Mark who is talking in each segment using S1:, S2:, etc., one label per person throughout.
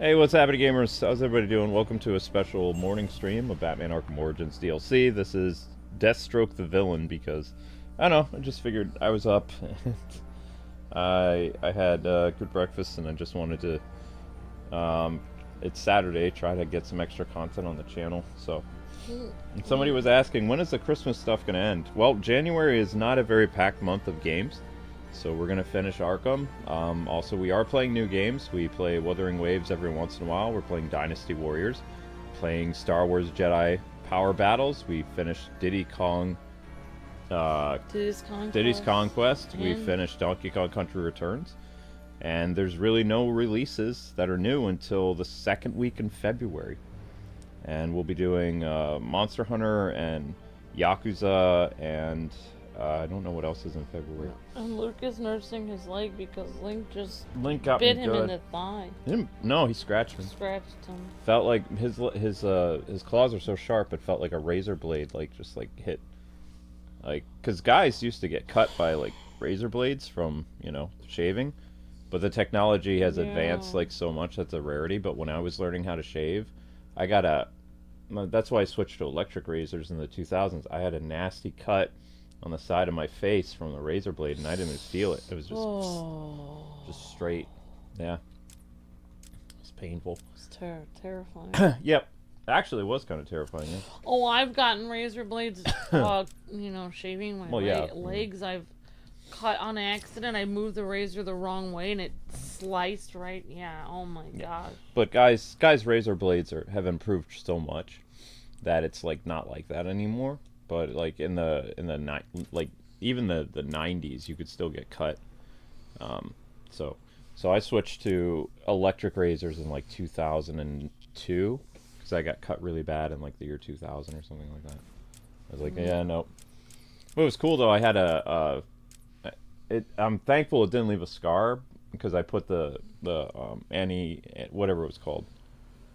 S1: Hey, what's happening, gamers? How's everybody doing? Welcome to a special morning stream of Batman Arkham Origins DLC. This is Deathstroke the Villain because, I don't know, I just figured I was up. I had good breakfast and I just wanted to, it's Saturday, try to get some extra content on the channel. So, and somebody was asking, when is the Christmas stuff going to end? Well, January is not a very packed month of games. So we're going to finish Arkham. Also, we are playing new games. We play Wuthering Waves every once in a while. We're playing Dynasty Warriors. Playing Star Wars Jedi Power Battles. We finished Diddy's Conquest. We finished Donkey Kong Country Returns. And there's really no releases that are new until the second week in February. And we'll be doing Monster Hunter and Yakuza and... I don't know what else is in February.
S2: And Luke is nursing his leg because Link
S1: got
S2: bit
S1: me
S2: him
S1: good.
S2: in the thigh.
S1: No, he scratched him.
S2: Scratched him.
S1: Felt like his claws are so sharp. It felt like a razor blade, just hit. Because guys used to get cut by razor blades from shaving, but the technology has advanced so much that's a rarity. But when I was learning how to shave, that's why I switched to electric razors in the 2000s. I had a nasty cut on the side of my face from the razor blade, and I didn't even feel it. It was just straight. Yeah. It's painful.
S2: It's terrifying.
S1: Yep. Actually, it was kind of terrifying, yeah.
S2: Oh, I've gotten razor blades, shaving my legs. I've cut on accident. I moved the razor the wrong way, and it sliced right. Yeah, oh my gosh.
S1: But guys, razor blades have improved so much that it's, not like that anymore. But even the 90s, you could still get cut. So I switched to electric razors in 2002 because I got cut really bad in the year 2000 or something like that. I was like, yeah, no. But it was cool though. I had I'm thankful it didn't leave a scar because I put the whatever it was called,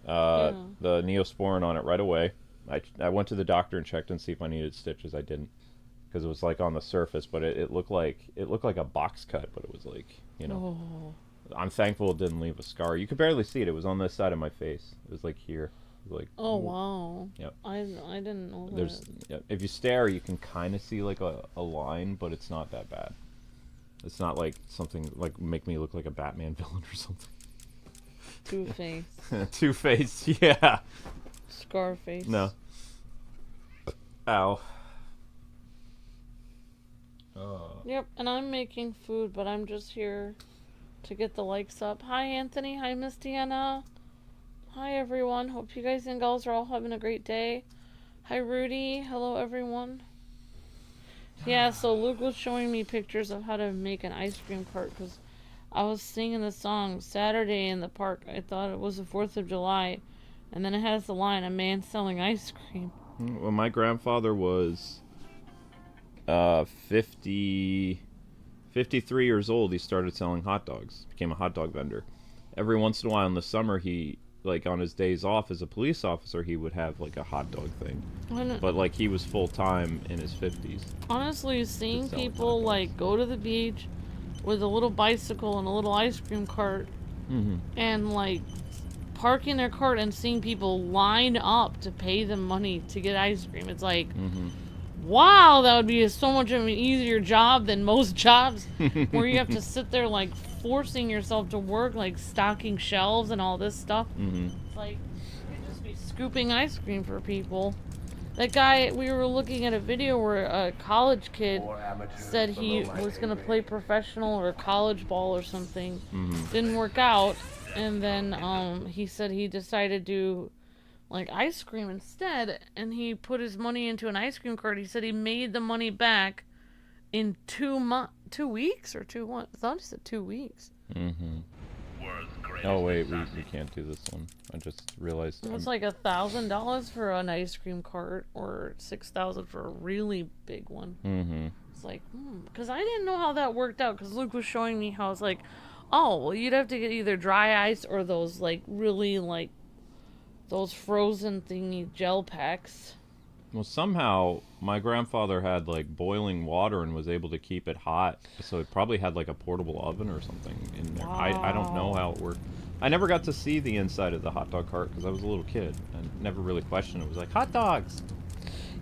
S1: the Neosporin on it right away. I went to the doctor and checked and see if I needed stitches. I didn't, because it was on the surface, but it looked like a box cut, but it was I'm thankful it didn't leave a scar. You could barely see it. It was on this side of my face. It was here. It was
S2: oh wow.
S1: Yep.
S2: I didn't know that.
S1: If you stare, you can kind of see a line, but it's not that bad. It's not something make me look like a Batman villain or something.
S2: Two-Face.
S1: Two-Face, yeah.
S2: Scarface.
S1: No. Ow.
S2: Yep, and I'm making food, but I'm just here to get the likes up. Hi, Anthony. Hi, Miss Deanna. Hi, everyone. Hope you guys and gals are all having a great day. Hi, Rudy. Hello, everyone. Yeah, so Luke was showing me pictures of how to make an ice cream cart because I was singing the song Saturday in the park. I thought it was the 4th of July. And then it has the line, a man selling ice cream.
S1: When my grandfather was 53 years old, he started selling hot dogs. Became a hot dog vendor. Every once in a while in the summer, he, on his days off as a police officer, he would have, a hot dog thing. But, he was full-time in his 50s.
S2: Honestly, seeing people, go to the beach with a little bicycle and a little ice cream cart and, parking their cart and seeing people line up to pay them money to get ice cream. It's wow, that would be so much of an easier job than most jobs where you have to sit there forcing yourself to work, stocking shelves and all this stuff. It's you could just be scooping ice cream for people. That guy, we were looking at a video where a college kid said he was going to play professional or college ball or something. Didn't work out. And then he said he decided to do ice cream instead, and he put his money into an ice cream cart. He said he made the money back in 2 weeks or 2 months. I thought he said 2 weeks.
S1: Oh wait, we can't do this one. I just realized.
S2: It's $1,000 for an ice cream cart or $6,000 for a really big one. It's because I didn't know how that worked out. Because Luke was showing me how it's oh, well, you'd have to get either dry ice or those, really, those frozen thingy gel packs.
S1: Well, somehow my grandfather had boiling water and was able to keep it hot, so it probably had a portable oven or something in there. Wow. I don't know how it worked. I never got to see the inside of the hot dog cart because I was a little kid. I never really questioned it. It was like, hot dogs!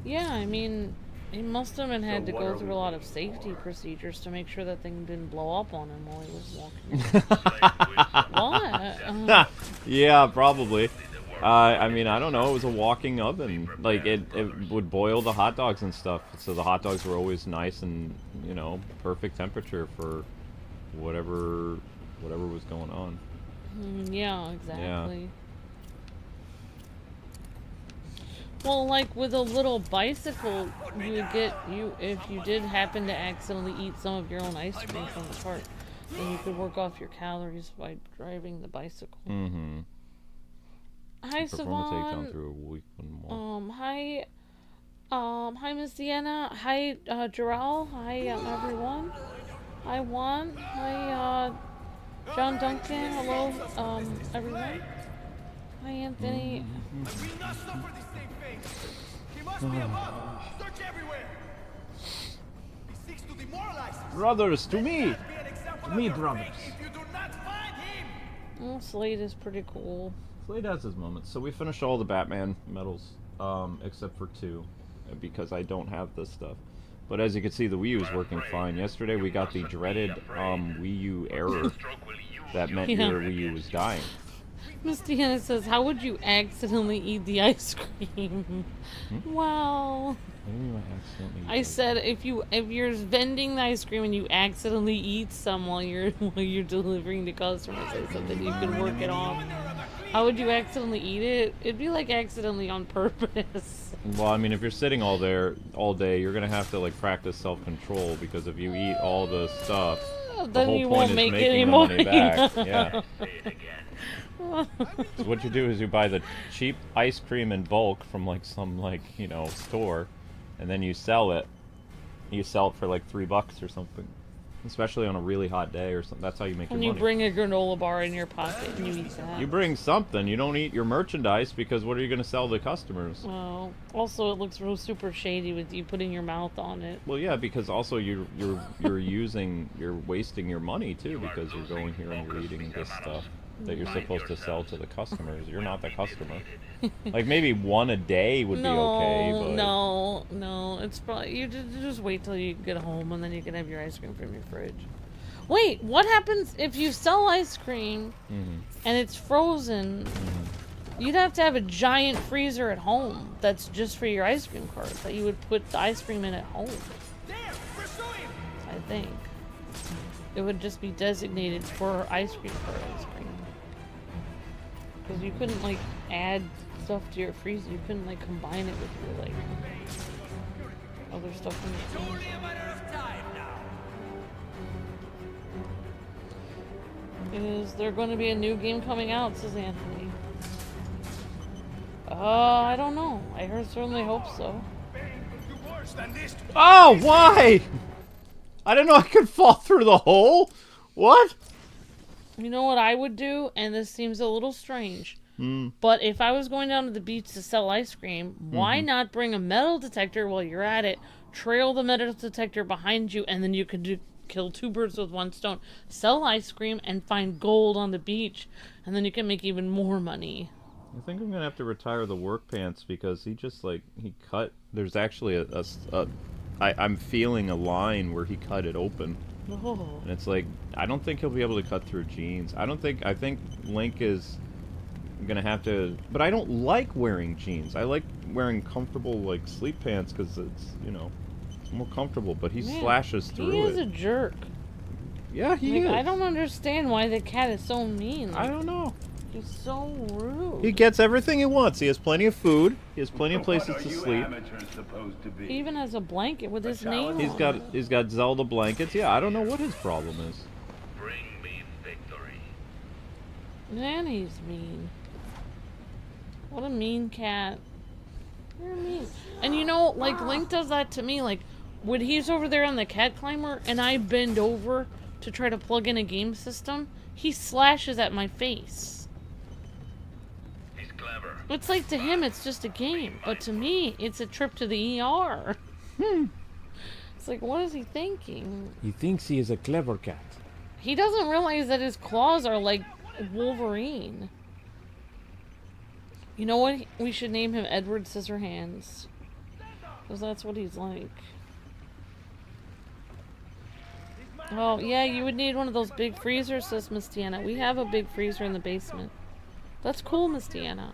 S2: Yeah, I mean, most of them had to go through a lot of safety procedures to make sure that thing didn't blow up on him while he was walking. What?
S1: Yeah, probably. I mean, I don't know. It was a walking oven. Like, it would boil the hot dogs and stuff. So the hot dogs were always nice and, you know, perfect temperature for whatever was going on.
S2: Yeah, exactly.
S1: Yeah.
S2: Well, like with a little bicycle, you would get if you did happen to accidentally eat some of your own ice cream from the cart, then you could work off your calories by driving the bicycle.
S1: Mm-hmm.
S2: Hi,
S1: Perform a takedown
S2: Savon.
S1: through a week more.
S2: Hi, Miss Deanna. Hi, Jarrell. Hi, everyone. Hi, Juan. Hi, John Duncan. Hello, everyone. Hi, Anthony.
S3: He must be above. Search everywhere. He seeks to demoralize us.
S1: Brothers, to me!
S3: To me, brothers. If you do not find him.
S2: Oh, Slade is pretty cool.
S1: Slade has his moments. So we finished all the Batman medals, except for 2, because I don't have this stuff. But as you can see, the Wii U is working fine. Yesterday we got the dreaded Wii U error that meant your Wii U was dying.
S2: Miss Deanna says, how would you accidentally eat the ice cream? Well, I said if you're vending the ice cream and you accidentally eat some while you're delivering to customers, I said that you could work it off. How would you accidentally eat it? It'd be like accidentally on purpose.
S1: Well, I mean, if you're sitting all day, you're gonna have to like practice self-control, because if you eat all the stuff, the
S2: then
S1: whole
S2: you
S1: point
S2: won't
S1: is
S2: make
S1: making
S2: any
S1: the
S2: more.
S1: money back. Yeah. So what you do is you buy the cheap ice cream in bulk from like some store, and then you sell it. You sell it for like $3 or something, especially on a really hot day or something. That's how you make your money.
S2: And you bring a granola bar in your pocket and you eat that.
S1: You bring something. You don't eat your merchandise, because what are you going to sell to customers?
S2: Oh, also it looks real super shady with you putting your mouth on it.
S1: Well, yeah, because also you're wasting your money too, because you're going here and you're eating this stuff that you're supposed to sell to the customers. You're not the customer. Like maybe one a day would be okay, but
S2: No, it's probably you just wait till you get home and then you can have your ice cream from your fridge. Wait, what happens if you sell ice cream and it's frozen? You'd have to have a giant freezer at home that's just for your ice cream cart that you would put the ice cream in at home. I think it would just be designated for ice cream cart ice cream. Because you couldn't like add stuff to your freezer. You couldn't like combine it with your like other stuff in the freezer. Is there going to be a new game coming out? Says Anthony. I don't know. I certainly hope so.
S1: Oh, why? I didn't know I could fall through the hole. What?
S2: You know what I would do? And this seems a little strange. But if I was going down to the beach to sell ice cream, why not bring a metal detector while you're at it, trail the metal detector behind you, and then you could kill 2 birds with 1 stone. Sell ice cream and find gold on the beach, and then you can make even more money.
S1: I think I'm gonna have to retire the work pants, because he cut. There's actually I'm feeling a line where he cut it open.
S2: Oh.
S1: And it's like, I don't think he'll be able to cut through jeans. I think Link is gonna have to, but I don't like wearing jeans. I like wearing comfortable like sleep pants, because it's, it's more comfortable, but he slashes through it.
S2: He is a jerk.
S1: Yeah, he is.
S2: I don't understand why the cat is so mean.
S1: I don't know.
S2: He's so rude.
S1: He gets everything he wants. He has plenty of food. He has plenty of places to sleep.
S2: He even has a blanket with his name
S1: He's
S2: on it.
S1: He's got Zelda blankets. Yeah, I don't know what his problem is.
S4: Bring me victory.
S2: Man, he's mean. What a mean cat. You're mean. And like Link does that to me. Like when he's over there on the cat climber and I bend over to try to plug in a game system, he slashes at my face. It's like to him it's just a game, but to me it's a trip to the ER. It's like, what is he thinking?
S1: He thinks he is a clever cat.
S2: He doesn't realize that his claws are like Wolverine. You know what? We should name him Edward Scissorhands. Because that's what he's like. Oh, yeah, you would need one of those big freezers, says Miss Deanna. We have a big freezer in the basement. That's cool, Miss Deanna.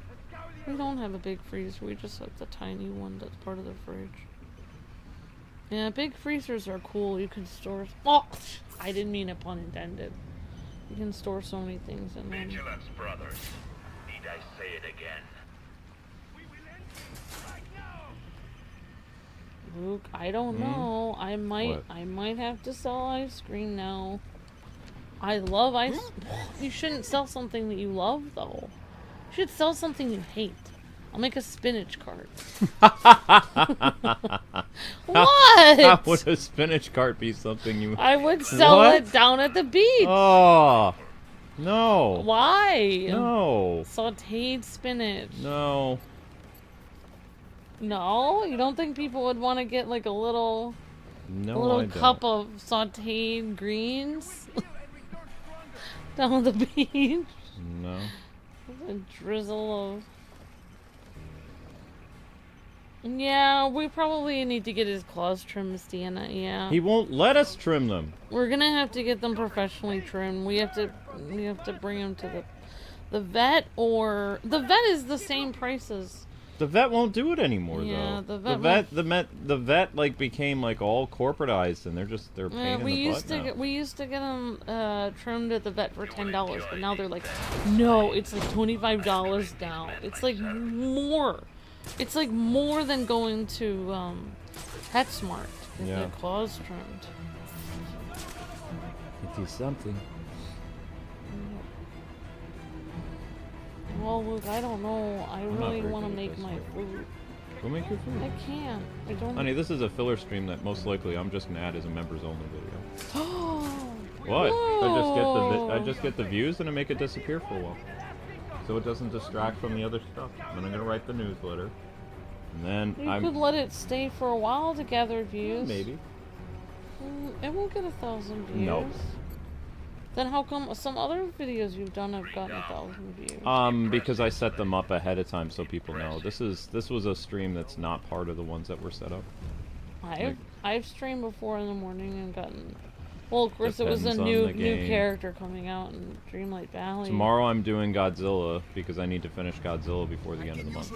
S2: We don't have a big freezer. We just have the tiny one that's part of the fridge. Yeah, big freezers are cool. You can store... Oh! I didn't mean it, pun intended. You can store so many things in them.
S4: Vigilance, brothers. Need I say it again?
S2: Luke, I don't know. I might have to sell ice cream now. I love ice. You shouldn't sell something that you love, though. You should sell something you hate. I'll make a spinach cart. What?
S1: How would a spinach cart be something you...
S2: I would sell it down at the beach.
S1: Oh, no.
S2: Why?
S1: No.
S2: Sauteed spinach.
S1: No.
S2: No? You don't think people would want to get like a little cup of sauteed greens down the beach?
S1: No.
S2: A drizzle of... Yeah, we probably need to get his claws trimmed, Miss Deanna, yeah.
S1: He won't let us trim them.
S2: We're gonna have to get them professionally trimmed. We have to bring them to the vet, or... The vet is the same price as...
S1: The vet won't do it anymore,
S2: Yeah,
S1: though.
S2: the
S1: vet like became like all corporatized, and they're a pain in the butt now.
S2: We used to get them trimmed at the vet for $10, but now they're like, no, it's like $25 now. It's like more. It's like more than going to PetSmart to get their claws trimmed.
S1: It is something.
S2: Well, Luke, I don't know. I really want to make my food.
S1: Go make your food.
S2: I can't. I don't.
S1: Honey, this is a filler stream that most likely I'm just gonna add as a members only video. What?
S2: Whoa.
S1: I just get the views and I make it disappear for a while, so it doesn't distract from the other stuff. And then I'm gonna write the newsletter, and then
S2: You could let it stay for a while to gather views.
S1: Maybe.
S2: It won't get 1,000 views.
S1: No.
S2: Then how come some other videos you've done have gotten 1,000 views?
S1: Because I set them up ahead of time so people know. This was a stream that's not part of the ones that were set up.
S2: I've streamed before in the morning and gotten... Well, of course, it was a
S1: Depends on
S2: new
S1: the game.
S2: character coming out in Dreamlight Valley.
S1: Tomorrow I'm doing Godzilla because I need to finish Godzilla before the end of the month.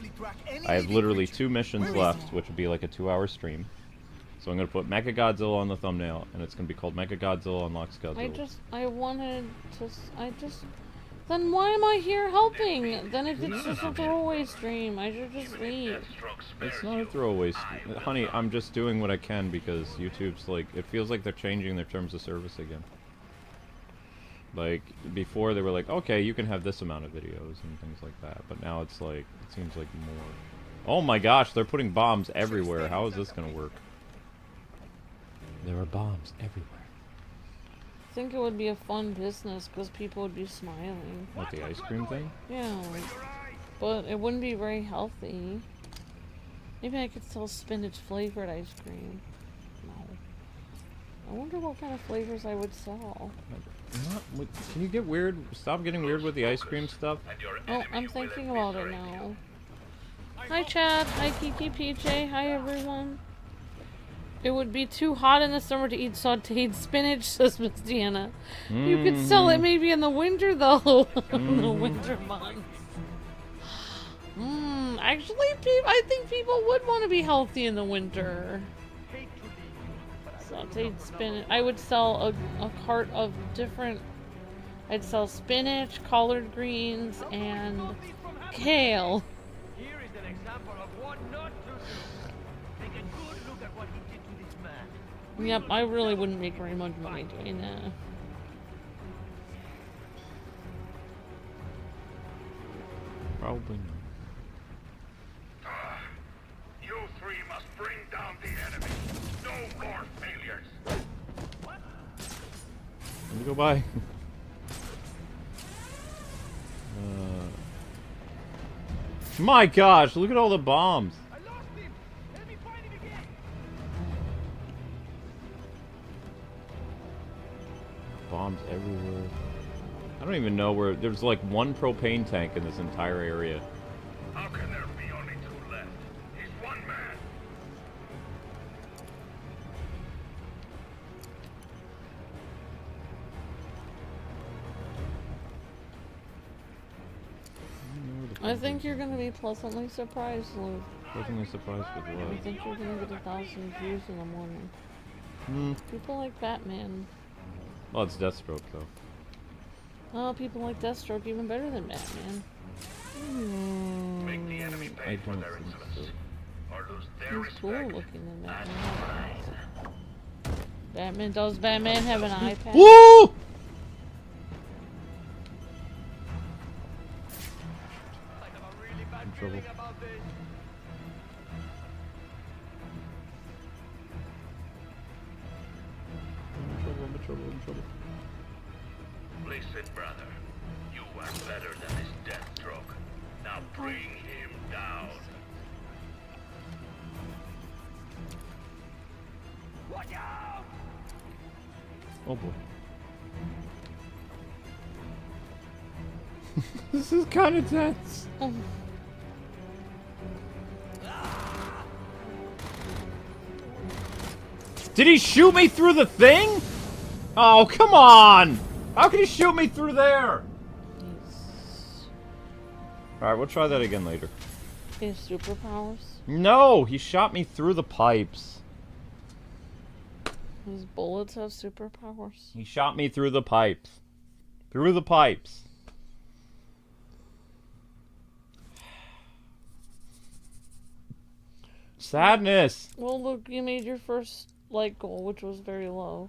S1: I have literally 2 missions left, which would be like a 2-hour stream. So I'm going to put Mechagodzilla on the thumbnail, and it's going to be called Mechagodzilla Unlocks Godzilla.
S2: Then why am I here helping? Then if it's just a throwaway stream, I should just leave.
S1: It's not a throwaway stream. Honey, I'm just doing what I can because YouTube's like, it feels like they're changing their terms of service again. Like, before they were like, okay, you can have this amount of videos and things like that, but now it's like, it seems like more. Oh my gosh, they're putting bombs everywhere. How is this going to work? There are bombs everywhere.
S2: I think it would be a fun business because people would be smiling.
S1: What, the ice cream thing?
S2: Yeah. But it wouldn't be very healthy. Maybe I could sell spinach flavored ice cream. No. I wonder what kind of flavors I would sell.
S1: Can you get weird? Stop getting weird with the ice cream stuff.
S2: Oh, I'm thinking about it now. Hi Chad, hi Kiki PJ, hi everyone. It would be too hot in the summer to eat sauteed spinach, says Miss Deanna. You could sell it maybe in the winter, though. In the winter months. Actually, I think people would want to be healthy in the winter. Sauteed spinach. I would sell a cart of different... I'd sell spinach, collard greens, and kale.
S3: Here is an example of what not to do. Take a good look at what he did to this man.
S2: Yep, I really wouldn't make very much money doing that.
S1: Probably not.
S4: You 3 must bring down the enemy. No more failures.
S1: Let me go by. My gosh, look at all the bombs.
S3: I lost him. Let me find him again.
S1: Bombs everywhere. I don't even know where... There's like one propane tank in this entire area.
S4: How can there be only two left? He's one man.
S2: I think you're gonna be pleasantly surprised, Luke.
S1: Pleasantly surprised with
S2: I
S1: what?
S2: think you're gonna get 1,000 views in the morning.
S1: Hmm.
S2: People like Batman.
S1: Well, it's Deathstroke, though.
S2: Oh, people like Deathstroke even better than Batman.
S4: Make the enemy pay
S1: I
S4: for
S1: don't
S4: their
S1: think
S4: insolence.
S1: so.
S4: Or lose their
S2: He's cool
S4: respect.
S2: looking than
S4: That's
S2: Batman.
S4: fine.
S2: Batman, does Batman have an iPad?
S1: Woo!
S3: I have a really bad
S1: In trouble.
S3: feeling about this.
S1: I'm in trouble.
S4: Listen, brother. You are better than this Deathstroke. Now bring him down.
S3: Watch out!
S1: Oh boy. This is kind of tense. Did he shoot me through the thing? Oh, come on! How can he shoot me through there? Alright, we'll try that again later.
S2: His superpowers.
S1: No! He shot me through the pipes.
S2: His bullets have superpowers.
S1: He shot me through the pipes. Through the pipes. Sadness!
S2: Well, look, you made your first light goal, which was very low.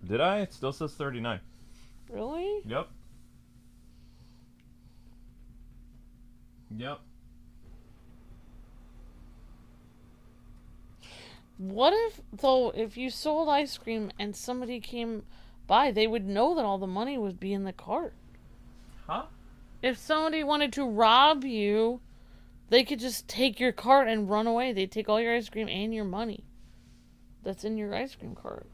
S1: Did I? It still says 39.
S2: Really?
S1: Yep. Yep.
S2: What if, though, if you sold ice cream and somebody came by, they would know that all the money would be in the cart.
S1: Huh?
S2: If somebody wanted to rob you, they could just take your cart and run away. They'd take all your ice cream and your money that's in your ice cream cart.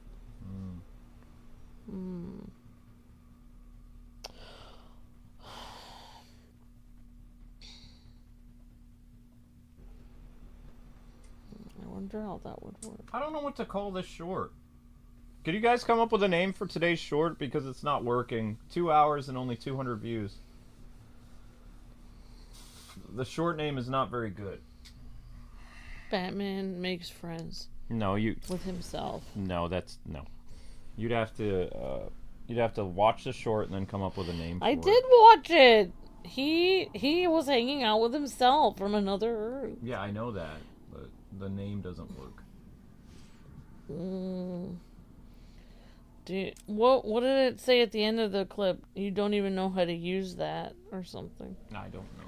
S2: I wonder how that would work.
S1: I don't know what to call this short. Could you guys come up with a name for today's short? Because it's not working. 2 hours and only 200 views. The short name is not very good.
S2: Batman makes friends
S1: No, you...
S2: with himself.
S1: No, that's... No. You'd have to watch the short and then come up with a name for
S2: I
S1: it.
S2: did watch it. He was hanging out with himself from another Earth.
S1: Yeah, I know that. But the name doesn't work.
S2: What did it say at the end of the clip? You don't even know how to use that or something.
S1: I don't know.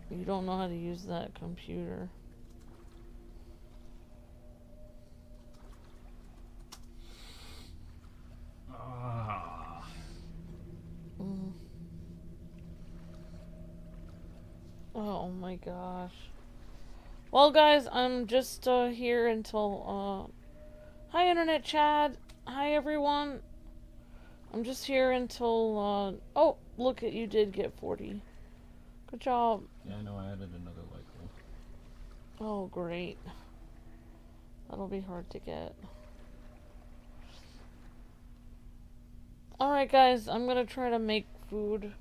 S2: You don't know how to use that computer. Oh my gosh. Well, guys, I'm just here until hi internet Chad. Hi everyone. I'm just here until oh, look at you did get 40. Good job.
S1: Yeah, I know, I added another like one.
S2: Oh, great. That'll be hard to get. Alright guys, I'm gonna try to make food.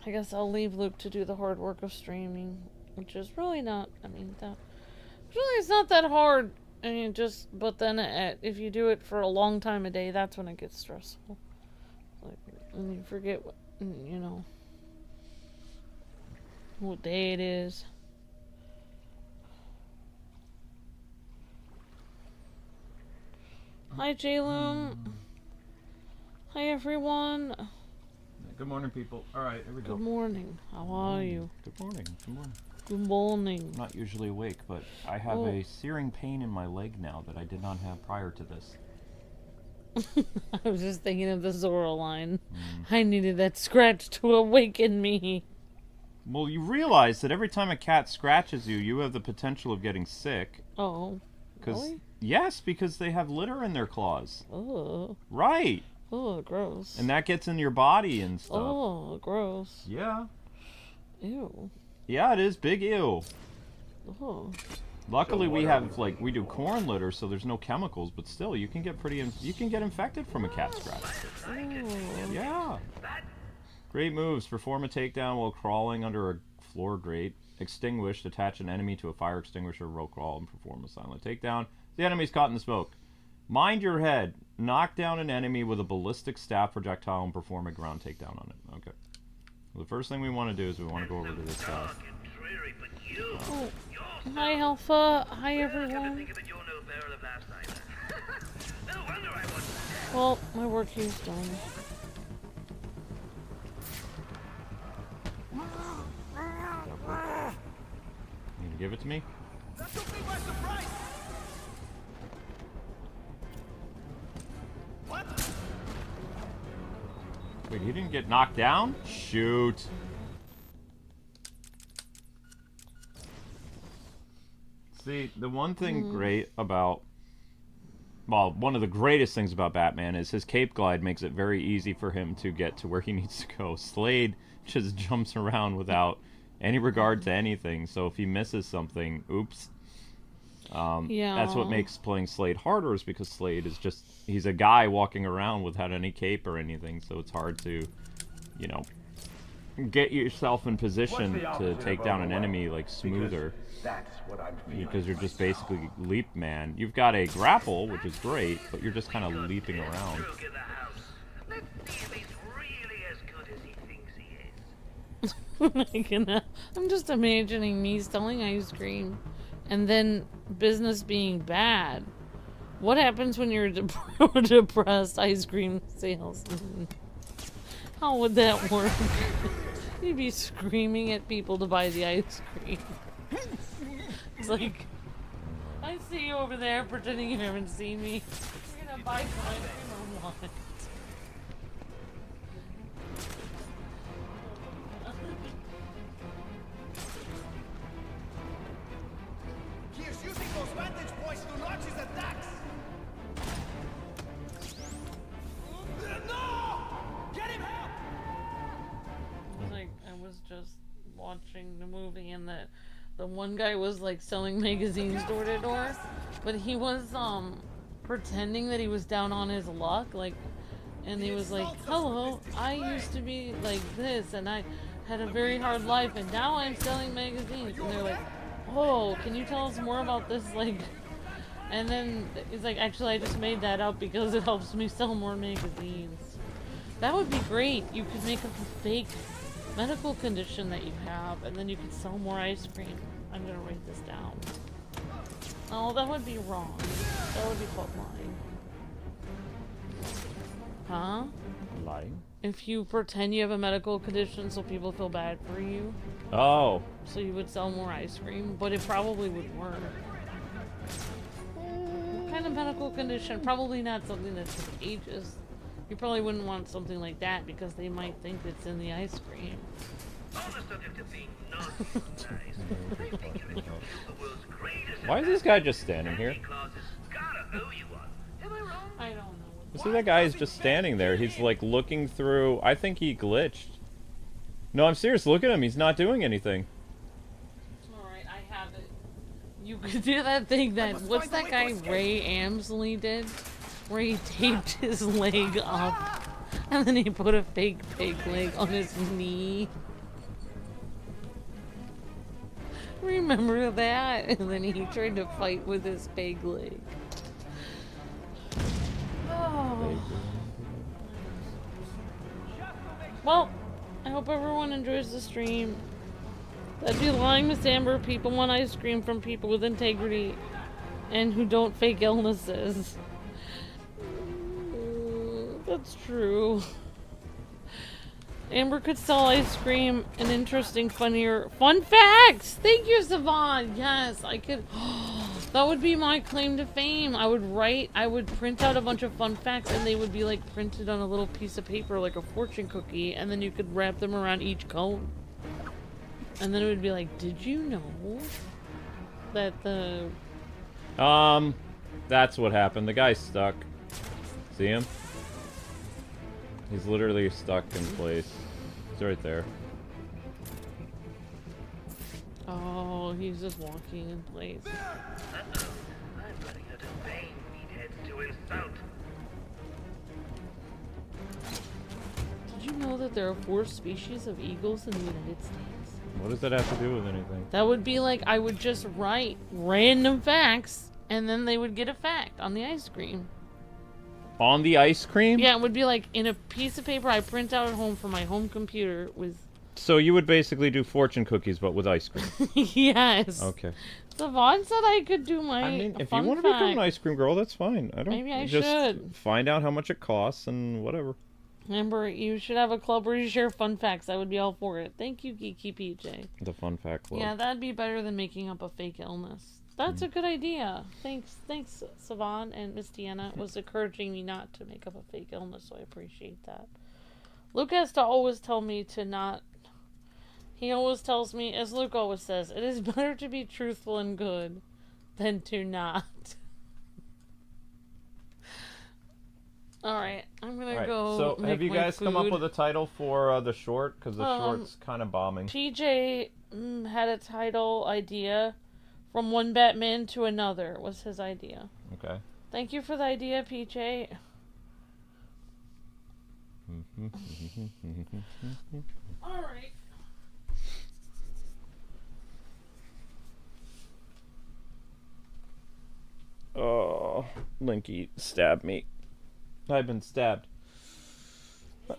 S2: I guess I'll leave Luke to do the hard work of streaming, which is really not, I mean, it's not that hard. I mean, but then if you do it for a long time a day, that's when it gets stressful. Like, when you forget what day it is. Hi, J-Loom. Hi, everyone.
S1: Good morning, people. Alright, here we go.
S2: Good morning. How are you?
S1: Good morning. Good morning.
S2: Good morning.
S1: I'm not usually awake, but I have a searing pain in my leg now that I did not have prior to this.
S2: I was just thinking of the Zora line. I needed that scratch to awaken me.
S1: Well, you realize that every time a cat scratches you, you have the potential of getting sick.
S2: Oh, really?
S1: Yes, because they have litter in their claws.
S2: Oh.
S1: Right.
S2: Oh, gross.
S1: And that gets in your body and stuff.
S2: Oh, gross.
S1: Yeah.
S2: Ew.
S1: Yeah, it is big ew.
S2: Oh.
S1: Luckily, we have we do corn litter, so there's no chemicals. But still, you can get you can get infected from a cat scratch.
S2: Oh.
S1: Yeah. Grate moves. Perform a takedown while crawling under a floor grate. Extinguish. Attach an enemy to a fire extinguisher. Roll crawl and perform a silent takedown. The enemy's caught in the smoke. Mind your head. Knock down an enemy with a ballistic staff projectile and perform a ground takedown on it. Okay. Well, the first thing we want to do is we want to go over to this guy.
S2: Oh. Hi, Alpha. Hi, everyone. Well, my work here's done.
S1: You gonna give it to me?
S3: That took me by surprise. What?
S1: Wait, he didn't get knocked down? Shoot. See, the one thing great about... Well, one of the greatest things about Batman is his cape glide makes it very easy for him to get to where he needs to go. Slade just jumps around without any regard to anything, so if he misses something, oops.
S2: Yeah.
S1: That's what makes playing Slade harder, is because Slade is just... He's a guy walking around without any cape or anything, so it's hard to, you know, get yourself in position to take down an enemy, like, smoother.
S5: That's what I'm feeling.
S1: Because you're just basically leap man. You've got a grapple, which is great, but you're just kind of leaping around.
S2: I'm just imagining me selling ice cream and then business being bad. What happens when you're a depressed ice cream salesman? How would that work? You'd be screaming at people to buy the ice cream. It's like, I see you over there pretending you haven't seen me. You're gonna buy some ice cream or what?
S3: He's using those vantage points to launch his attacks. No! Get him out!
S2: Like, I was just watching the movie and the one guy was like selling magazines door to door, but he was pretending that he was down on his luck, like, and he was like, hello, I used to be like this and I had a very hard life and now I'm selling magazines. And they're like, oh, can you tell us more about this? Like, and then he's like, actually I just made that up because it helps me sell more magazines. That would be great. You could make up a fake medical condition that you have, and then you could sell more ice cream. I'm gonna write this down. Oh, that would be wrong. That would be called lying. Huh?
S1: Lying?
S2: If you pretend you have a medical condition so people feel bad for you,
S1: Oh.
S2: so you would sell more ice cream, but it probably would work. What kind of medical condition? Probably not something that's contagious. You probably wouldn't want something like that because they might think it's in the ice cream.
S1: Why is this guy just standing here?
S2: I don't know.
S1: See, that guy is just standing there. He's like looking through. I think he glitched. No, I'm serious. Look at him. He's not doing anything.
S2: Alright, I have it. You could do that thing that, what's that guy Ray Amsley did? Where he taped his leg up and then he put a fake pig leg on his knee. Remember that? And then he tried to fight with his pig leg. Oh. Well, I hope everyone enjoys the stream. That'd be lying, Miss Amber. People want ice cream from people with integrity and who don't fake illnesses. That's true. Amber could sell ice cream and interesting, funnier fun facts. Thank you, Savon. Yes, I could. That would be my claim to fame. I would print out a bunch of fun facts and they would be like printed on a little piece of paper like a fortune cookie, and then you could wrap them around each cone. And then it would be like, did you know that the...
S1: That's what happened. The guy's stuck. See him? He's literally stuck in place. He's right there.
S2: Oh, he's just walking in place.
S4: Uh-oh. I'm running out of vain meatheads to insult.
S2: Did you know that there are 4 species of eagles in the United States?
S1: What does that have to do with anything?
S2: That would be like I would just write random facts and then they would get a fact on the ice cream.
S1: On the ice cream?
S2: Yeah, it would be like in a piece of paper I print out at home for my home computer with...
S1: So you would basically do fortune cookies, but with ice cream.
S2: Yes.
S1: Okay.
S2: Savon said I could do my
S1: I mean, if you
S2: fun
S1: want to become an
S2: fact.
S1: ice cream girl, that's fine. I don't.
S2: Maybe I
S1: just
S2: should.
S1: find out how much it costs and whatever.
S2: Remember, you should have a club where you share fun facts. I would be all for it. Thank you, Geeky PJ.
S1: The fun fact club.
S2: Yeah, that'd be better than making up a fake illness. That's a good idea. Thanks, Savon and Miss Deanna was encouraging me not to make up a fake illness, so I appreciate that. Luke has to always tell me to not. He always tells me, as Luke always says, it is better to be truthful and good than to not. Alright, I'm gonna
S1: Alright,
S2: go.
S1: so
S2: make
S1: have you
S2: my
S1: guys come up
S2: food.
S1: with a title for the short? Because the short's kind of bombing.
S2: PJ had a title idea. From one Batman to another was his idea.
S1: Okay.
S2: Thank you for the idea, PJ. Alright.
S1: Oh, Linky stabbed me. I've been stabbed.
S2: I can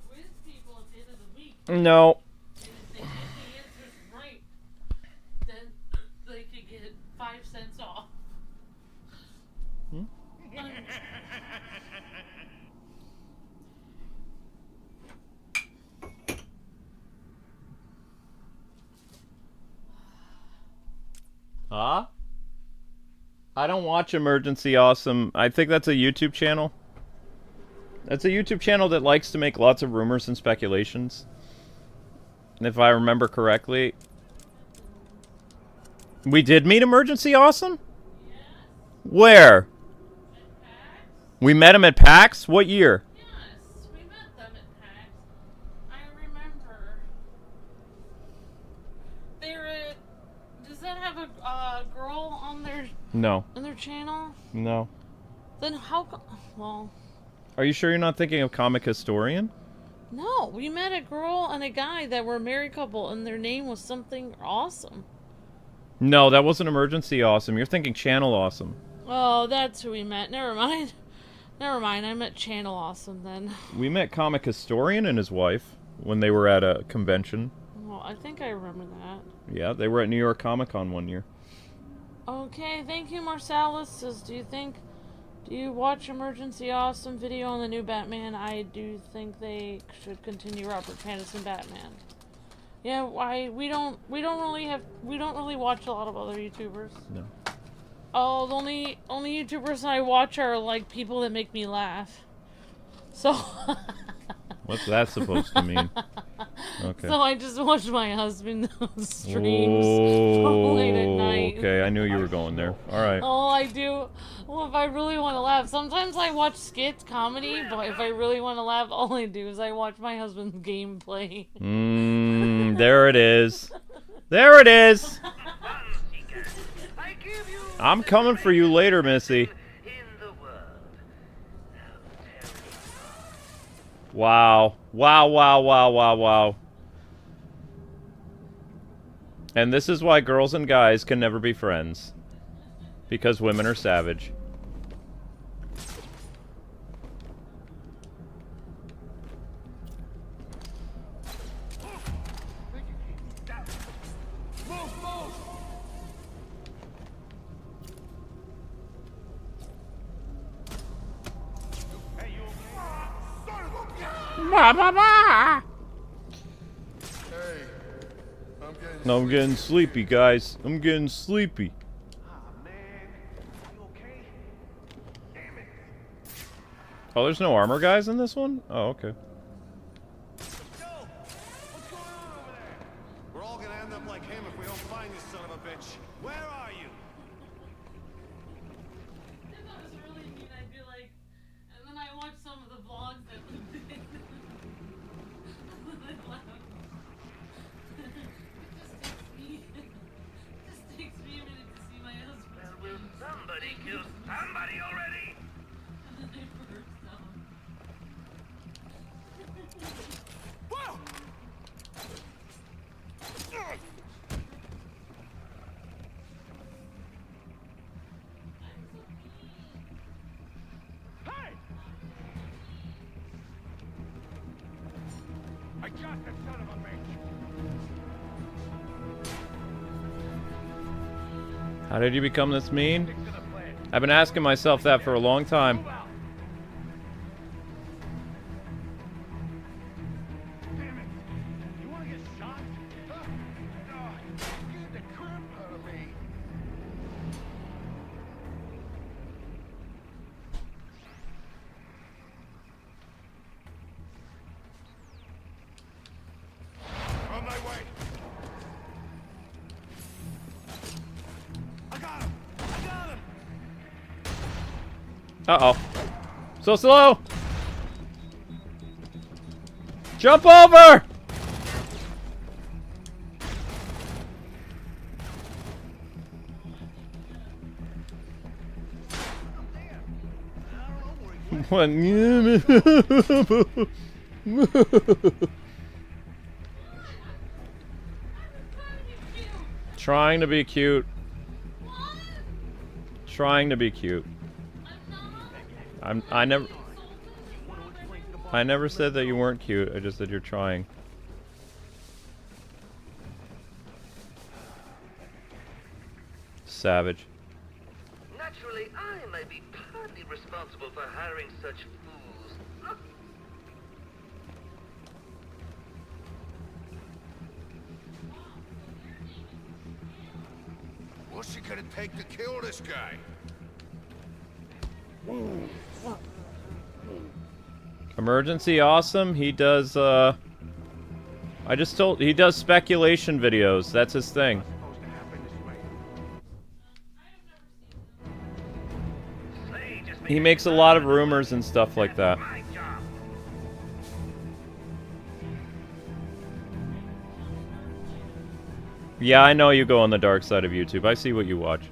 S2: quiz people at the end of the week.
S1: No.
S2: And if they get the answers right, then they could get 5 cents off.
S1: Huh? I don't watch Emergency Awesome. I think that's a YouTube channel. That's a YouTube channel that likes to make lots of rumors and speculations. And if I remember correctly... We did meet Emergency Awesome?
S2: Yes.
S1: Where?
S2: At PAX?
S1: We met him at PAX? What year?
S2: Yes, we met them at PAX. I remember. They're at... Does that have a girl on their
S1: No.
S2: channel?
S1: No.
S2: Then how well...
S1: Are you sure you're not thinking of Comic Historian?
S2: No, we met a girl and a guy that were a married couple and their name was something awesome.
S1: No, that wasn't Emergency Awesome. You're thinking Channel Awesome.
S2: Oh, that's who we met. Never mind. Never mind, I met Channel Awesome then.
S1: We met Comic Historian and his wife when they were at a convention.
S2: Well, I think I remember that.
S1: Yeah, they were at New York Comic Con one year.
S2: Okay, thank you, Marsalis. Says, do you watch Emergency Awesome video on the new Batman? I do think they should continue Robert Pattinson Batman. Yeah, we don't really watch a lot of other YouTubers.
S1: No.
S2: Oh, the only YouTubers I watch are like people that make me laugh. So
S1: What's that supposed to mean? Okay.
S2: So I just watch my husband streams late at night.
S1: Okay, I knew you were going there. Alright.
S2: All I do, well, if I really want to laugh, sometimes I watch skits, comedy, but if I really want to laugh, all I do is I watch my husband's gameplay.
S1: There it is. There it is!
S3: I give you
S1: I'm coming for you later, Missy.
S3: in the world. Now tell me.
S1: Wow. Wow, wow, wow, wow, wow. And this is why girls and guys can never be friends. Because women are savage. I'm getting sleepy, guys. I'm getting sleepy. Oh, there's no armor guys in this one? Oh, okay.
S5: Yo! What's going on over there? We're all gonna end up like him if we don't find this son of a bitch. Where are you?
S2: If that was really mean, I'd be like, and then I watch some of the vlogs that
S5: I got the son of a bitch.
S1: How did you become this mean? I've been asking myself that for a long time.
S5: Move out. Damn it. You want to get shot? Huh? Oh, get the crap out of me. On my way. I got him. I got him.
S1: Uh-oh. So slow! Jump over! What? Trying to be cute. Trying to be cute. I never said that you weren't cute. I just said you're trying. Savage.
S4: Naturally, I may be partly responsible for hiring such fools.
S5: What's she gonna take to kill this guy?
S1: Emergency awesome. He does he does speculation videos. That's his thing.
S5: Supposed to happen this way.
S1: He makes a lot of rumors and stuff like that.
S4: My job.
S1: Yeah, I know you go on the dark side of YouTube. I see what you watch.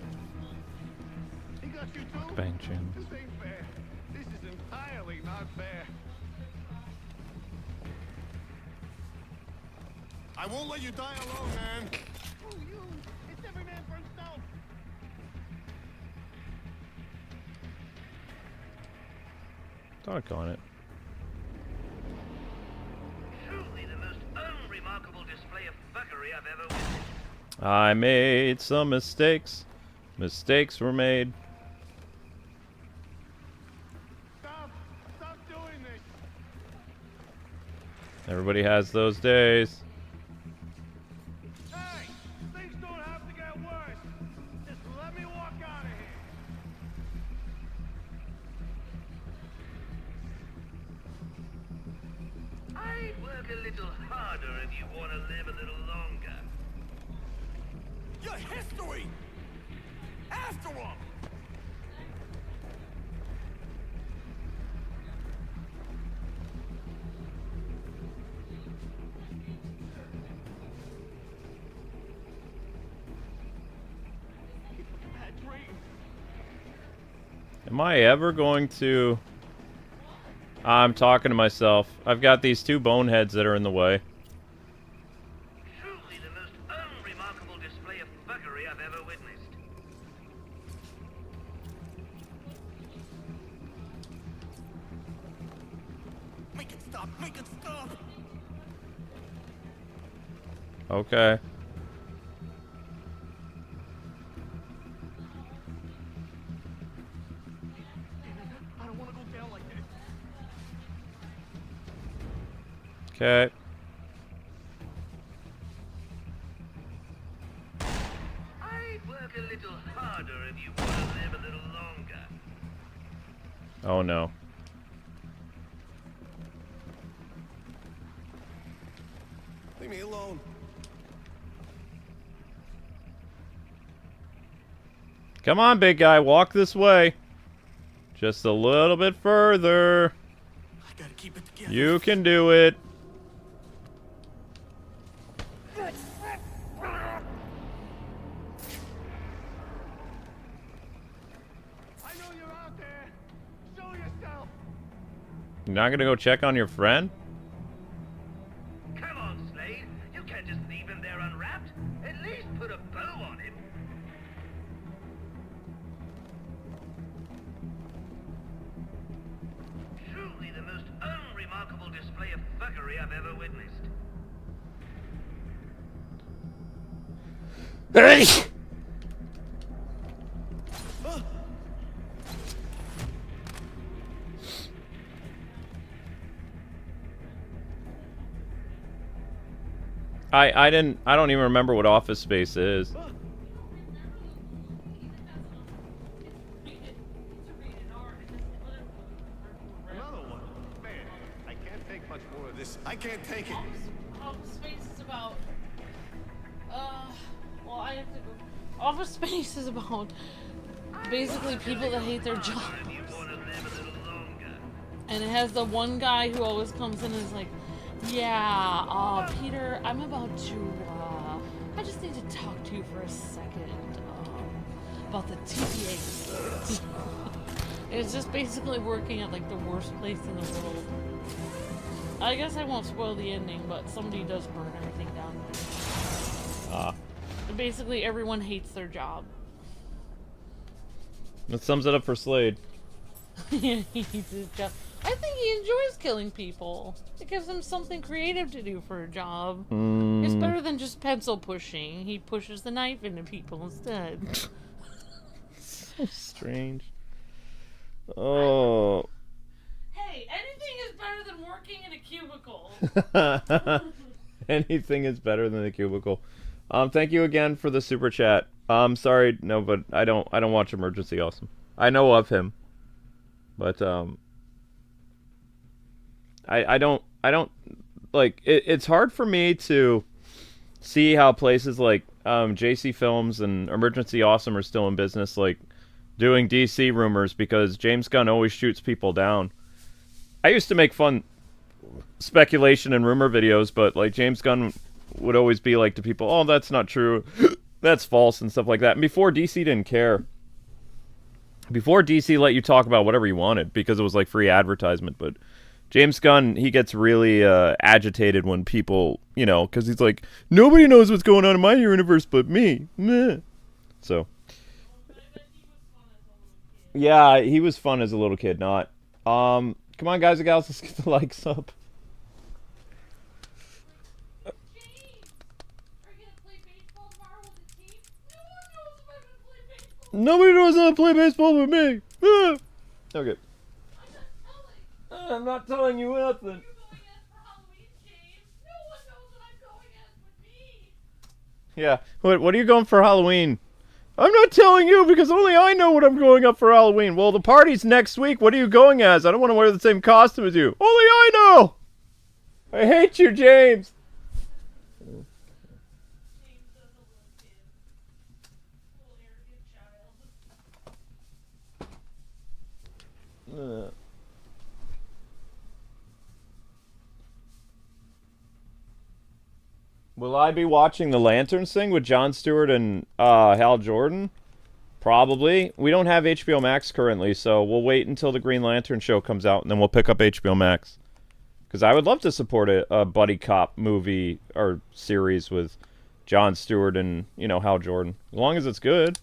S5: He got you too?
S1: Bang, Jim.
S5: This ain't fair. This is entirely not fair. I won't let you die alone, man. Screw you. It's every man for himself.
S1: Doggone it.
S4: Truly the most unremarkable display of fuckery I've ever witnessed.
S1: I made some mistakes. Mistakes were made.
S5: Stop. Stop doing this.
S1: Everybody has those days.
S5: Hey, things don't have to get worse. Just let me walk out of here.
S4: I'd work a little harder if you want to live a little longer.
S5: Your history. After all. Bad dream.
S1: Am I ever going to... I'm talking to myself. I've got these two boneheads that are in the way.
S4: Truly the most unremarkable display of fuckery I've ever witnessed.
S5: Make it stop. Make it stop.
S1: Okay.
S5: I don't want to go down like this.
S1: Okay.
S4: I'd work a little harder if you want to live a little longer.
S1: Oh no.
S5: Leave me alone.
S1: Come on, big guy. Walk this way. Just a little bit further.
S5: I gotta keep it together.
S1: You can do it.
S5: I know you're out there. Show yourself.
S1: You're not gonna go check on your friend?
S4: Come on, Slade. You can't just leave him there unwrapped. At least put a bow on him. Truly the most unremarkable display of fuckery robbery I've ever witnessed.
S1: Hey! I don't even remember what Office Space is.
S5: Another one. Man, I can't take much more of this. I can't take it.
S2: Office Space is about. Well, I have to go. Office Space is about basically people that hate their job. And it has the one guy who always comes in and is like, yeah, Peter, I'm about to, I just need to talk to you for a second, about the TPA. It's just basically working at, like, the worst place in the world. I guess I won't spoil the ending, but somebody does burn everything down. Basically, everyone hates their job.
S1: That sums it up for Slade.
S2: He hates his job. I think he enjoys killing people. It gives him something creative to do for a job. It's better than just pencil pushing. He pushes the knife into people instead.
S1: So strange. Oh.
S2: Hey, anything is better than working in a cubicle.
S1: Anything is better than the cubicle. Thank you again for the super chat. Sorry, no, but I don't watch Emergency Awesome. I know of him, but I don't like it. It's hard for me to see how places like JC Films and Emergency Awesome are still in business, like doing DC rumors, because James Gunn always shoots people down. I used to make fun speculation and rumor videos, but like James Gunn would always be like to people, "Oh, that's not true. That's false," and stuff like that. And before, DC didn't care. Before, DC let you talk about whatever you wanted because it was like free advertisement. But James Gunn, he gets really agitated when people, you know, because he's like, nobody knows what's going on in my universe but me. Meh. So, yeah, he was fun as a little kid, not. Come on, guys and gals, let's get the likes up. Nobody knows how to play baseball with me. Ah. Okay. I'm not telling you nothing. Yeah. What are you going for Halloween? I'm not telling you because only I know what I'm going up for Halloween. Well, the party's next week. What are you going as? I don't want to wear the same costume as you. Only I know. I hate you, James. Will I be watching the Lanterns thing with Jon Stewart and Hal Jordan? Probably. We don't have HBO Max currently, so we'll wait until the Green Lantern show comes out, and then we'll pick up HBO Max. Because I would love to support a buddy cop movie or series with Jon Stewart and, you know, Hal Jordan. As long as it's good.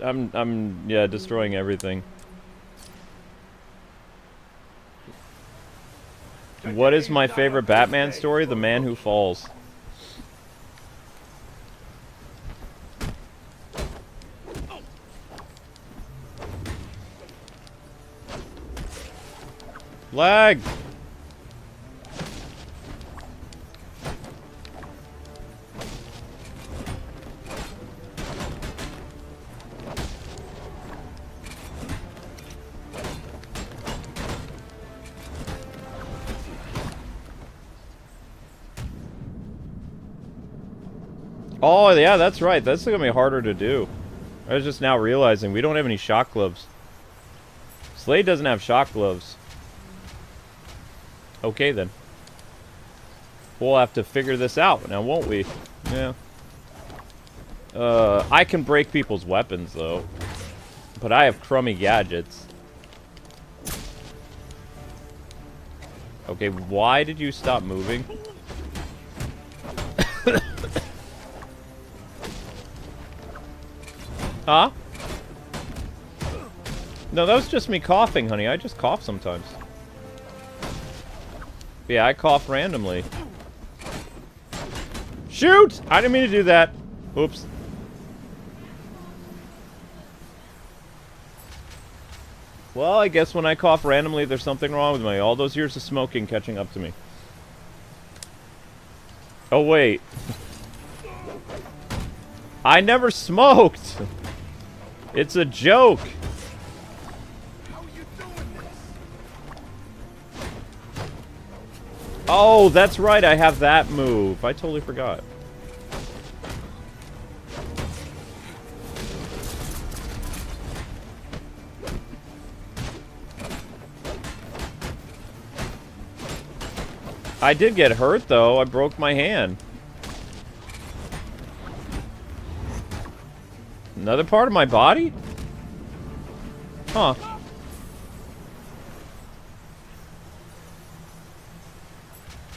S1: I'm destroying everything. What is my favorite Batman story? The Man Who Falls. Lag! Oh, yeah, that's right. That's going to be harder to do. I was just now realizing we don't have any shock gloves. Slade doesn't have shock gloves. Okay, then. We'll have to figure this out now, won't we? Yeah. I can break people's weapons, though. But I have crummy gadgets. Okay, why did you stop moving? Huh? No, that was just me coughing, honey. I just cough sometimes. Yeah, I cough randomly. Shoot! I didn't mean to do that. Oops. Well, I guess when I cough randomly, there's something wrong with me. All those years of smoking catching up to me. Oh, wait. I never smoked! It's a joke! Oh, that's right, I have that move. I totally forgot. I did get hurt, though. I broke my hand. Another part of my body? Huh.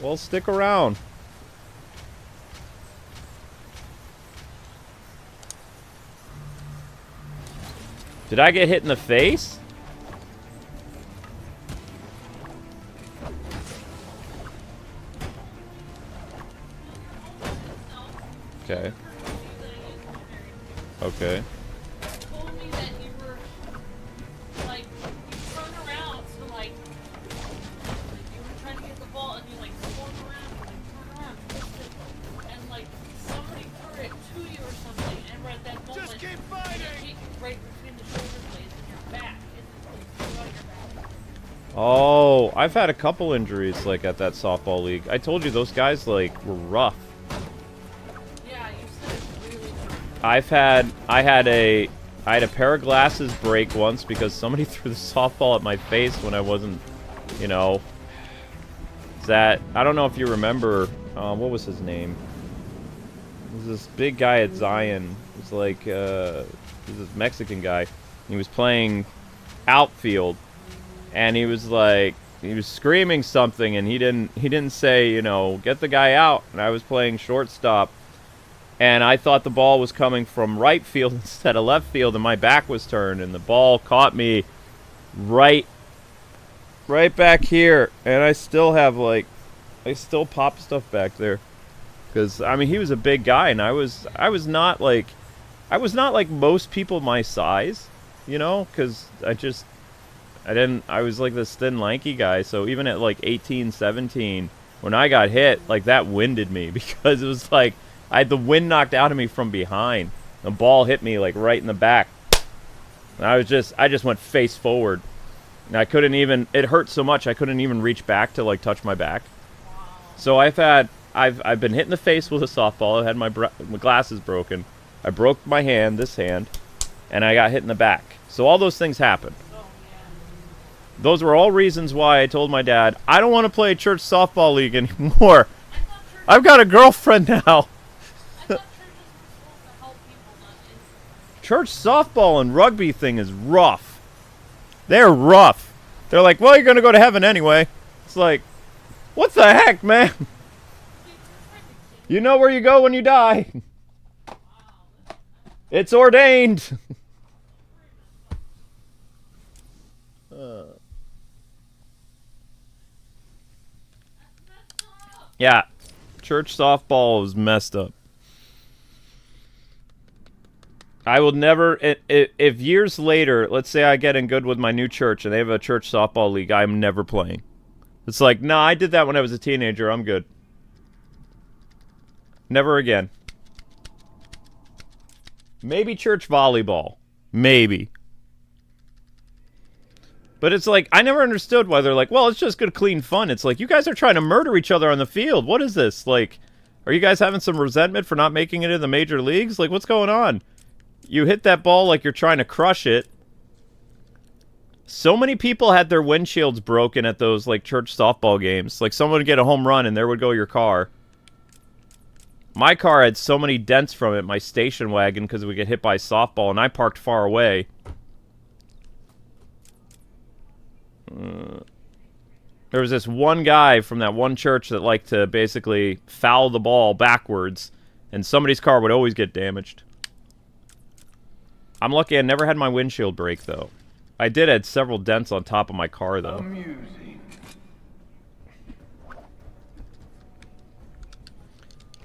S1: Well, stick around. Did I get hit in the face? Okay. Okay.
S2: Told me that you were like you turn around to like you were trying to get the ball and you like swung around and turn around, twisted, and like somebody threw it to you or something, and right at that moment
S5: Just keep
S2: it
S5: fighting!
S2: hit you right between the shoulder blades and your back. It flew out your back.
S1: Oh, I've had a couple injuries like at that softball league. I told you those guys like were rough.
S2: Yeah, you said it really hurt.
S1: I had a pair of glasses break once because somebody threw the softball at my face when I wasn't, you know. That I don't know if you remember. What was his name? It was this big guy at Zion. It was like he was this Mexican guy. He was playing outfield, and he was like he was screaming something, and he didn't say, you know, get the guy out. And I was playing shortstop. And I thought the ball was coming from right field instead of left field, and my back was turned, and the ball caught me right back here, and I still have like, I still pop stuff back there, because I mean he was a big guy, and I was not like most people my size, you know, because I was like this thin lanky guy, so even at like 18, 17, when I got hit, like that winded me because it was like. I had the wind knocked out of me from behind. The ball hit me like right in the back. And I just went face forward. And I couldn't even, it hurt so much I couldn't even reach back to like touch my back. So I've been hit in the face with a softball. I had my glasses broken. I broke my hand, this hand, and I got hit in the back. So all those things happened. Those were all reasons why I told my dad, I don't want to play church softball league anymore. I've got a girlfriend now. Church softball and rugby thing is rough. They're rough. They're like, well, you're going to go to heaven anyway. It's like, what the heck, man? You know where you go when you die. It's ordained. Yeah. Church softball is messed up. I will never, if years later, let's say I get in good with my new church and they have a church softball league, I'm never playing. It's like, nah, I did that when I was a teenager, I'm good. Never again. Maybe church volleyball. Maybe. But it's like, I never understood why they're like, well, it's just good, clean fun. It's like, you guys are trying to murder each other on the field. What is this? Like, are you guys having some resentment for not making it in the major leagues? Like, what's going on? You hit that ball like you're trying to crush it. So many people had their windshields broken at those, like, church softball games. Like, someone would get a home run and there would go your car. My car had so many dents from it, my station wagon, because we get hit by softball, and I parked far away. There was this one guy from that one church that liked to basically foul the ball backwards, and somebody's car would always get damaged. I'm lucky I never had my windshield break, though. I did have several dents on top of my car, though.
S4: Amusing.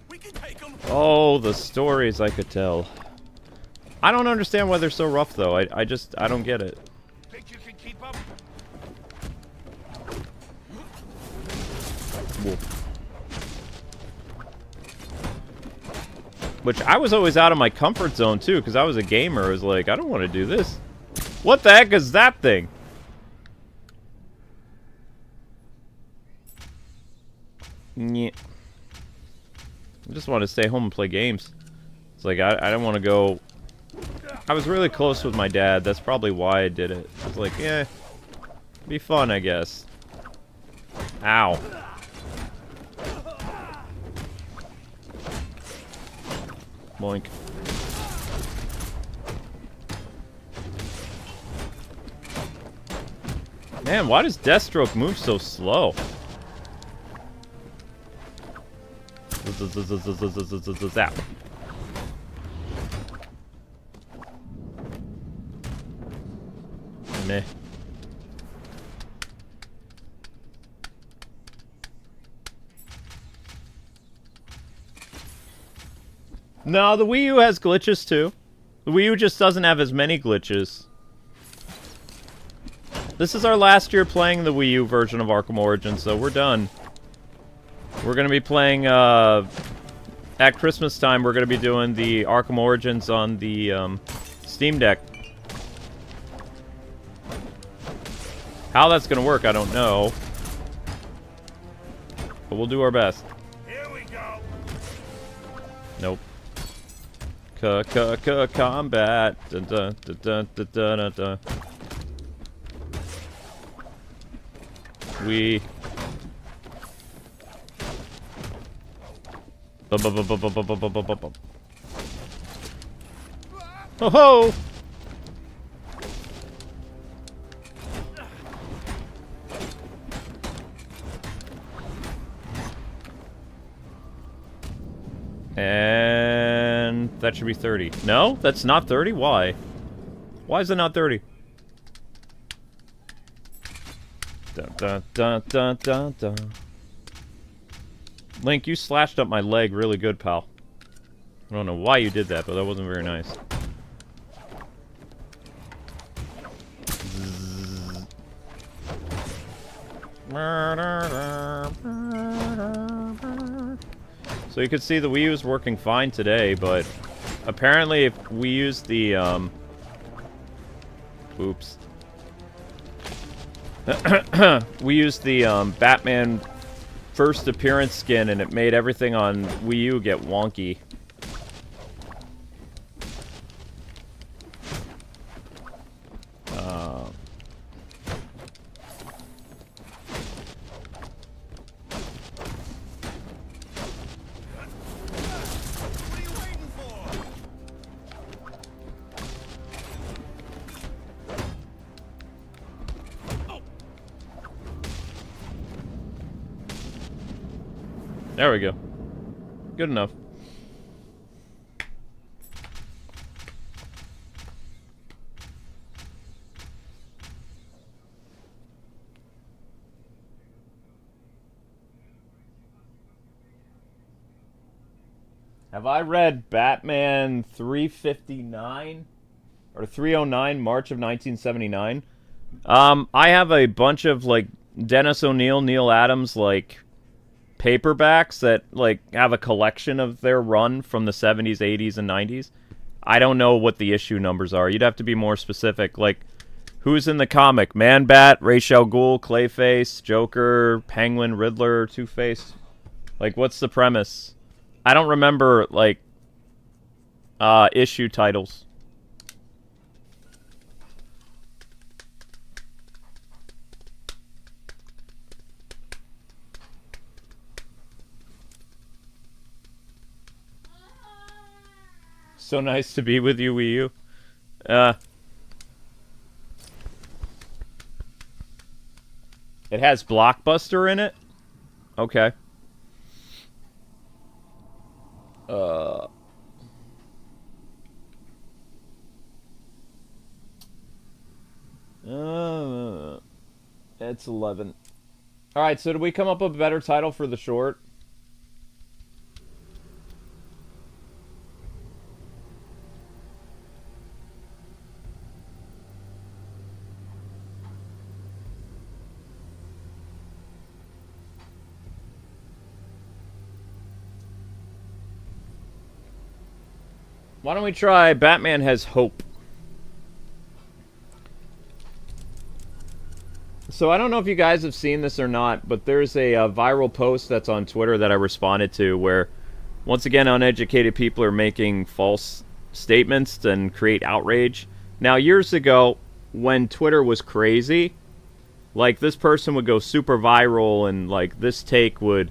S5: We can take them.
S1: Oh, the stories I could tell. I don't understand why they're so rough, though. I don't get it.
S5: Think you can keep up?
S1: Which I was always out of my comfort zone, too, because I was a gamer. I was like, I don't want to do this. What the heck is that thing? Yeah. I just want to stay home and play games. It's like, I don't want to go... I was really close with my dad. That's probably why I did it. I was like, yeah, be fun, I guess. Ow. Boink. Man, why does Deathstroke move so slow? Zap. Meh. No, the Wii U has glitches too. The Wii U just doesn't have as many glitches. This is our last year playing the Wii U version of Arkham Origins, so we're done. We're gonna be playing, at Christmas time, we're gonna be doing the Arkham Origins on the, Steam Deck. How that's gonna work, I don't know. But we'll do our best.
S5: Here we go.
S1: Nope. Combat. Dun, dun, dun, dun, dun, dun, dun, dun. We. Ho ho! And that should be 30. No, that's not 30? Why? Why is it not 30? Dun, dun, dun, dun, dun, dun. Link, you slashed up my leg really good, pal. I don't know why you did that, but that wasn't very nice. So you could see the Wii U is working fine today, but apparently if we use the, oops. We used the, Batman first appearance skin, and it made everything on Wii U get wonky.
S5: What are you waiting for?
S1: There we go. Good enough. Have I read Batman 359 or 309 March of 1979? I have a bunch of like Dennis O'Neil, Neil Adams like paperbacks that like have a collection of their run from the 70s, 80s, and 90s. I don't know what the issue numbers are. You'd have to be more specific. Like, who's in the comic? Man-Bat, Ra's al Ghul, Clayface, Joker, Penguin, Riddler, Two-Face. Like, what's the premise? I don't remember, like, issue titles. So nice to be with you, Wii U. It has Blockbuster in it? Okay. It's 11. Alright, so did we come up with a better title for the short? Why don't we try Batman Has Hope? So I don't know if you guys have seen this or not, but there's a viral post that's on Twitter that I responded to where, once again, uneducated people are making false statements and create outrage. Now, years ago, when Twitter was crazy, like, this person would go super viral and, like, this take would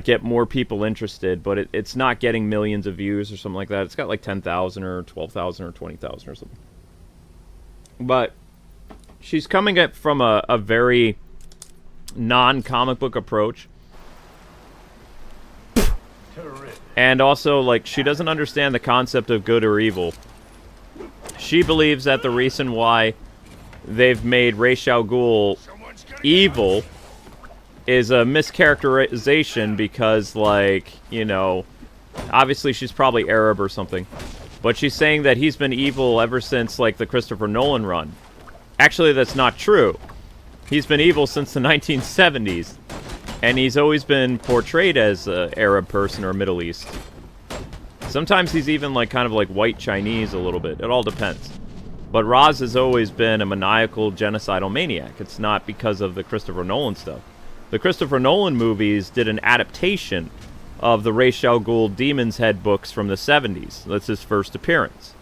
S1: get more people interested, but it's not getting millions of views or something like that. It's got, like, 10,000 or 12,000 or 20,000 or something. But she's coming at from a very non-comic book approach. And also, like, she doesn't understand the concept of good or evil. She believes that the reason why they've made Ra's al Ghul evil is a mischaracterization because, like, you know, obviously she's probably Arab or something. But she's saying that he's been evil ever since, like, the Christopher Nolan run. Actually, that's not true. He's been evil since the 1970s. And he's always been portrayed as an Arab person or Middle East. Sometimes he's even, like, kind of like white Chinese a little bit. It all depends. But Ra's has always been a maniacal, genocidal maniac. It's not because of the Christopher Nolan stuff. The Christopher Nolan movies did an adaptation of the Ra's al Ghul Demon's Head books from the 70s. That's his first appearance.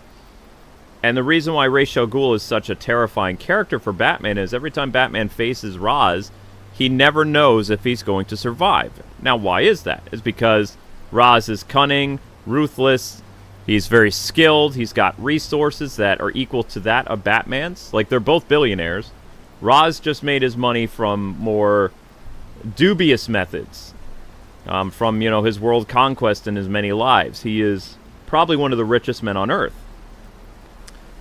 S1: And the reason why Ra's al Ghul is such a terrifying character for Batman is every time Batman faces Ra's, he never knows if he's going to survive. Now, why is that? It's because Ra's is cunning, ruthless, he's very skilled, he's got resources that are equal to that of Batman's. Like, they're both billionaires. Ra's just made his money from more dubious methods. From, you know, his world conquest and his many lives. He is probably one of the richest men on Earth.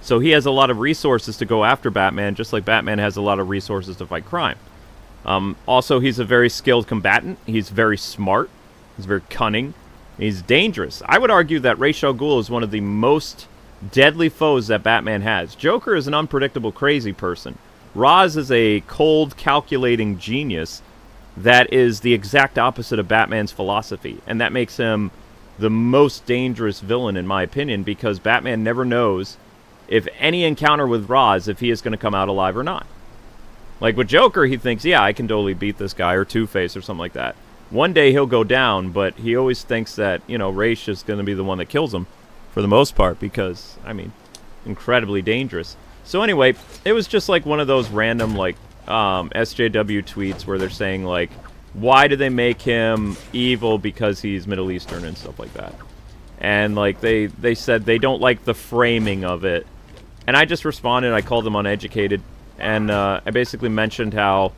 S1: So he has a lot of resources to go after Batman, just like Batman has a lot of resources to fight crime. Also, he's a very skilled combatant. He's very smart. He's very cunning. He's dangerous. I would argue that Ra's al Ghul is one of the most deadly foes that Batman has. Joker is an unpredictable, crazy person. Ra's is a cold, calculating genius that is the exact opposite of Batman's philosophy. And that makes him the most dangerous villain, in my opinion, because Batman never knows if any encounter with Ra's, if he is going to come out alive or not. Like with Joker, he thinks, yeah, I can totally beat this guy, or Two-Face or something like that. One day he'll go down, but he always thinks that, you know, Ra's is going to be the one that kills him, for the most part, because, I mean, incredibly dangerous. So anyway, it was just like one of those random, like, SJW tweets where they're saying, like, why did they make him evil because he's Middle Eastern and stuff like that? And, like, they said they don't like the framing of it. And I just responded, I called them uneducated, and I basically mentioned how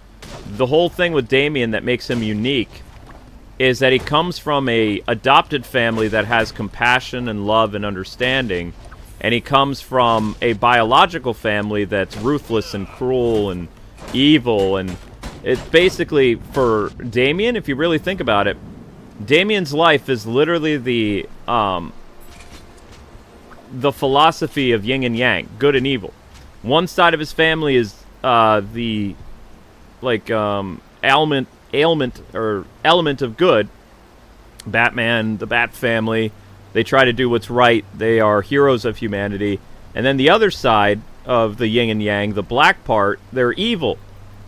S1: the whole thing with Damian that makes him unique is that he comes from a adopted family that has compassion and love and understanding, and he comes from a biological family that's ruthless and cruel and evil. And it's basically, for Damian, if you really think about it, Damian's life is literally the philosophy of yin and yang, good and evil. One side of his family is the element of good. Batman, the Bat family, they try to do what's right. They are heroes of humanity. And then the other side of the yin and yang, the black part, they're evil.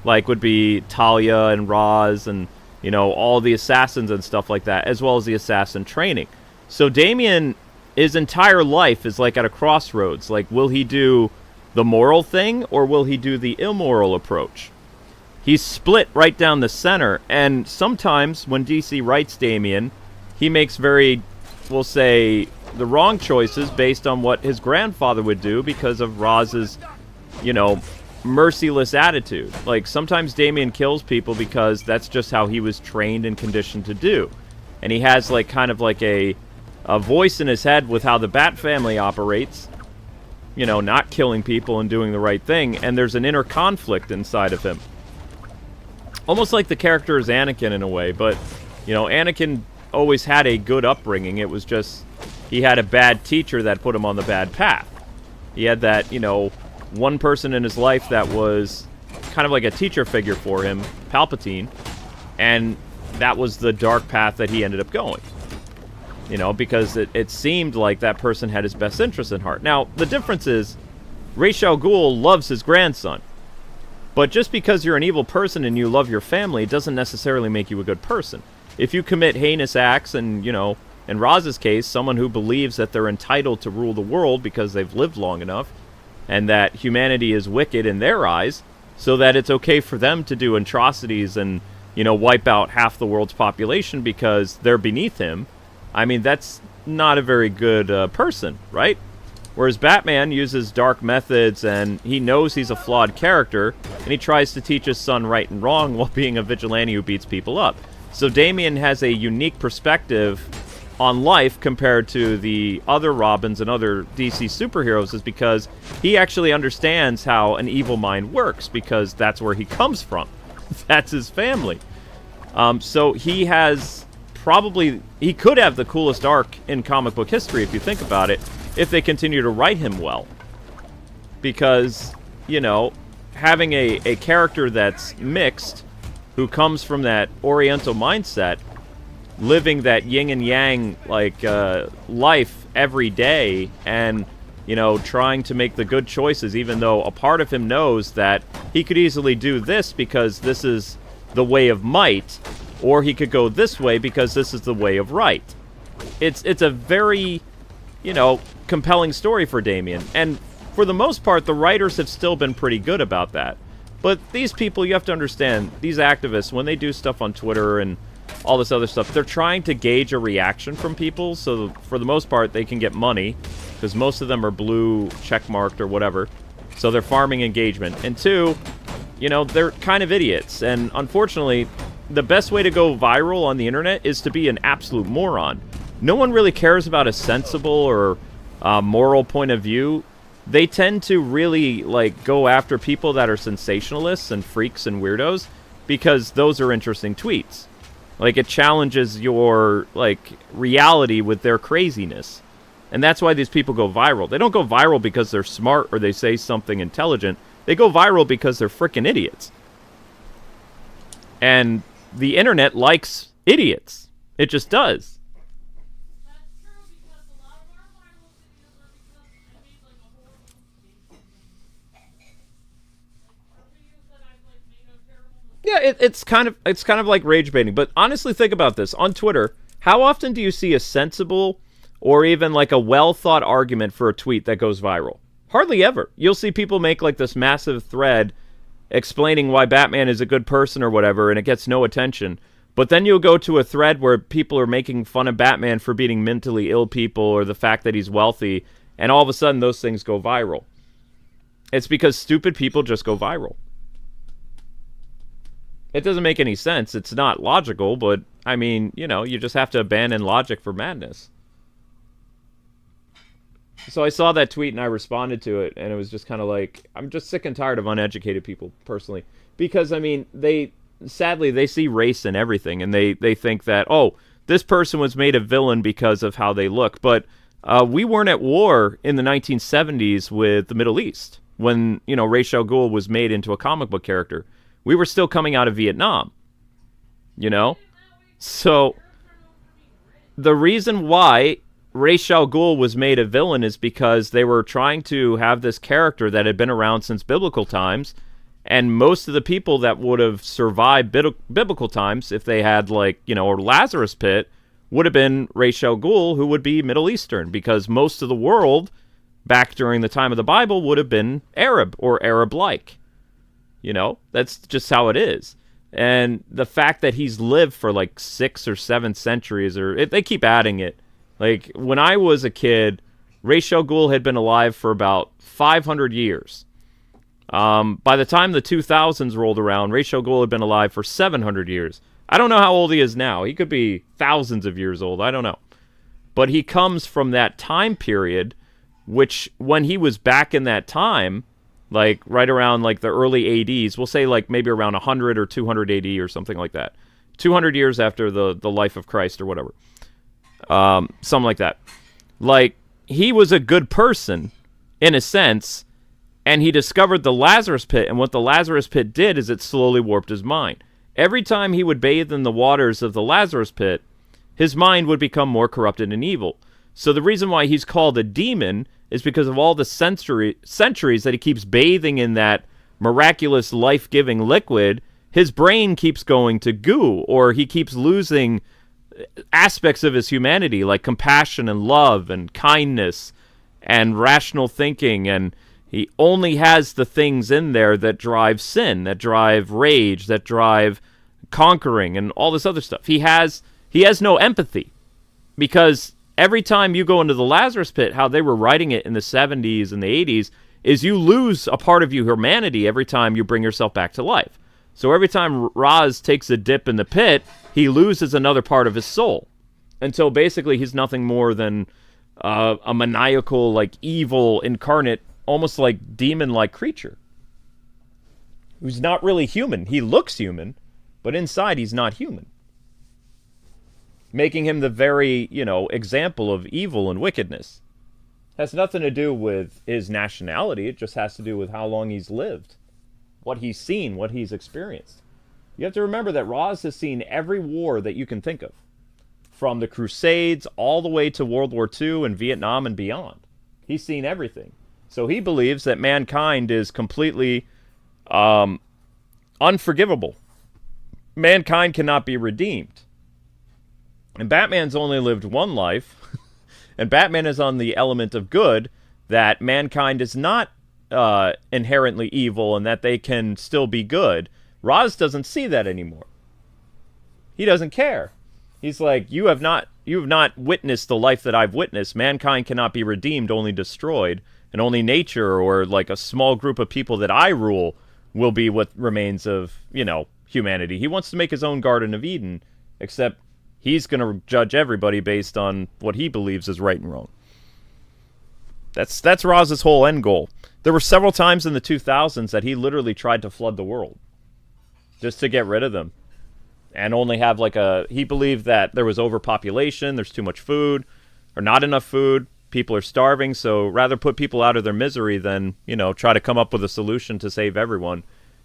S1: Like would be Talia and Ra's and, you know, all the assassins and stuff like that, as well as the assassin training. So Damian, his entire life is like at a crossroads. Like, will he do the moral thing or will he do the immoral approach? He's split right down the center, and sometimes when DC writes Damian, he makes very, we'll say, the wrong choices based on what his grandfather would do because of Roz's, you know, merciless attitude. Like, sometimes Damien kills people because that's just how he was trained and conditioned to do. And he has, like, kind of like a voice in his head with how the Bat family operates, you know, not killing people and doing the right thing, and there's an inner conflict inside of him. Almost like the character is Anakin in a way, but, you know, Anakin always had a good upbringing. It was just, he had a bad teacher that put him on the bad path. He had that, you know, one person in his life that was kind of like a teacher figure for him, Palpatine, and that was the dark path that he ended up going. You know, because it seemed like that person had his best interest in heart. Now, the difference is, Ra's al Ghul loves his grandson. But just because you're an evil person and you love your family doesn't necessarily make you a good person. If you commit heinous acts, and, you know, in Roz's case, someone who believes that they're entitled to rule the world because they've lived long enough, and that humanity is wicked in their eyes, so that it's okay for them to do atrocities and, you know, wipe out half the world's population because they're beneath him, I mean, that's not a very good person, right? Whereas Batman uses dark methods, and he knows he's a flawed character, and he tries to teach his son right and wrong while being a vigilante who beats people up. So Damien has a unique perspective on life compared to the other Robins and other DC superheroes, is because he actually understands how an evil mind works, because that's where he comes from. That's his family. So he has probably, he could have the coolest arc in comic book history if you think about it, if they continue to write him well. Because, you know, having a character that's mixed, who comes from that Oriental mindset, living that yin and yang, like, life every day, and, you know, trying to make the good choices, even though a part of him knows that he could easily do this because this is the way of might, or he could go this way because this is the way of right. It's a very, you know, compelling story for Damien, and for the most part, the writers have still been pretty good about that. But these people, you have to understand, these activists, when they do stuff on Twitter and all this other stuff, they're trying to gauge a reaction from people, so for the most part, they can get money, because most of them are blue, checkmarked, or whatever, so they're farming engagement. And two, you know, they're kind of idiots, and unfortunately, the best way to go viral on the internet is to be an absolute moron. No one really cares about a sensible or moral point of view. They tend to really, like, go after people that are sensationalists and freaks and weirdos, because those are interesting tweets. Like, it challenges your, like, reality with their craziness. And that's why these people go viral. They don't go viral because they're smart or they say something intelligent. They go viral because they're freaking idiots. And the internet likes idiots. It just does. Yeah, it's kind of like rage baiting. But honestly, think about this. On Twitter, how often do you see a sensible or even like a well-thought argument for a tweet that goes viral? Hardly ever. You'll see people make like this massive thread explaining why Batman is a good person or whatever, and it gets no attention. But then you'll go to a thread where people are making fun of Batman for beating mentally ill people or the fact that he's wealthy, and all of a sudden those things go viral. It's because stupid people just go viral. It doesn't make any sense. It's not logical, but, I mean, you know, you just have to abandon logic for madness. So I saw that tweet and I responded to it, and it was just kind of like, I'm just sick and tired of uneducated people, personally. Because, I mean, sadly, they see race in everything, and they think that, oh, this person was made a villain because of how they look. But we weren't at war in the 1970s with the Middle East, when, you know, Ra's al Ghul was made into a comic book character. We were still coming out of Vietnam, you know? So, the reason why Ra's al Ghul was made a villain is because they were trying to have this character that had been around since biblical times, and most of the people that would have survived biblical times, if they had, like, you know, a Lazarus pit, would have been Ra's al Ghul, who would be Middle Eastern, because most of the world, back during the time of the Bible, would have been Arab, or Arab-like. You know, that's just how it is. And the fact that he's lived for like 6 or 7 centuries, or they keep adding it, Like, when I was a kid, Ra's al Ghul had been alive for about 500 years. By the time the 2000s rolled around, Ra's al Ghul had been alive for 700 years. I don't know how old he is now. He could be thousands of years old. I don't know. But he comes from that time period, which when he was back in that time, like right around like the early ADs, we'll say like maybe around 100 or 200 AD or something like that. 200 years after the life of Christ or whatever. Something like that. Like, he was a good person, in a sense, and he discovered the Lazarus Pit, and what the Lazarus Pit did is it slowly warped his mind. Every time he would bathe in the waters of the Lazarus Pit, his mind would become more corrupted and evil. So the reason why he's called a demon is because of all the centuries that he keeps bathing in that miraculous life-giving liquid. His brain keeps going to goo, or he keeps losing aspects of his humanity, like compassion and love and kindness and rational thinking, and he only has the things in there that drive sin, that drive rage, that drive conquering, and all this other stuff. He has no empathy, because every time you go into the Lazarus Pit, how they were writing it in the 70s and the 80s, is you lose a part of your humanity every time you bring yourself back to life. So every time Ra's takes a dip in the pit, he loses another part of his soul, until basically he's nothing more than a maniacal, like, evil, incarnate, almost like demon-like creature, who's not really human. He looks human, but inside he's not human, making him the very, example of evil and wickedness. Has nothing to do with his nationality. It just has to do with how long he's lived, what he's seen, what he's experienced. You have to remember that Ra's has seen every war that you can think of, from the Crusades all the way to World War II and Vietnam and beyond. He's seen everything. So he believes that mankind is completely unforgivable. Mankind cannot be redeemed. And Batman's only lived one life, and Batman is on the element of good, that mankind is not inherently evil and that they can still be good. Ra's doesn't see that anymore. He doesn't care. He's like, you have not witnessed the life that I've witnessed. Mankind cannot be redeemed, only destroyed, and only nature or like a small group of people that I rule will be what remains of, humanity. He wants to make his own Garden of Eden, except he's going to judge everybody based on what he believes is right and wrong. That's Raz's whole end goal. There were several times in the 2000s that he literally tried to flood the world just to get rid of them, and only have he believed that there was overpopulation, there's too much food, or not enough food, people are starving, so rather put people out of their misery than, try to come up with a solution to save everyone.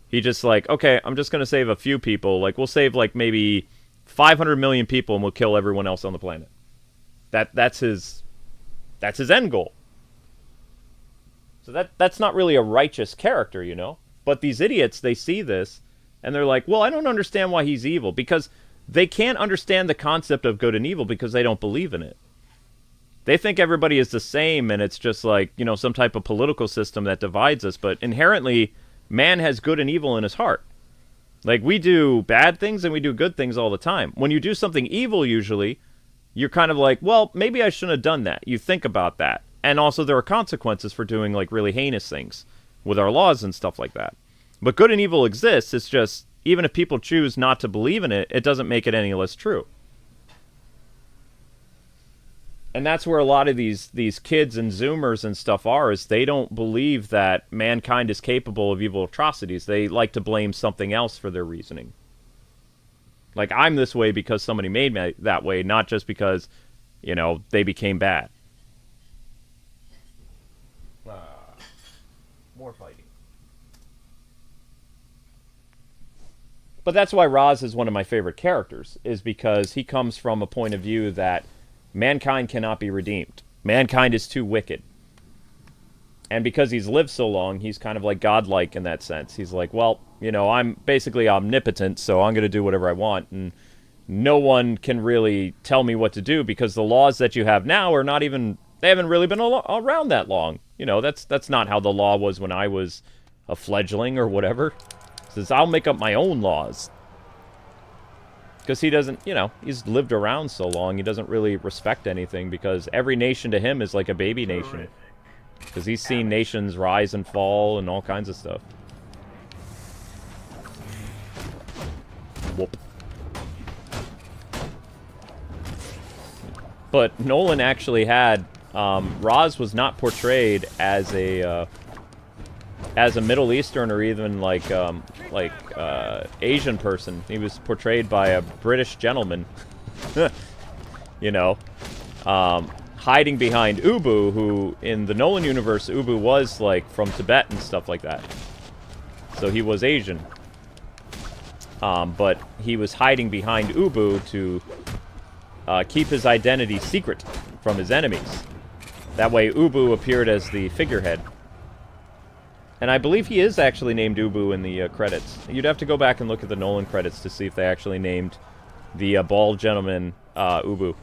S1: He just okay, I'm just going to save a few people, we'll save maybe 500 million people and we'll kill everyone else on the planet. That's his end goal. So that's not really a righteous character, But these idiots, they see this, and they're like, well, I don't understand why he's evil, because they can't understand the concept of good and evil because they don't believe in it. They think everybody is the same, and it's just some type of political system that divides us, but inherently, man has good and evil in his heart. We do bad things and we do good things all the time. When you do something evil, usually, you're kind of like, well, maybe I shouldn't have done that. You think about that. And also there are consequences for doing really heinous things with our laws and stuff like that. But good and evil exists. It's just, even if people choose not to believe in it, it doesn't make it any less true. And that's where a lot of these kids and Zoomers and stuff are, is they don't believe that mankind is capable of evil atrocities. They like to blame something else for their reasoning. I'm this way because somebody made me that way, not just because, they became bad. More fighting. But that's why Ra's is one of my favorite characters, is because he comes from a point of view that mankind cannot be redeemed. Mankind is too wicked. And because he's lived so long, he's kind of godlike in that sense. He's well, I'm basically omnipotent, so I'm going to do whatever I want, and no one can really tell me what to do, because the laws that you have now are not even, they haven't really been around that long. That's not how the law was when I was a fledgling or whatever. It says, I'll make up my own laws. Because he doesn't, you know, he's lived around so long, he doesn't really respect anything, because every nation to him is like a baby nation. Because he's seen nations rise and fall and all kinds of stuff. Whoop. But Nolan actually had, Roz was not portrayed as a Middle Eastern or even like Asian person. He was portrayed by a British gentleman, you know, hiding behind Ubu, who in the Nolan universe, Ubu was like from Tibet and stuff like that. So he was Asian. But he was hiding behind Ubu to keep his identity secret from his enemies. That way Ubu appeared as the figurehead. And I believe he is actually named Ubu in the credits. You'd have to go back and look at the Nolan credits to see if they actually named the bald gentleman Ubu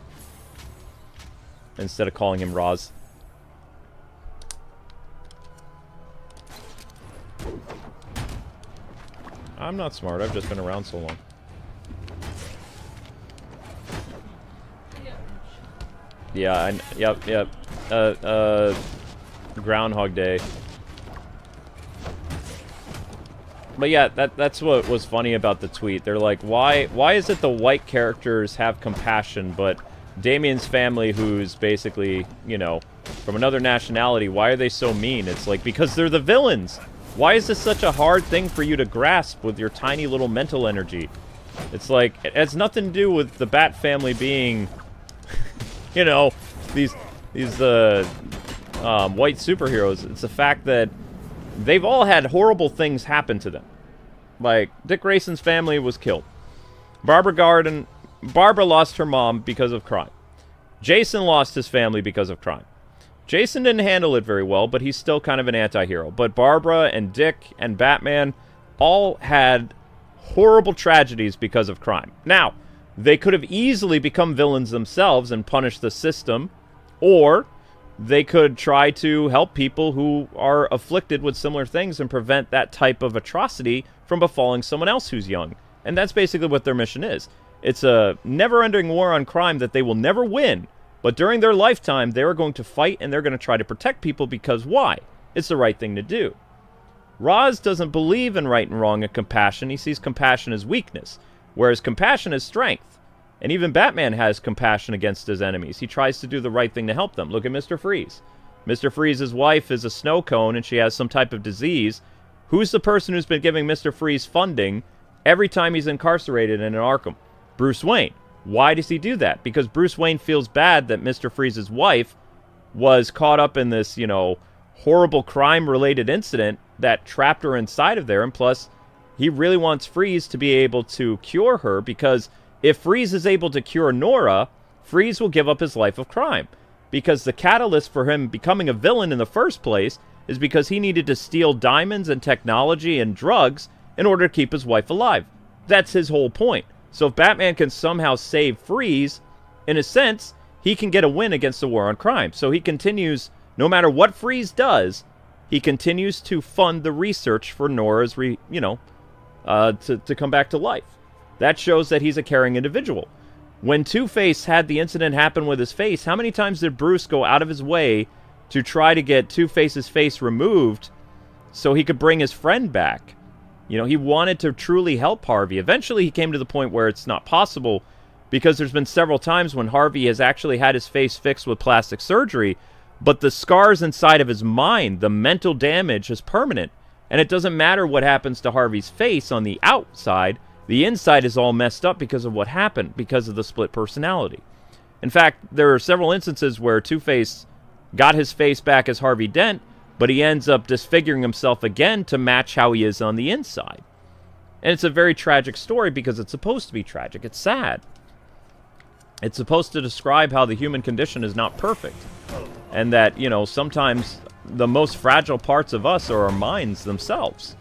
S1: instead of calling him Roz. I'm not smart. I've just been around so long. Yeah, yep. Groundhog Day. But yeah, that's what was funny about the tweet. They're like, why is it the white characters have compassion, but Damien's family, who's basically, you know, from another nationality, why are they so mean? It's like, because they're the villains. Why is this such a hard thing for you to grasp with your tiny little mental energy? It's like, it has nothing to do with the Bat family being, you know, these white superheroes. It's the fact that they've all had horrible things happen to them. Like, Dick Grayson's family was killed. Barbara lost her mom because of crime. Jason lost his family because of crime. Jason didn't handle it very well, but he's still kind of an anti-hero. But Barbara and Dick and Batman all had horrible tragedies because of crime. Now, they could have easily become villains themselves and punish the system, or they could try to help people who are afflicted with similar things and prevent that type of atrocity from befalling someone else who's young. And that's basically what their mission is. It's a never-ending war on crime that they will never win, but during their lifetime, they're going to fight and they're going to try to protect people because why? It's the right thing to do. Roz doesn't believe in right and wrong and compassion. He sees compassion as weakness, whereas compassion is strength. And even Batman has compassion against his enemies. He tries to do the right thing to help them. Look at Mr. Freeze. Mr. Freeze's wife is a snow cone and she has some type of disease. Who's the person who's been giving Mr. Freeze funding every time he's incarcerated in an Arkham? Bruce Wayne. Why does he do that? Because Bruce Wayne feels bad that Mr. Freeze's wife was caught up in this, you know, horrible crime-related incident that trapped her inside of there. And plus, he really wants Freeze to be able to cure her, because if Freeze is able to cure Nora, Freeze will give up his life of crime. Because the catalyst for him becoming a villain in the first place is because he needed to steal diamonds and technology and drugs in order to keep his wife alive. That's his whole point. So if Batman can somehow save Freeze, in a sense, he can get a win against the war on crime. So he continues, no matter what Freeze does, he continues to fund the research for Nora's, to come back to life. That shows that he's a caring individual. When Two-Face had the incident happen with his face, how many times did Bruce go out of his way to try to get Two-Face's face removed so he could bring his friend back? You know, he wanted to truly help Harvey. Eventually, he came to the point where it's not possible, because there's been several times when Harvey has actually had his face fixed with plastic surgery, but the scars inside of his mind, the mental damage, is permanent. And it doesn't matter what happens to Harvey's face on the outside. The inside is all messed up because of what happened, because of the split personality. In fact, there are several instances where Two-Face got his face back as Harvey Dent, but he ends up disfiguring himself again to match how he is on the inside. And it's a very tragic story because it's supposed to be tragic. It's sad. It's supposed to describe how the human condition is not perfect. And that, you know, sometimes the most fragile parts of us are our minds themselves.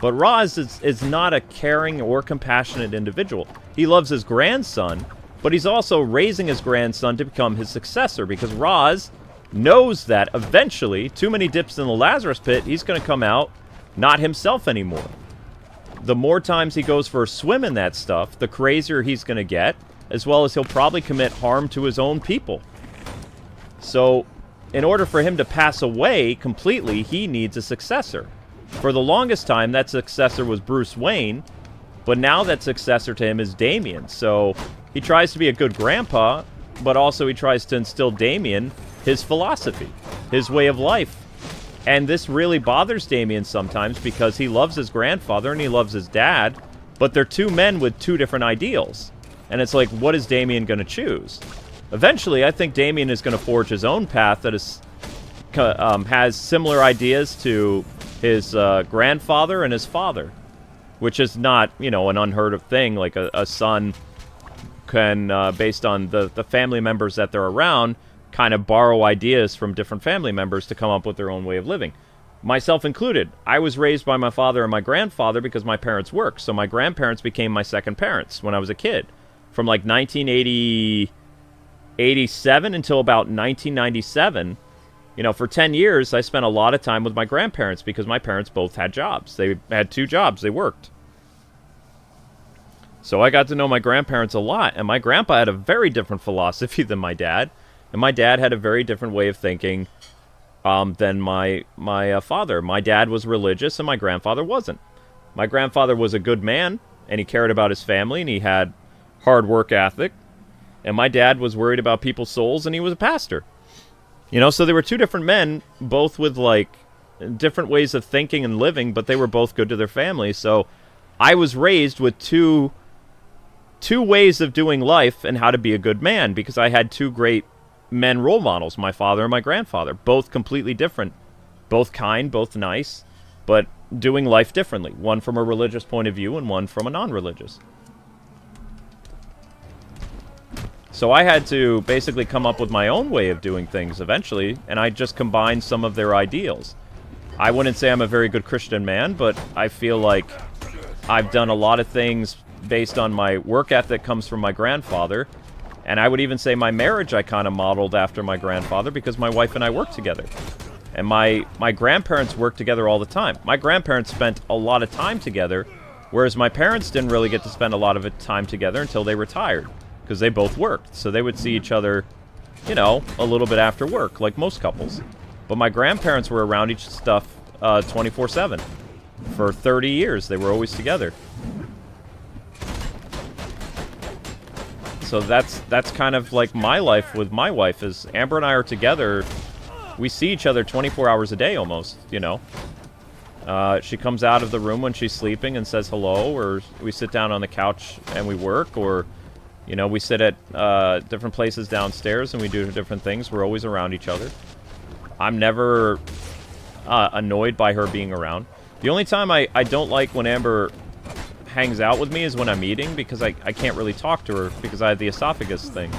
S1: But Roz is not a caring or compassionate individual. He loves his grandson, but he's also raising his grandson to become his successor, because Roz knows that eventually, too many dips in the Lazarus pit, he's going to come out not himself anymore. the more times he goes for a swim in that stuff, the crazier he's going to get, as well as he'll probably commit harm to his own people. So, in order for him to pass away completely, he needs a successor. For the longest time, that successor was Bruce Wayne, but now that successor to him is Damian. So, he tries to be a good grandpa, but also he tries to instill Damian his philosophy, his way of life. And this really bothers Damian sometimes because he loves his grandfather and he loves his dad, but they're two men with two different ideals. And it's like, what is Damian going to choose? Eventually, I think Damian is going to forge his own path that is, has similar ideas to his grandfather and his father, which is not, you know, an unheard of thing. Like a son can, based on the family members that they're around, kind of borrow ideas from different family members to come up with their own way of living. Myself included. I was raised by my father and my grandfather because my parents worked. So my grandparents became my second parents when I was a kid. From like 1987 until about 1997, you know, for 10 years, I spent a lot of time with my grandparents because my parents both had jobs. They had two jobs. They worked. So I got to know my grandparents a lot. And my grandpa had a very different philosophy than my dad. And my dad had a very different way of thinking than my father. My dad was religious and my grandfather wasn't. My grandfather was a good man and he cared about his family and he had hard work ethic. And my dad was worried about people's souls and he was a pastor. You know, so they were two different men, both with like different ways of thinking and living, but they were both good to their family. So I was raised with two ways of doing life and how to be a good man because I had two great men role models, my father and my grandfather, both completely different, both kind, both nice, but doing life differently, one from a religious point of view and one from a non-religious. So I had to basically come up with my own way of doing things eventually, and I just combined some of their ideals. I wouldn't say I'm a very good Christian man, but I feel like I've done a lot of things based on my work ethic comes from my grandfather. And I would even say my marriage I kind of modeled after my grandfather because my wife and I worked together. And my grandparents worked together all the time. My grandparents spent a lot of time together, whereas my parents didn't really get to spend a lot of time together until they retired because they both worked. So they would see each other, you know, a little bit after work, like most couples. But my grandparents were around each stuff 24/7. For 30 years, they were always together. So that's kind of like my life with my wife is Amber and I are together. We see each other 24 hours a day almost, you know. She comes out of the room when she's sleeping and says hello, or we sit down on the couch and we work, or, you know, we sit at different places downstairs and we do different things. We're always around each other. I'm never annoyed by her being around. The only time I don't like when Amber hangs out with me is when I'm eating because I can't really talk to her because I have the esophagus thing.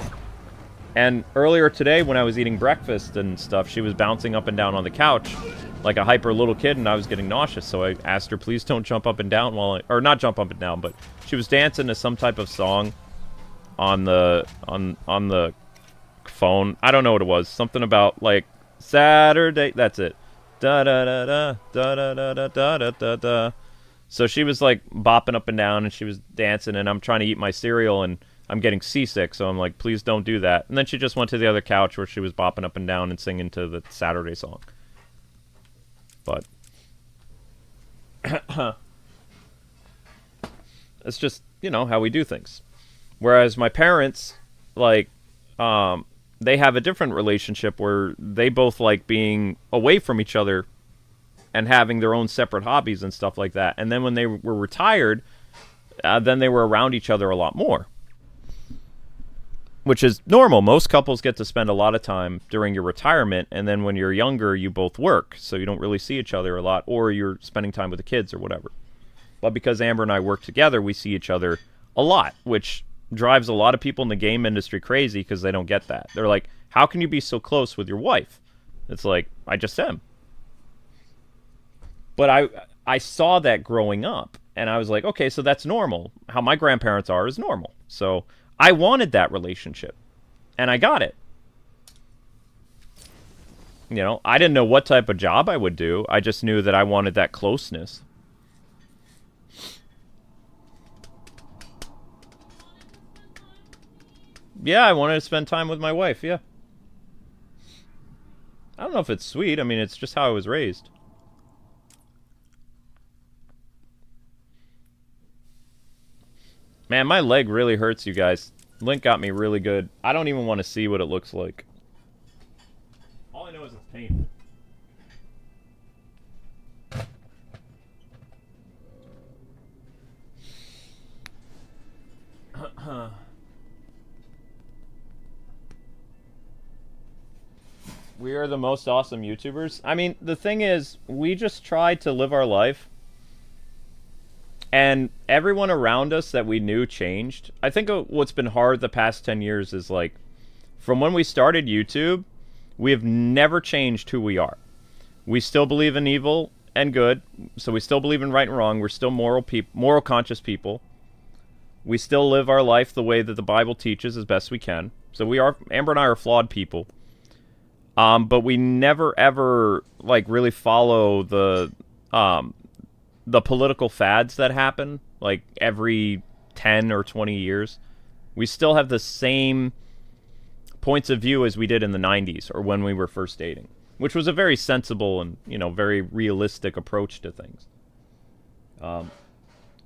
S1: And earlier today when I was eating breakfast and stuff, she was bouncing up and down on the couch like a hyper little kid and I was getting nauseous. So I asked her, please don't jump up and down or not jump up and down, but she was dancing to some type of song on the phone. I don't know what it was. Something about like Saturday. That's it. Da da da da da da da da da da da. So she was like bopping up and down and she was dancing and I'm trying to eat my cereal and I'm getting seasick. So I'm like, please don't do that. And then she just went to the other couch where she was bopping up and down and singing to the Saturday song. But it's just, you know, how we do things. Whereas my parents, like, they have a different relationship where they both like being away from each other and having their own separate hobbies and stuff like that. And then when they were retired, then they were around each other a lot more. Which is normal. Most couples get to spend a lot of time during your retirement, and then when you're younger, you both work, so you don't really see each other a lot, or you're spending time with the kids or whatever. But because Amber and I work together, we see each other a lot, which drives a lot of people in the game industry crazy because they don't get that. They're like, how can you be so close with your wife? It's like, I just am. But I saw that growing up, and I was like, okay, so that's normal. How my grandparents are is normal. So I wanted that relationship, and I got it. You know, I didn't know what type of job I would do. I just knew that I wanted that closeness. Yeah, I wanted to spend time with my wife, yeah. I don't know if it's sweet. I mean, it's just how I was raised. Man, my leg really hurts, you guys. Link got me really good. I don't even want to see what it looks like. All I know is it's painful. We are the most awesome YouTubers. I mean, the thing is, we just try to live our life. And everyone around us that we knew changed. I think what's been hard the past 10 years is, like, from when we started YouTube, we have never changed who we are. We still believe in evil and good, so we still believe in right and wrong. We're still moral conscious people. We still live our life the way that the Bible teaches as best we can. So we are, Amber and I are flawed people. But we never ever, like, really follow the political fads that happen, like, every 10 or 20 years. We still have the same points of view as we did in the 90s or when we were first dating, which was a very sensible and, you know, very realistic approach to things.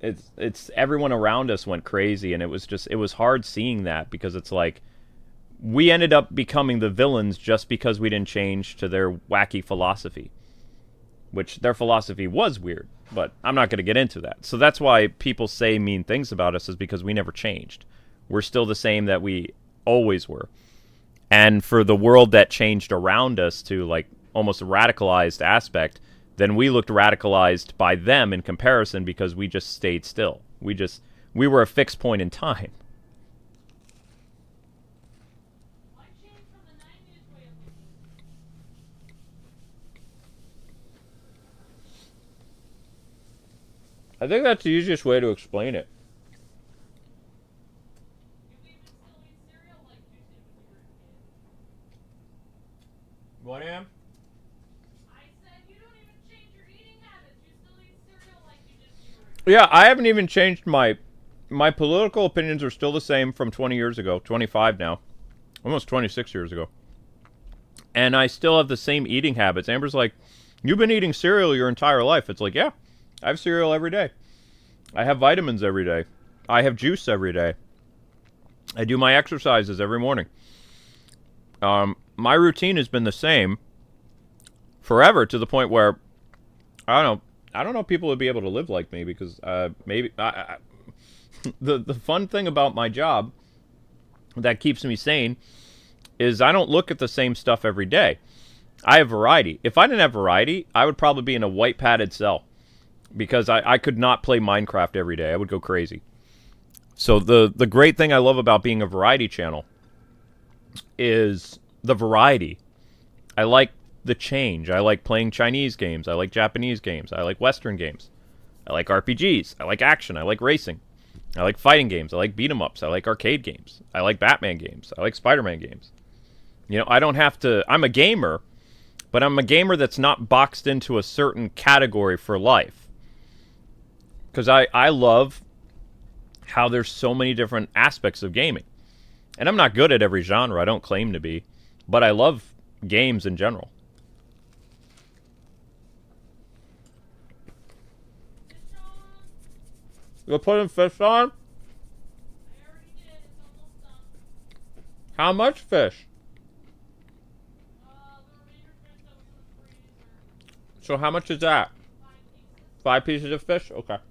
S1: It's everyone around us went crazy, and it was hard seeing that, because it's like we ended up becoming the villains just because we didn't change to their wacky philosophy, which their philosophy was weird, but I'm not going to get into that. So that's why people say mean things about us, is because we never changed. We're still the same that we always were. And for the world that changed around us to, like, almost a radicalized aspect, then we looked radicalized by them in comparison, because we just stayed still. We were a fixed point in time. I think that's the easiest way to explain it. What, Am?
S2: I said you don't even change your eating habits. You still eat cereal like you did when you were a kid.
S1: Yeah, I haven't even changed my political opinions are still the same from 20 years ago, 25 now, almost 26 years ago. And I still have the same eating habits. Amber's like, you've been eating cereal your entire life. It's like, yeah, I have cereal every day. I have vitamins every day. I have juice every day. I do my exercises every morning. My routine has been the same forever, to the point where I don't know if people would be able to live like me, because maybe the fun thing about my job that keeps me sane is I don't look at the same stuff every day. I have variety. If I didn't have variety, I would probably be in a white padded cell, because I could not play Minecraft every day. I would go crazy. So the great thing I love about being a variety channel is the variety. I like the change. I like playing Chinese games. I like Japanese games. I like Western games. I like RPGs. I like action. I like racing. I like fighting games. I like beat-em-ups. I like arcade games. I like Batman games. I like Spider-Man games. You know, I don't have to... I'm a gamer, but I'm a gamer that's not boxed into a certain category for life. Because I love how there's so many different aspects of gaming. And I'm not good at every genre. I don't claim to be. But I love games in general. You're putting fish on?
S2: I already did. It's almost done.
S1: How much fish?
S2: The remainder fish that was in the freezer.
S1: So how much is that?
S2: 5 pieces.
S1: 5 pieces of fish? Okay.
S2: 5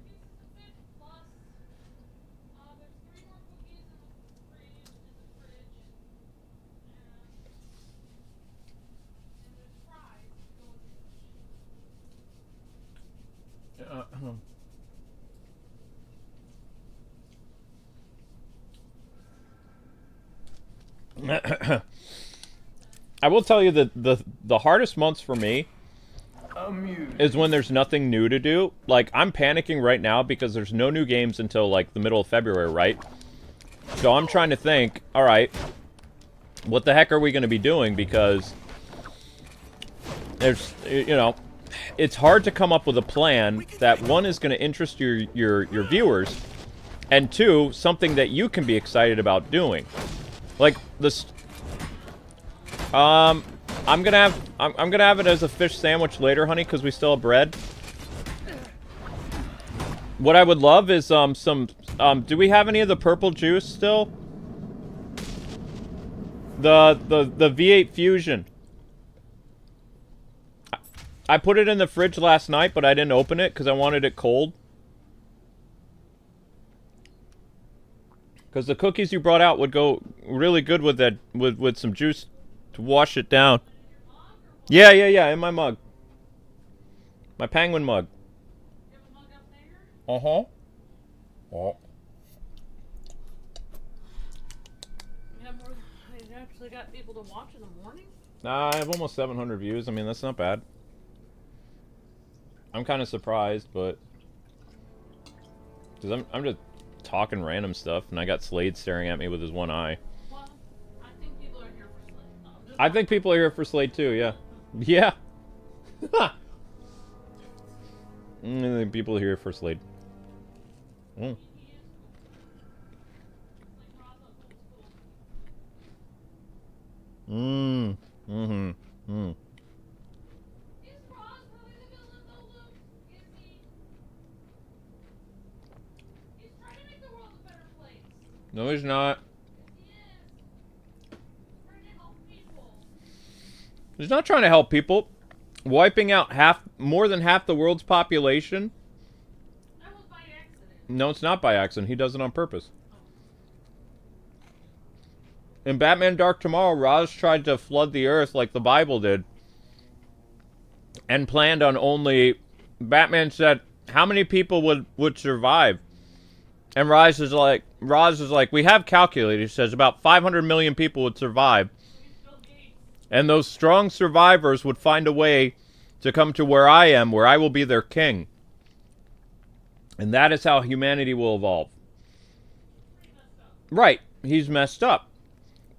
S2: pieces of fish plus there's 3 more cookies in the fridge. And there's fries to go with the fish.
S1: I will tell you that the hardest months for me is when there's nothing new to do. Like, I'm panicking right now because there's no new games until, like, the middle of February, right? So I'm trying to think, alright, what the heck are we going to be doing? Because there's, you know, it's hard to come up with a plan that, one, is going to interest your viewers, And 2, something that you can be excited about doing. Like this. I'm gonna have it as a fish sandwich later, honey, because we still have bread. What I would love is do we have any of the purple juice still? The V8 Fusion. I put it in the fridge last night, but I didn't open it because I wanted it cold. Because the cookies you brought out would go really good with that, with some juice to wash it down. Yeah, in my mug. My penguin mug.
S2: You have a mug up there?
S1: Uh-huh. Oh.
S2: You actually got people to watch in the morning?
S1: Nah, I have almost 700 views. I mean, that's not bad. I'm kind of surprised, but... Because I'm just talking random stuff, and I got Slade staring at me with his one eye.
S2: Well, I think people are here for Slade. No,
S1: I think people are here for Slade too, yeah. Yeah. I think people are here for Slade. Mm. Mm-hmm. Mm.
S2: Is Roz really the villain, though, Luke? Is he? He's trying to make the world a better place.
S1: No, he's not.
S2: He is. He's trying to help people.
S1: He's not trying to help people. Wiping out more than half the world's population.
S2: That was by accident.
S1: No, it's not by accident. He does it on purpose. In Batman Dark Tomorrow, Ra's tried to flood the Earth like the Bible did. And planned on only... Batman said, how many people would survive? And Ra's is like, we have calculated. He says, about 500 million people would survive. And those strong survivors would find a way to come to where I am, where I will be their king. And that is how humanity will evolve. Right. He's messed up.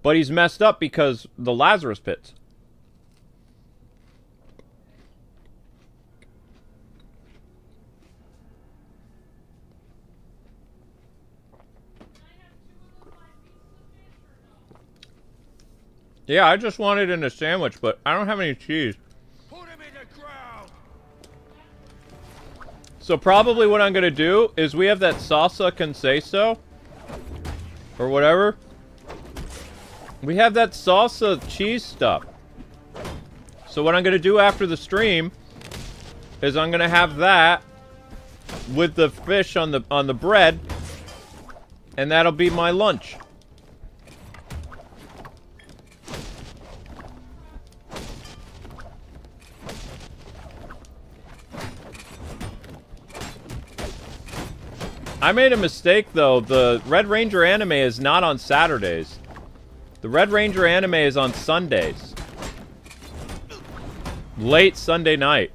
S1: But he's messed up because the Lazarus pits. Yeah, I just want it in a sandwich, but I don't have any cheese.
S5: Put him in the ground.
S1: So probably what I'm going to do is we have that salsa con queso. Or whatever. We have that salsa cheese stuff. So what I'm going to do after the stream is I'm going to have that with the fish on the bread. And that'll be my lunch. I made a mistake, though. The Red Ranger anime is not on Saturdays. The Red Ranger anime is on Sundays. Late Sunday night.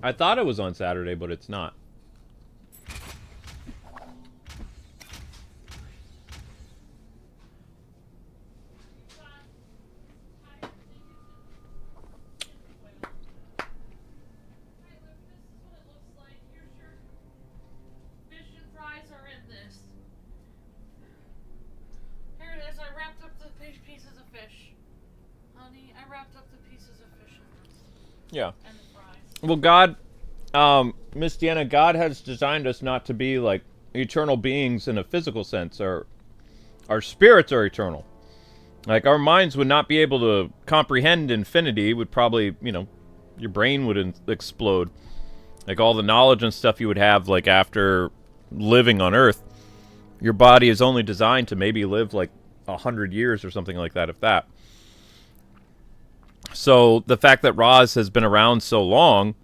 S1: I thought it was on Saturday, but it's not. Yeah. Well, God, Miss Deanna, God has designed us not to be like eternal beings in a physical sense. Our spirits are eternal. Like, our minds would not be able to comprehend infinity. Would probably, you know, your brain would explode. Like, all the knowledge and stuff you would have, like, after living on Earth. Your body is only designed to maybe live, like, 100 years or something like that, if that. So the fact that Roz has been around so long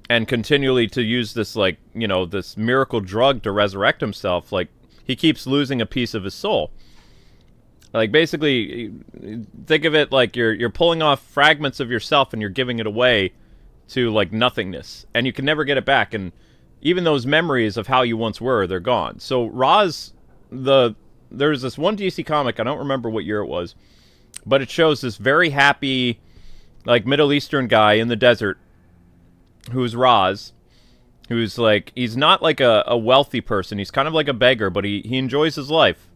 S1: and continually to use this, like, you know, this miracle drug to resurrect himself, like, he keeps losing a piece of his soul. Like, basically, think of it like you're pulling off fragments of yourself and you're giving it away to, like, nothingness. And you can never get it back. And even those memories of how you once were, they're gone. So Roz, there's this one DC comic, I don't remember what year it was, but it shows this very happy like, Middle Eastern guy in the desert who's Roz, who's, like, he's not, like, a wealthy person. He's kind of like a beggar, but he enjoys his life.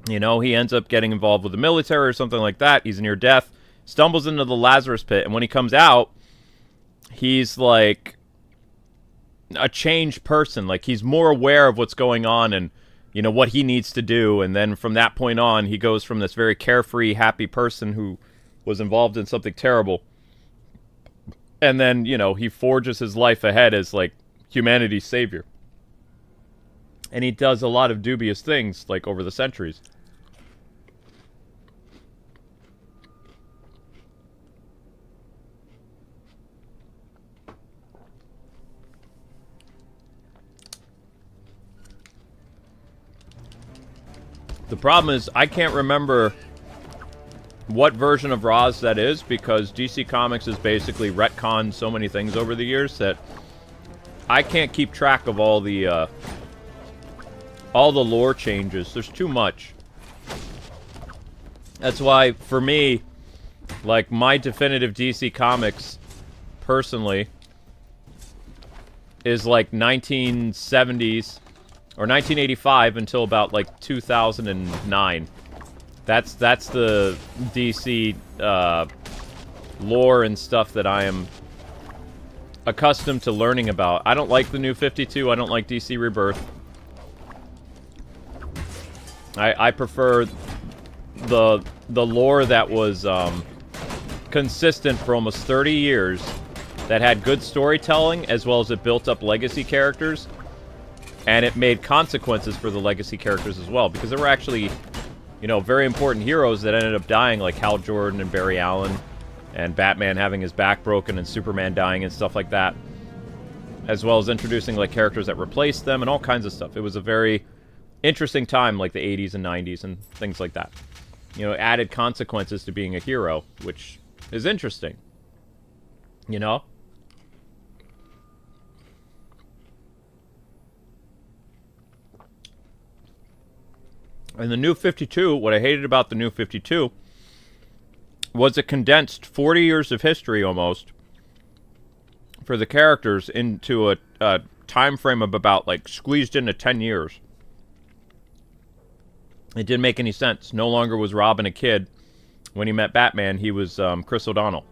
S1: You know, he ends up getting involved with the military or something like that. He's near death, stumbles into the Lazarus pit, and when he comes out, he's, like, a changed person. Like, he's more aware of what's going on and, you know, what he needs to do. And then from that point on, he goes from this very carefree, happy person who was involved in something terrible. And then, you know, he forges his life ahead as, like, humanity's savior. And he does a lot of dubious things, like, over the centuries. The problem is, I can't remember what version of Roz that is, because DC Comics has basically retconned so many things over the years that I can't keep track of all the lore changes. There's too much. That's why, for me, like, my definitive DC Comics, personally, is like 1970s or 1985 until about like 2009. That's the DC lore and stuff that I am accustomed to learning about. I don't like the New 52. I don't like DC Rebirth. I prefer the lore that was consistent for almost 30 years, that had good storytelling, as well as it built up legacy characters, and it made consequences for the legacy characters as well, because there were actually, you know, very important heroes that ended up dying, like Hal Jordan and Barry Allen, and Batman having his back broken and Superman dying and stuff like that, as well as introducing, like, characters that replaced them and all kinds of stuff. It was a very interesting time, like the 80s and 90s and things like that. You know, added consequences to being a hero, which is interesting. You know? And the New 52, what I hated about the New 52 was it condensed 40 years of history almost for the characters into a time frame of about, like, squeezed into 10 years. It didn't make any sense. No longer was Robin a kid. When he met Batman, he was Chris O'Donnell.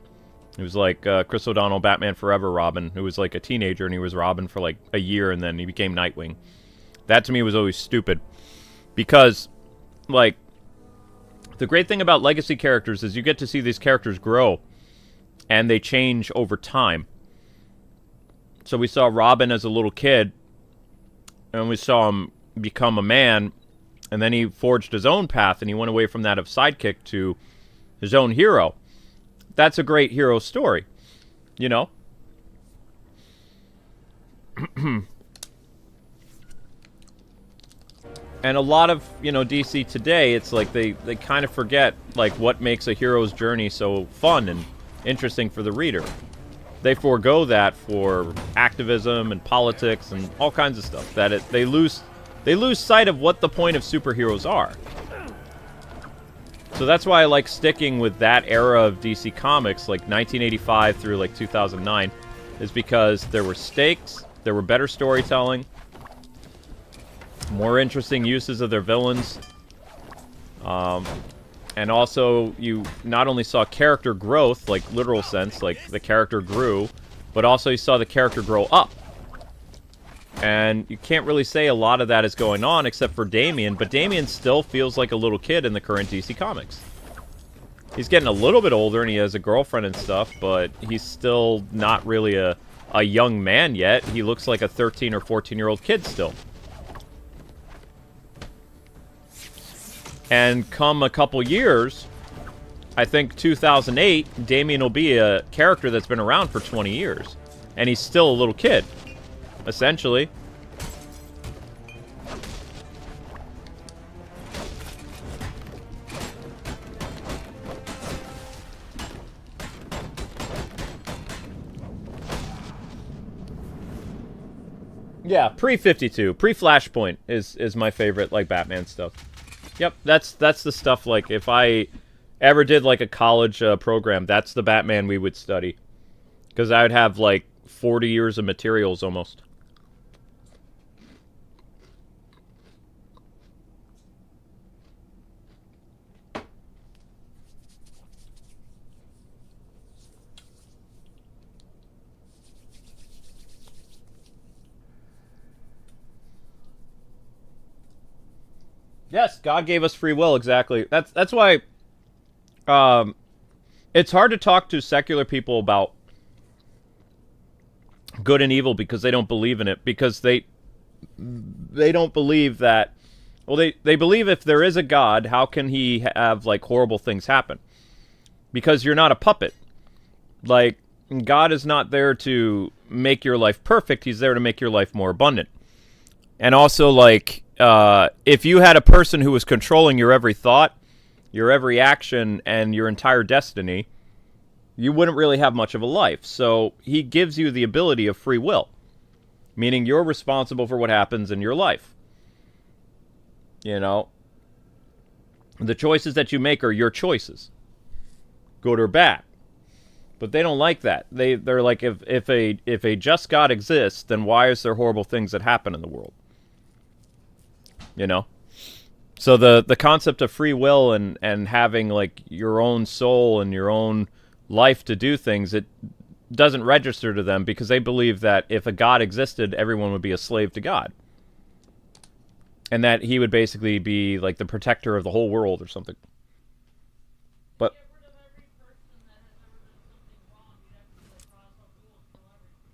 S1: It was like Chris O'Donnell, Batman Forever Robin, who was like a teenager, and he was Robin for like a year, and then he became Nightwing. That to me was always stupid. Because, like, the great thing about legacy characters is you get to see these characters grow, and they change over time. So we saw Robin as a little kid, and we saw him become a man, and then he forged his own path, and he went away from that of sidekick to his own hero. That's a great hero story, you know? And a lot of, you know, DC today, it's like they kind of forget, like, what makes a hero's journey so fun and interesting for the reader. They forego that for activism and politics and all kinds of stuff. They lose sight of what the point of superheroes are. So that's why I like sticking with that era of DC Comics, like 1985 through like 2009, is because there were stakes, there were better storytelling, more interesting uses of their villains, and also you not only saw character growth, like literal sense, like the character grew, but also you saw the character grow up. And you can't really say a lot of that is going on except for Damian, but Damian still feels like a little kid in the current DC Comics. He's getting a little bit older and he has a girlfriend and stuff, but he's still not really a young man yet. He looks like a 13 or 14-year-old kid still. And come a couple years, I think 2008, Damian will be a character that's been around for 20 years. And he's still a little kid. Essentially. Yeah, pre-52, pre-Flashpoint is my favorite, like, Batman stuff. Yep, that's the stuff, like, if I ever did like a college program, that's the Batman we would study. Because I would have like 40 years of materials almost. Yes, God gave us free will, exactly. That's why it's hard to talk to secular people about good and evil because they don't believe in it, because they don't believe that, well, they believe if there is a God, how can he have like horrible things happen? Because you're not a puppet. Like, God is not there to make your life perfect, he's there to make your life more abundant. And also, like, if you had a person who was controlling your every thought, your every action, and your entire destiny, you wouldn't really have much of a life. So he gives you the ability of free will, meaning you're responsible for what happens in your life. You know, the choices that you make are your choices, good or bad. But they don't like that. They're like, if a just God exists, then why is there horrible things that happen in the world? You know? So the concept of free will and having like your own soul and your own life to do things, it doesn't register to them because they believe that if a God existed, everyone would be a slave to God. And that he would basically be like the protector of the whole world or something. But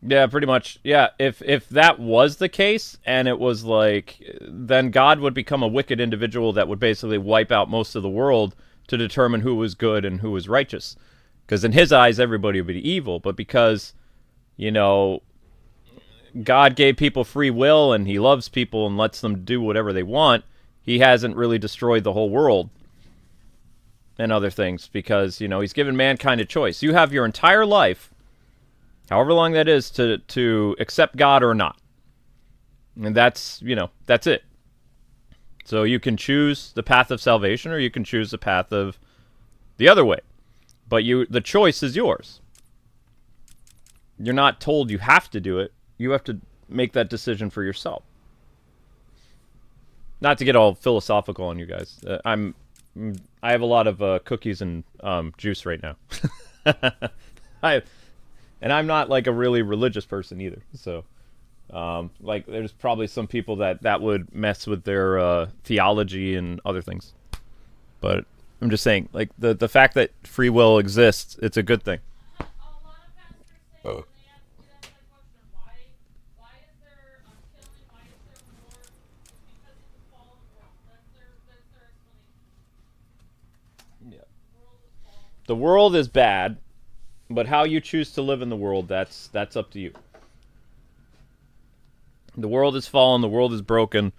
S1: yeah, pretty much. Yeah, if that was the case, and it was like, then God would become a wicked individual that would basically wipe out most of the world to determine who was good and who was righteous. Because in his eyes, everybody would be evil. But because, you know, God gave people free will and he loves people and lets them do whatever they want, he hasn't really destroyed the whole world and other things. Because, you know, he's given mankind a choice. You have your entire life, however long that is, to accept God or not. And that's, you know, that's it. So you can choose the path of salvation or you can choose the path of the other way. But the choice is yours. You're not told you have to do it. You have to make that decision for yourself. Not to get all philosophical on you guys. I have a lot of cookies and juice right now. And I'm not like a really religious person either. So, like, there's probably some people that would mess with their theology and other things. But I'm just saying, like, the fact that free will exists, it's a good thing. Oh. Yeah. The world is bad. But how you choose to live in the world, that's up to you. The world is fallen, the world is broken,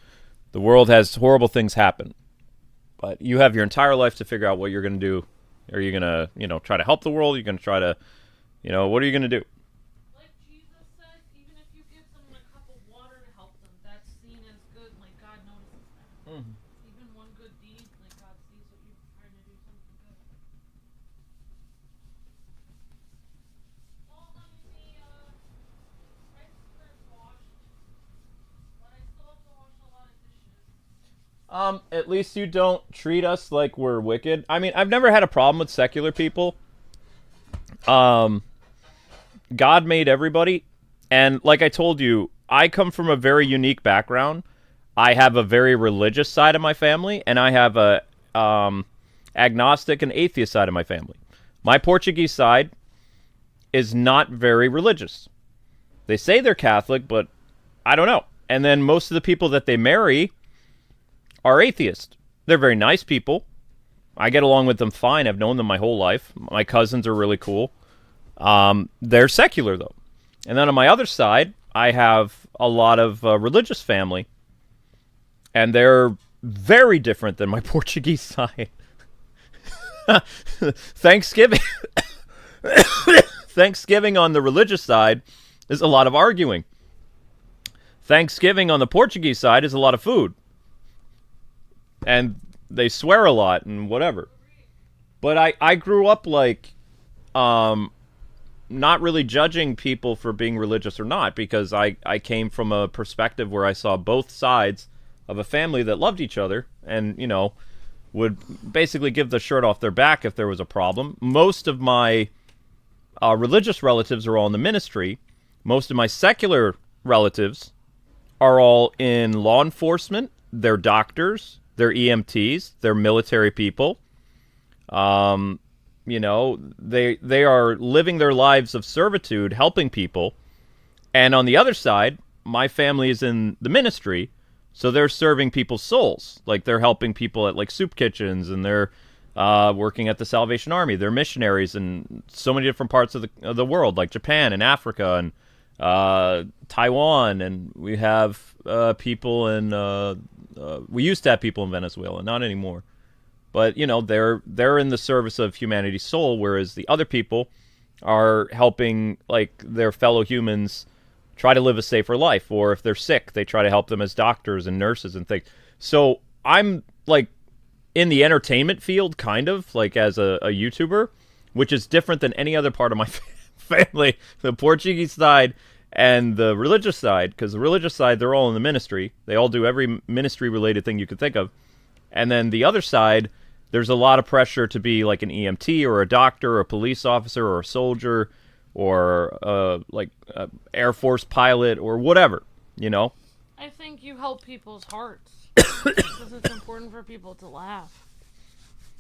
S1: the world has horrible things happen. But you have your entire life to figure out what you're going to do. Are you going to, you know, try to help the world? Are you going to try to, you know, what are you going to do?
S2: Like Jesus said, even if you give someone a cup of water to help them, that's seen as good, like God notices that. Mm-hmm. Even one good deed, like God sees what you're trying to do something good.
S1: At least you don't treat us like we're wicked. I mean, I've never had a problem with secular people. God made everybody, and like I told you, I come from a very unique background. I have a very religious side of my family, and I have a agnostic and atheist side of my family. My Portuguese side is not very religious. They say they're Catholic, but I don't know. And then most of the people that they marry are atheists. They're very nice people. I get along with them fine. I've known them my whole life. My cousins are really cool. They're secular, though. And then on my other side, I have a lot of religious family. And they're very different than my Portuguese side. Thanksgiving on the religious side is a lot of arguing. Thanksgiving on the Portuguese side is a lot of food. And they swear a lot and whatever. But I grew up like, not really judging people for being religious or not, because I came from a perspective where I saw both sides of a family that loved each other and, you know, would basically give the shirt off their back if there was a problem. Most of my religious relatives are all in the ministry. Most of my secular relatives are all in law enforcement. They're doctors. They're EMTs. They're military people. You know, they are living their lives of servitude, helping people. And on the other side, my family is in the ministry, so they're serving people's souls. Like, they're helping people at, like, soup kitchens, and they're working at the Salvation Army. They're missionaries in so many different parts of the world, like Japan and Africa and Taiwan. And we have people in... we used to have people in Venezuela, not anymore. But, you know, they're in the service of humanity's soul, whereas the other people are helping, like, their fellow humans try to live a safer life. Or if they're sick, they try to help them as doctors and nurses and things. So I'm, like, in the entertainment field, kind of, like, as a YouTuber, which is different than any other part of my family. The Portuguese side and the religious side, because the religious side, they're all in the ministry. They all do every ministry-related thing you could think of. And then the other side... there's a lot of pressure to be like an EMT or a doctor or a police officer or a soldier or like an Air Force pilot or whatever, you know?
S2: I think you help people's hearts because it's important for people to laugh.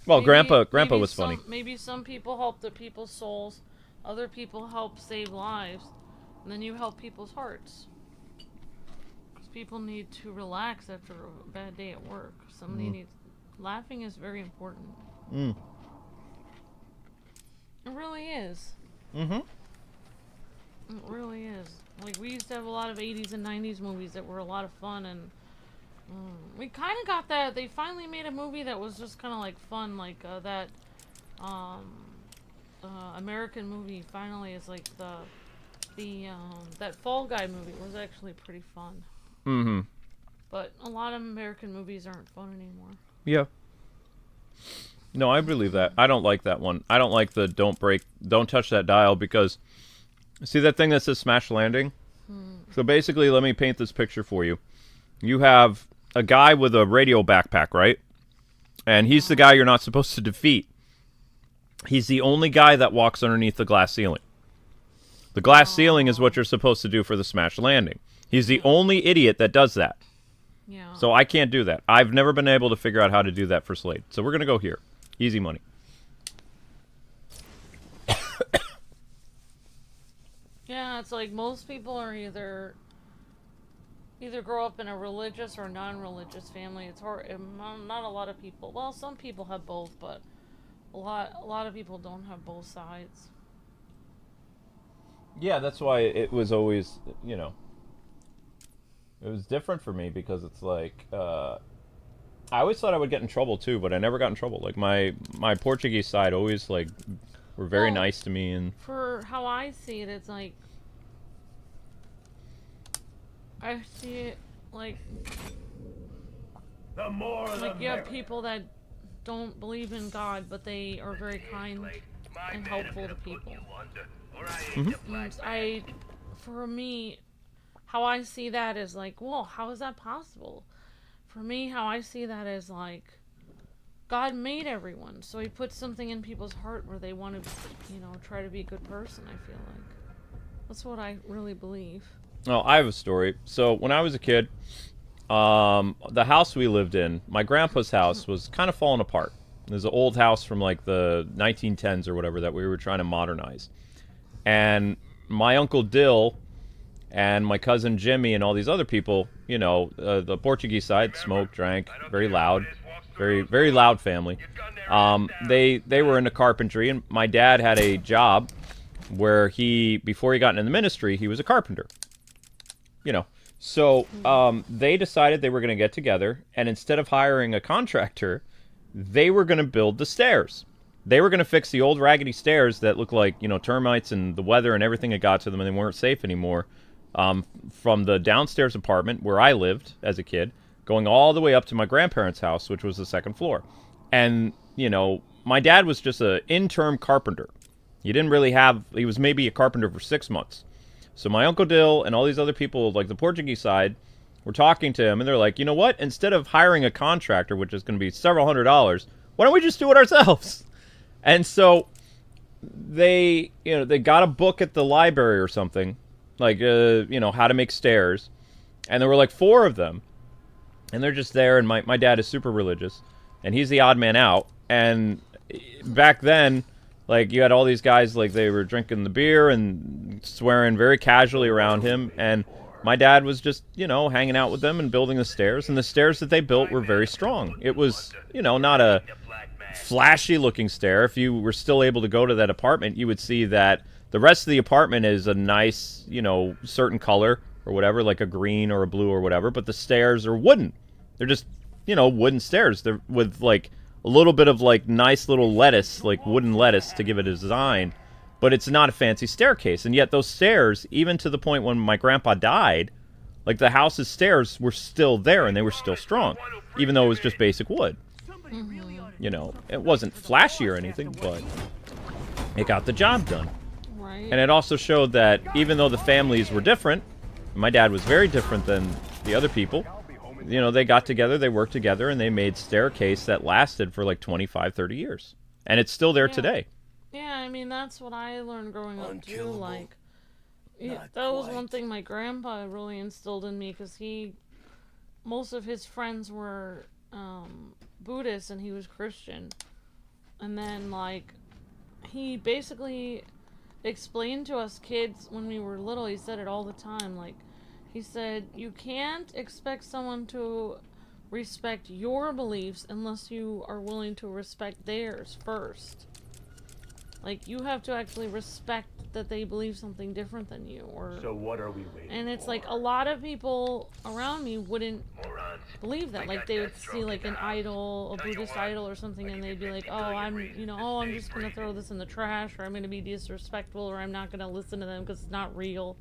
S1: Well, Grandpa was funny.
S2: Maybe some people help the people's souls, other people help save lives, and then you help people's hearts. Because people need to relax after a bad day at work. Somebody needs... Laughing is very important. It really is. Mm-hmm. It really is. Like, we used to have a lot of 80s and 90s movies that were a lot of fun, and we kind of got that. They finally made a movie that was just kind of like fun, like that American movie. Finally, is like that Fall Guy movie was actually pretty fun. Mm-hmm. But a lot of American movies aren't fun anymore.
S1: Yeah. No, I believe that. I don't like that one. I don't like the don't touch that dial, because see that thing that says smash landing? So basically, let me paint this picture for you. You have a guy with a radio backpack, right? And he's the guy you're not supposed to defeat. He's the only guy that walks underneath the glass ceiling. The glass ceiling is what you're supposed to do for the smash landing. He's the only idiot that does that.
S2: Yeah.
S1: So I can't do that. I've never been able to figure out how to do that for Slade. So we're going to go here. Easy money.
S2: Yeah, it's like most people are either grow up in a religious or non-religious family. It's hard. Not a lot of people. Well, some people have both, but a lot of people don't have both sides.
S1: Yeah, that's why it was always, you know, it was different for me, because it's like, I always thought I would get in trouble too, but I never got in trouble. Like, my Portuguese side always, like, were very nice to me. And
S2: for how I see it, it's like, I see it like
S3: The more the
S2: you have
S3: merrier.
S2: people that don't believe in God, but they are very kind and helpful to people. For me, how I see that is like, well, how is that possible? For me, how I see that is like, God made everyone, so he put something in people's heart where they want to, you know, try to be a good person, I feel like. That's what I really believe.
S1: Oh, I have a story. So when I was a kid, the house we lived in, my grandpa's house, was kind of falling apart. There's an old house from like the 1910s or whatever that we were trying to modernize. And my Uncle Dill and my cousin Jimmy and all these other people, you know, the Portuguese side, smoked, drank, very loud, very, very loud family. They were into carpentry, and my dad had a job where before he got into the ministry, he was a carpenter. You know, so they decided they were going to get together, and instead of hiring a contractor, they were going to build the stairs. They were going to fix the old raggedy stairs that looked like, you know, termites and the weather and everything had got to them, and they weren't safe anymore. From the downstairs apartment where I lived as a kid, going all the way up to my grandparents' house, which was the second floor. And, you know, my dad was just an interim carpenter. He didn't really have... He was maybe a carpenter for 6 months. So my Uncle Dill and all these other people, like the Portuguese side, were talking to him, and they're like, you know what? Instead of hiring a contractor, which is going to be several $100s, why don't we just do it ourselves? And so they got a book at the library or something, like, how to make stairs. And there were like 4 of them. And they're just there, and my dad is super religious. And he's the odd man out. And back then, like, you had all these guys, like, they were drinking the beer and swearing very casually around him. And my dad was just, hanging out with them and building the stairs. And the stairs that they built were very strong. It was, not a flashy-looking stair. If you were still able to go to that apartment, you would see that the rest of the apartment is a nice, certain color or whatever, like a green or a blue or whatever. But the stairs are wooden. They're just, wooden stairs. They're with, like, a little bit of, like, nice little lettuce, like wooden lettuce to give it a design. But it's not a fancy staircase. And yet those stairs, even to the point when my grandpa died, like, the house's stairs were still there and they were still strong, even though it was just basic wood. It wasn't flashy or anything, but it got the job done.
S2: Right.
S1: And it also showed that even though the families were different, my dad was very different than the other people, they got together, they worked together, and they made staircase that lasted for like 25, 30 years. And it's still there today.
S2: Yeah, I mean, that's what I learned growing up, too. Like, that was one thing my grandpa really instilled in me, because most of his friends were Buddhist, and he was Christian. And then, like, he basically explained to us kids when we were little, he said it all the time, like, he said, you can't expect someone to respect your beliefs unless you are willing to respect theirs first. Like, you have to actually respect that they believe something different than you. So what are we waiting And it's for? Like, a lot of people around me wouldn't believe that. Like, they would see, like, an idol, a Buddhist idol or something, and they'd be like, I'm just going to throw this in the trash, or I'm going to be disrespectful, or I'm not going to listen to them because it's not real.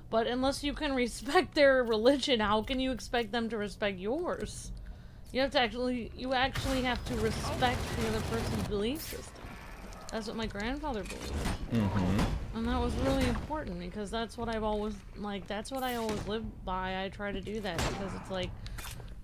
S2: But unless you can respect their religion, how can you expect them to respect yours? You actually have to respect the other person's belief system. That's what my grandfather believed. And that was really important, because that's what I've always, that's what I always lived by. I try to do that, because it's like,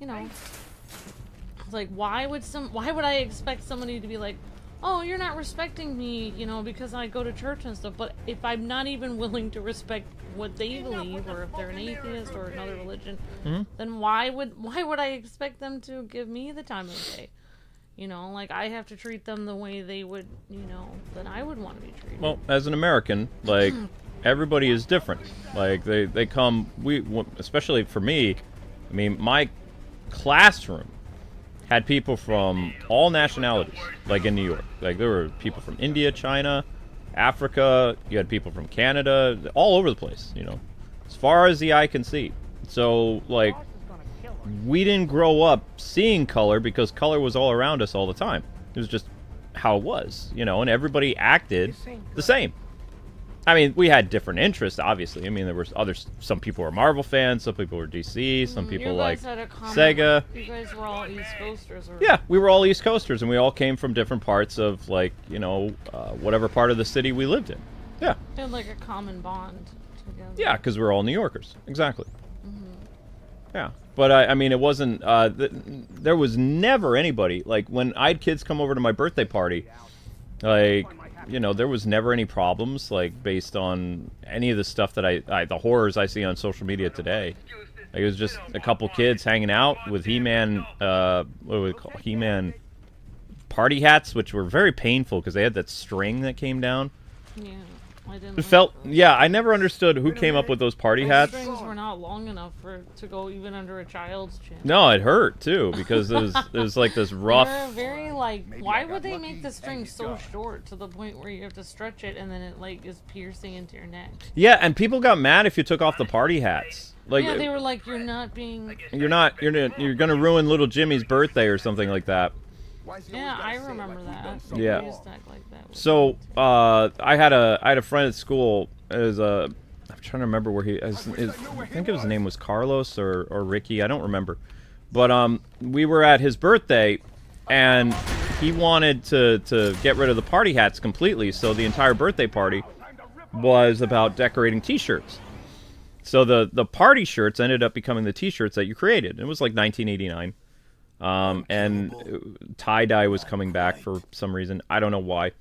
S2: it's like, why would I expect somebody to be like, oh, you're not respecting me, because I go to church and stuff. But if I'm not even willing to respect what they believe, or if they're an atheist or another religion, then why would I expect them to give me the time of day? Like, I have to treat them the way they would, that I would want to be treated.
S1: Well, as an American, like, everybody is different. Like, they come, especially for me, I mean, my classroom had people from all nationalities, like in New York. Like, there were people from India, China, Africa, you had people from Canada, all over the place, as far as the eye can see. So, like, we didn't grow up seeing color because color was all around us all the time. It was just how it was, and everybody acted the same. I mean, we had different interests, obviously. I mean, there were some people were Marvel fans, some people were DC, some people like Sega.
S2: You guys were all East Coasters.
S1: Yeah, we were all East Coasters, and we all came from different parts of, like, whatever part of the city we lived in. Yeah.
S2: They had, like, a common bond together.
S1: Yeah, because we're all New Yorkers. Exactly. Yeah. But, I mean, it wasn't, there was never anybody, like, when I had kids come over to my birthday party, like, there was never any problems, like, based on any of the stuff that the horrors I see on social media today. Like, it was just a couple kids hanging out with He-Man, what do we call He-Man party hats, which were very painful because they had that string that came down.
S2: Yeah. I didn't
S1: It felt, yeah, I never understood who came up with those party hats.
S2: The strings were not long enough to go even under a child's chin.
S1: No, it hurt too because it was like this rough.
S2: They're very, like, why would they make the string so short to the point where you have to stretch it and then it, like, is piercing into your neck?
S1: Yeah, and people got mad if you took off the party hats. Like,
S2: yeah, they were like, you're
S1: gonna ruin little Jimmy's birthday or something like that.
S2: Yeah, I remember that.
S1: Yeah.
S2: They used to act like that.
S1: So, I had a friend at school. I'm trying to remember where I think his name was Carlos or Ricky. I don't remember. But we were at his birthday, and he wanted to get rid of the party hats completely, so the entire birthday party was about decorating T-shirts. So the party shirts ended up becoming the T-shirts that you created. It was like 1989. And tie-dye was coming back for some reason. I don't know why.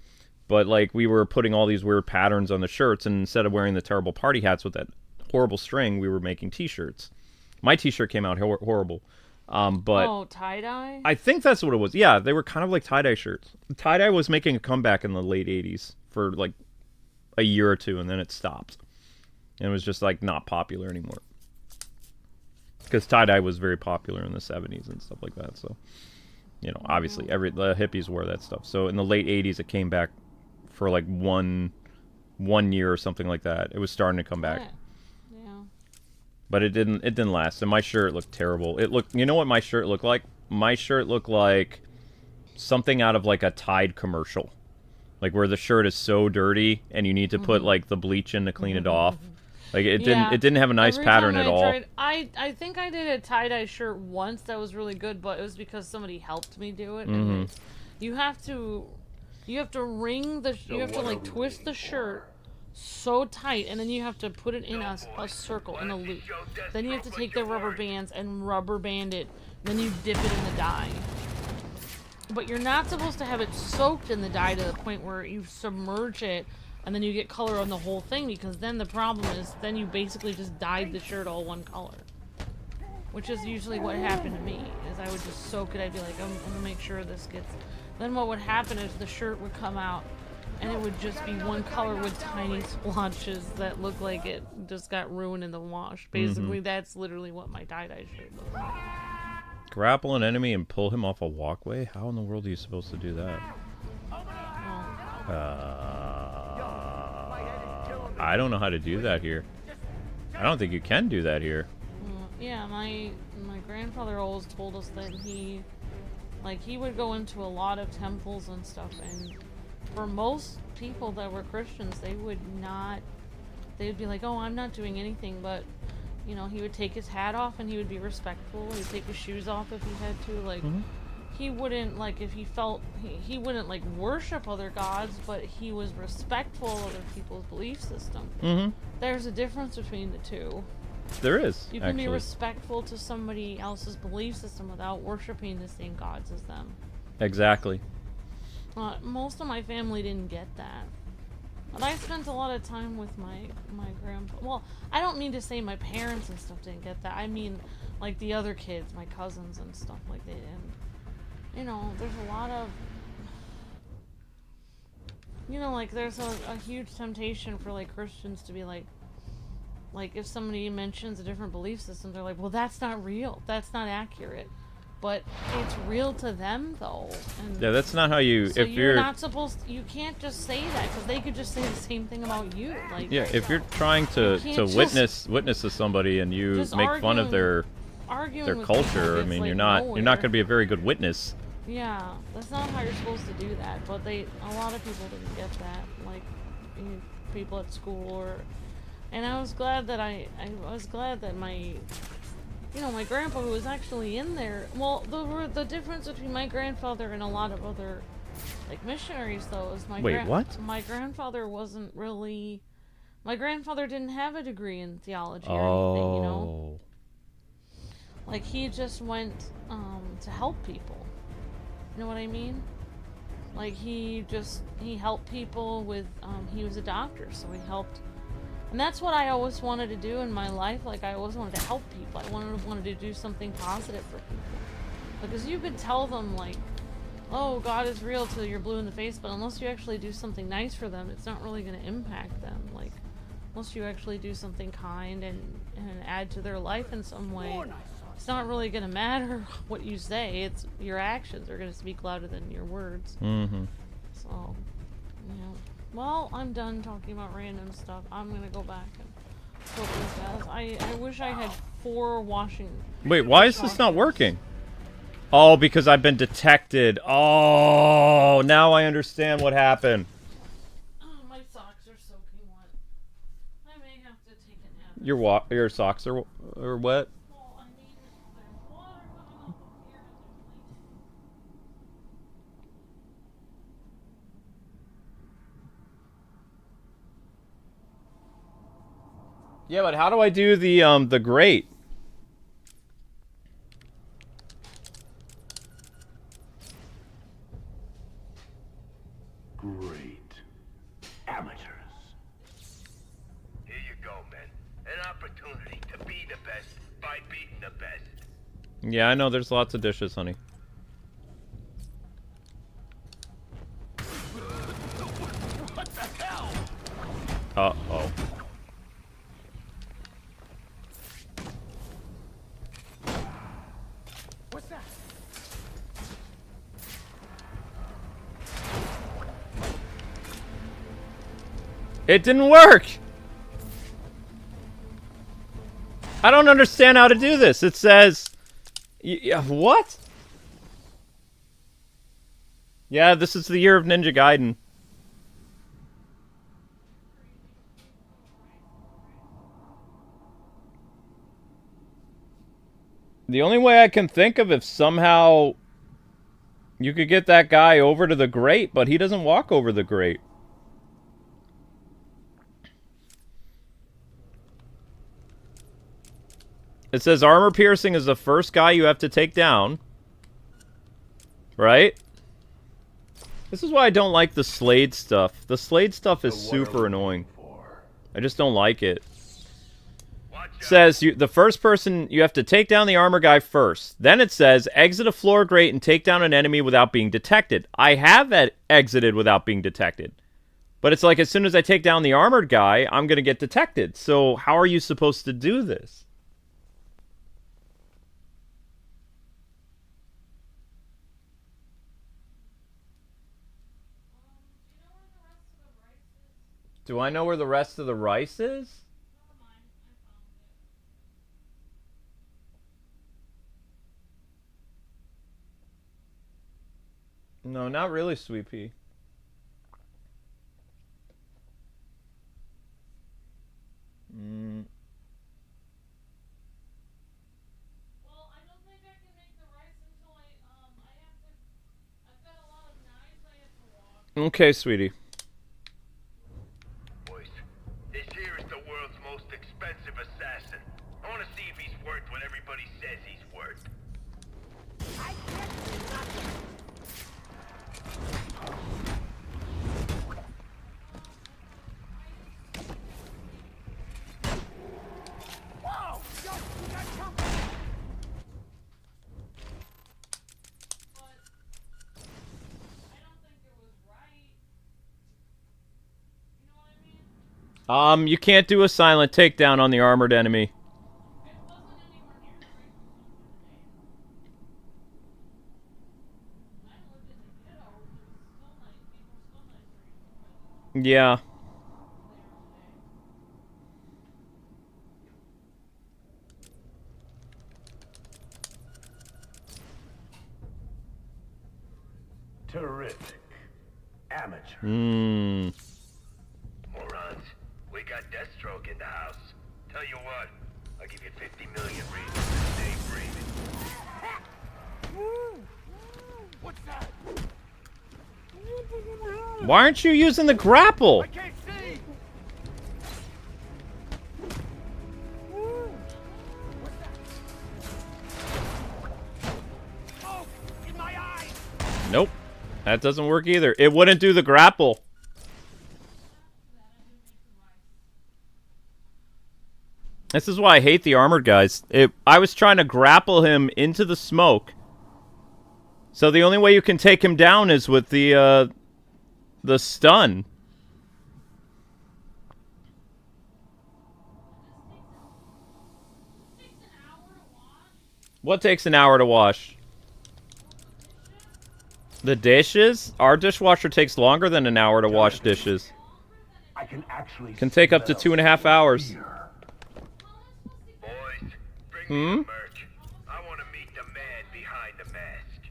S1: But, like, we were putting all these weird patterns on the shirts, and instead of wearing the terrible party hats with that horrible string, we were making T-shirts. My T-shirt came out horrible. But
S2: oh, tie-dye?
S1: I think that's what it was. Yeah, they were kind of like tie-dye shirts. Tie-dye was making a comeback in the late 80s for, like, a year or two, and then it stopped. And it was just, like, not popular anymore. Because tie-dye was very popular in the 70s and stuff like that, so... You know, obviously, the hippies wore that stuff. So in the late 80s, it came back for, like, one year or something like that. It was starting to come back.
S2: Yeah.
S1: But it didn't last. And my shirt looked terrible. You know what my shirt looked like? My shirt looked like something out of, like, a Tide commercial. Like, where the shirt is so dirty, and you need to put, like, the bleach in to clean it off. Like, it didn't have a nice pattern at all.
S2: I think I did a tie-dye shirt once that was really good, but it was because somebody helped me do it. And you have to wring the... You have to, like, twist the shirt so tight, and then you have to put it in a circle, in a loop. Then you have to take the rubber bands and rubber band it. Then you dip it in the dye. But you're not supposed to have it soaked in the dye to the point where you submerge it and then you get color on the whole thing, because then the problem is then you basically just dyed the shirt all one color. Which is usually what happened to me, is I would just soak it. I'd be like, I'm gonna make sure this gets... Then what would happen is the shirt would come out and it would just be one color with tiny splotches that looked like it just got ruined in the wash. Basically, that's literally what my tie-dye shirt looked like.
S1: Grapple an enemy and pull him off a walkway? How in the world are you supposed to do that? I don't know how to do that here. I don't think you can do that here.
S2: Yeah, my grandfather always told us that he would go into a lot of temples and stuff, and for most people that were Christians, they would be like, oh, I'm not doing anything, but, you know, he would take his hat off and he would be respectful. He would take his shoes off if he had to, like, he wouldn't, like, if he felt, he wouldn't, like, worship other gods, but he was respectful of other people's belief system. There's a difference between the two.
S1: There is,
S2: You can be respectful to somebody else's belief system without worshiping the same gods as them.
S1: Exactly.
S2: Most of my family didn't get that. But I spent a lot of time with my grandpa. Well, I don't mean to say my parents and stuff didn't get that. I mean, like, the other kids, my cousins and stuff, like, they didn't. You know, there's a lot of... You know, like, there's a huge temptation for, like, Christians to be like, if somebody mentions a different belief system, they're like, well, that's not real. That's not accurate. But it's real to them, though. And
S1: yeah, that's not how you...
S2: so
S1: if
S2: you're not supposed to, you can't just say that, because they could just say the same thing about you. Like,
S1: yeah, if you're trying to witness to somebody and you make fun of their culture, I mean,
S2: like,
S1: you're not going to be a very good witness.
S2: Yeah, that's not how you're supposed to do that. But a lot of people didn't get that, like, people at school and I was glad that I was glad that my grandpa, who was actually in there. Well, the difference between my grandfather and a lot of other, like, missionaries, though, is my grandfather wasn't really... My grandfather didn't have a degree in theology or anything, you know? Like, he just went to help people. You know what I mean? Like, he helped people with... he was a doctor, so he helped... And that's what I always wanted to do in my life. Like, I always wanted to help people. I wanted to do something positive for people. Because you could tell them, like, oh, God is real till you're blue in the face, but unless you actually do something nice for them, it's not really going to impact them. Like, unless you actually do something kind and add to their life in some way, it's not really going to matter what you say. It's your actions are going to speak louder than your words. So, you know. Well, I'm done talking about random stuff. I'm going to go back and cook this. I wish I had 4 washing...
S1: Wait, why is this not working? Oh, because I've been detected. Oh, now I understand what happened.
S2: Oh, my socks are soaking wet. I may have to take a nap.
S1: Your socks are wet?
S2: Well, I mean, there's water coming up here.
S1: Yeah, but how do I do the grate?
S4: Great. Amateurs. Here you go, man. An opportunity to be the best by beating the best.
S1: Yeah, I know there's lots of dishes, honey.
S5: What the hell?
S1: Uh-oh.
S5: What's that?
S1: It didn't work! I don't understand how to do this. It says... what? Yeah, this is the year of Ninja Gaiden. The only way I can think of if somehow you could get that guy over to the grate, but he doesn't walk over the grate. It says armor piercing is the first guy you have to take down. Right? This is why I don't like the Slade stuff. The Slade stuff is super annoying. I just don't like it. It says the first person you have to take down the armor guy first. Then it says exit a floor grate and take down an enemy without being detected. I have exited without being detected. But it's like as soon as I take down the armored guy, I'm going to get detected. So how are you supposed to do this? Do I know where the rest of the rice is? No, not really, Sweet Pea.
S2: Well, I don't think I can make the rice until I've got a lot of knives I have to wash.
S1: Okay, sweetie.
S4: Boys, this here is the world's most expensive assassin. I want to see if he's worth what everybody says he's worth.
S5: I can't see nothing. Whoa! Yo, you got company.
S2: But I don't think it was right. You know what I mean?
S1: You can't do a silent takedown on the armored enemy.
S2: It wasn't anywhere near the right today. I lived in the ghetto, which is still nice. People still nice for you.
S1: Yeah.
S4: Terrific. Amateur.
S1: Mmm.
S4: Morons, we got Deathstroke in the house. Tell you what, I'll give you 50 million reasons to stay breathing.
S5: What's that?
S1: Why aren't you using the grapple?
S5: I can't see. What's that? Oh, in my eye.
S1: Nope. That doesn't work either. It wouldn't do the grapple. This is why I hate the armored guys. I was trying to grapple him into the smoke. So the only way you can take him down is with the stun. What takes an hour to wash? The dishes? Our dishwasher takes longer than an hour to wash dishes.
S4: I can actually
S1: Can take up to 2.5 hours.
S4: Boys, bring
S1: Hmm?
S4: me the merch. I want to meet the man behind the mask.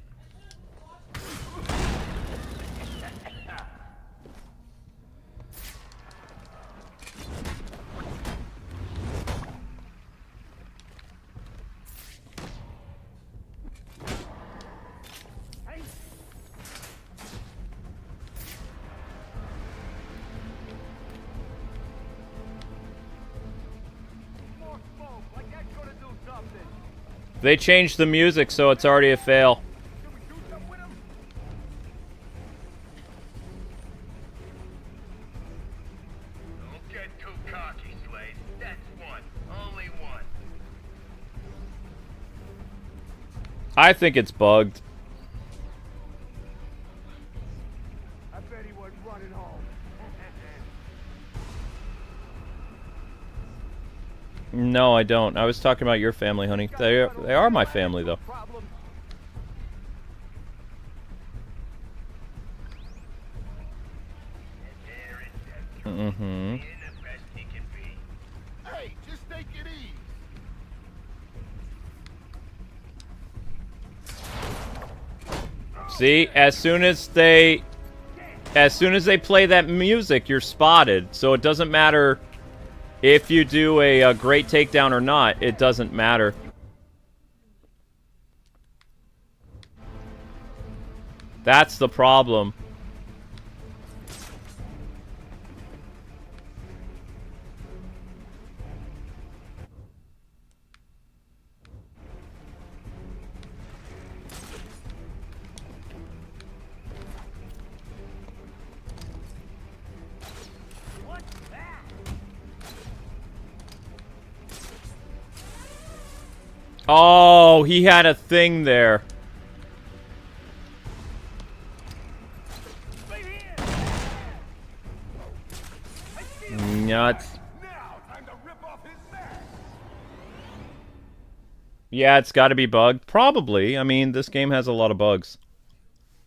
S1: They changed the music, so it's already a fail.
S3: Can we do something with him?
S4: Don't get too cocky, Slade. That's one. Only one.
S1: I think it's bugged.
S3: I bet he was running home.
S1: No, I don't. I was talking about your family, honey. They are my family, though.
S3: Problem.
S4: There is Deathstroke.
S1: Mm-hmm.
S4: Being the best he can be.
S5: Hey, just take it easy.
S1: See, as soon as they play that music, you're spotted. So it doesn't matter if you do a great takedown or not. It doesn't matter. That's the problem.
S3: What's that?
S1: Oh, he had a thing there.
S3: Right here.
S1: Nuts.
S5: Now, time to rip off his mask.
S1: Yeah, it's got to be bugged. Probably. I mean, this game has a lot of bugs.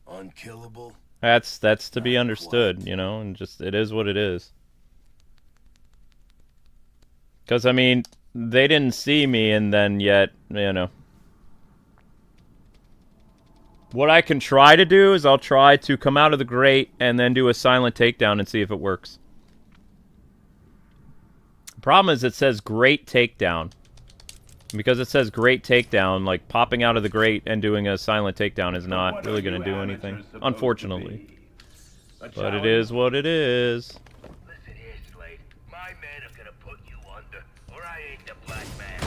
S5: Unkillable.
S1: That's to be understood, you know, and just it is what it is. Because, I mean, they didn't see me, and then yet, you know. What I can try to do is I'll try to come out of the grate and then do a silent takedown and see if it works. The problem is it says great takedown. Because it says great takedown, like popping out of the grate and doing a silent takedown is not really going to do anything, unfortunately. But it is what it is.
S4: Listen here, Slade. My men are gonna put you under, or I ain't the black man.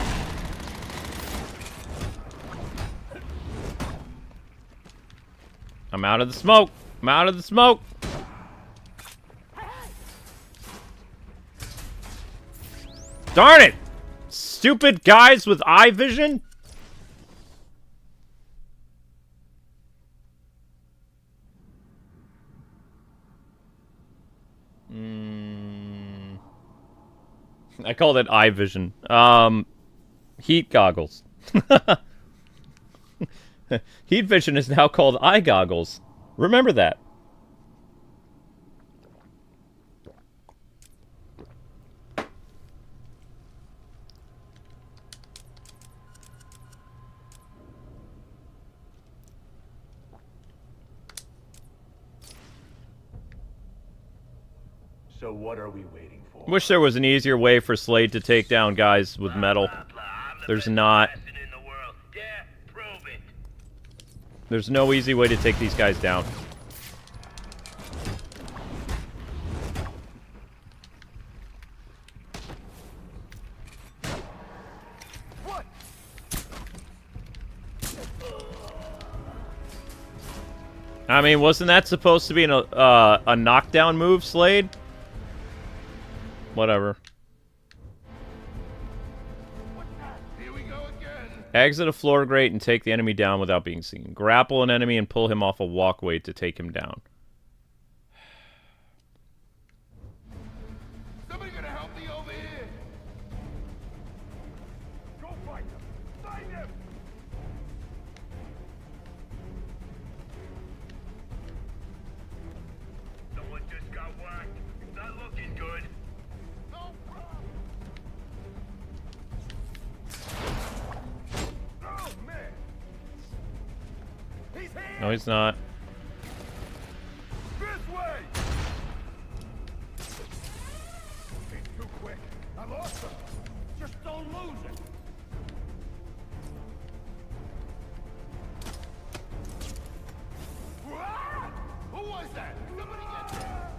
S1: I'm out of the smoke. I'm out of the smoke. Darn it! Stupid guys with eye vision? I called it eye vision. Heat goggles. Heat vision is now called eye goggles. Remember that.
S6: So what are we waiting for?
S1: Wish there was an easier way for Slade to take down guys with metal.
S4: Blah, blah. I'm the
S1: There's
S4: best
S1: not.
S4: assassin in the world. Yeah, prove it.
S1: There's no easy way to take these guys down.
S5: What?
S1: I mean, wasn't that supposed to be a knockdown move, Slade? Whatever.
S5: Here we go again.
S1: Exit a floor grate and take the enemy down without being seen. Grapple an enemy and pull him off a walkway to take him down.
S5: Somebody gonna help me over here? Go find him. Find him.
S4: Someone just got whacked. It's not looking good.
S5: No problem. Oh man. He's here.
S1: No, he's not.
S5: This way. He's too quick. I lost him. Just don't lose it. Ah! Who was that? Somebody get there.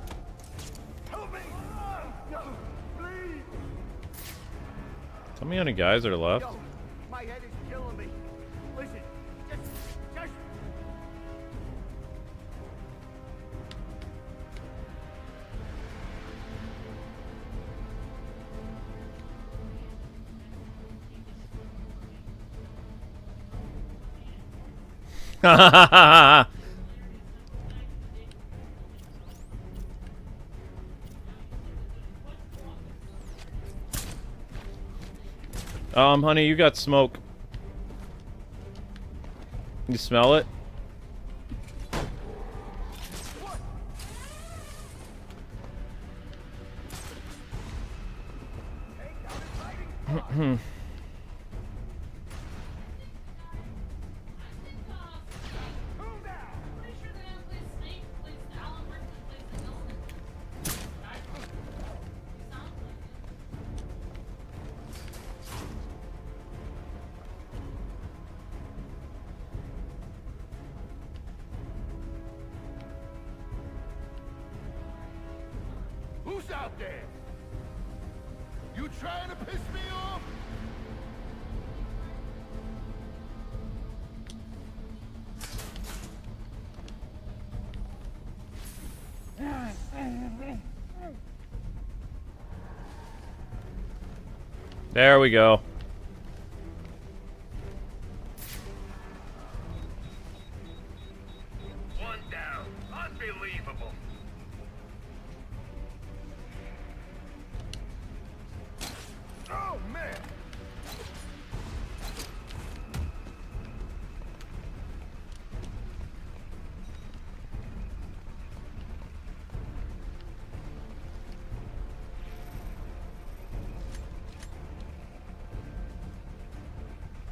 S5: Help me. No, please.
S1: How many guys are left?
S3: Yo, my head is killing me.
S1: Honey, you got smoke. You smell it?
S5: Who's out there? You trying to piss me off?
S1: There we go.
S4: One down. Unbelievable.
S5: Oh, man!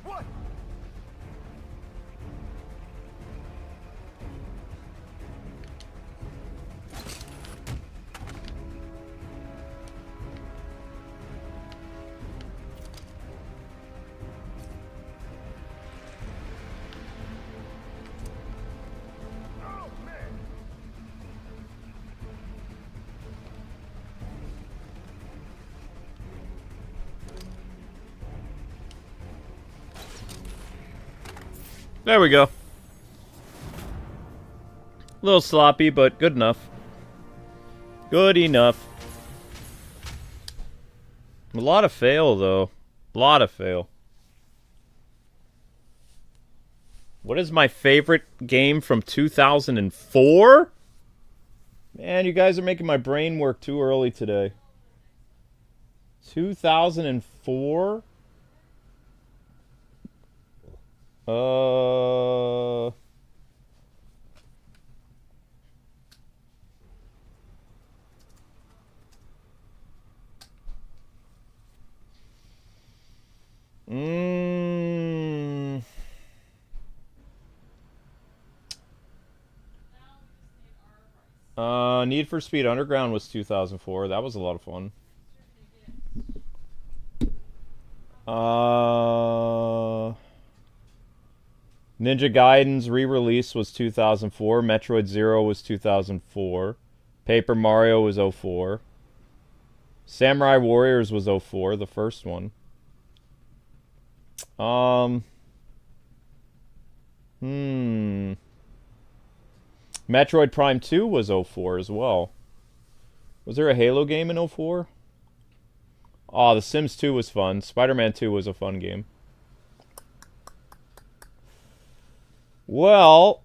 S5: What? Oh, man!
S1: There we go. A little sloppy, but good enough. Good enough. A lot of fail, though. A lot of fail. What is my favorite game from 2004? Man, you guys are making my brain work too early today. 2004? Mm. Need for Speed Underground was 2004. That was a lot of fun. Ninja Gaiden's re-release was 2004. Metroid Zero was 2004. Paper Mario was 04. Samurai Warriors was 04, the first one. Metroid Prime 2 was 04 as well. Was there a Halo game in 04? Oh, The Sims 2 was fun. Spider-Man 2 was a fun game. Well,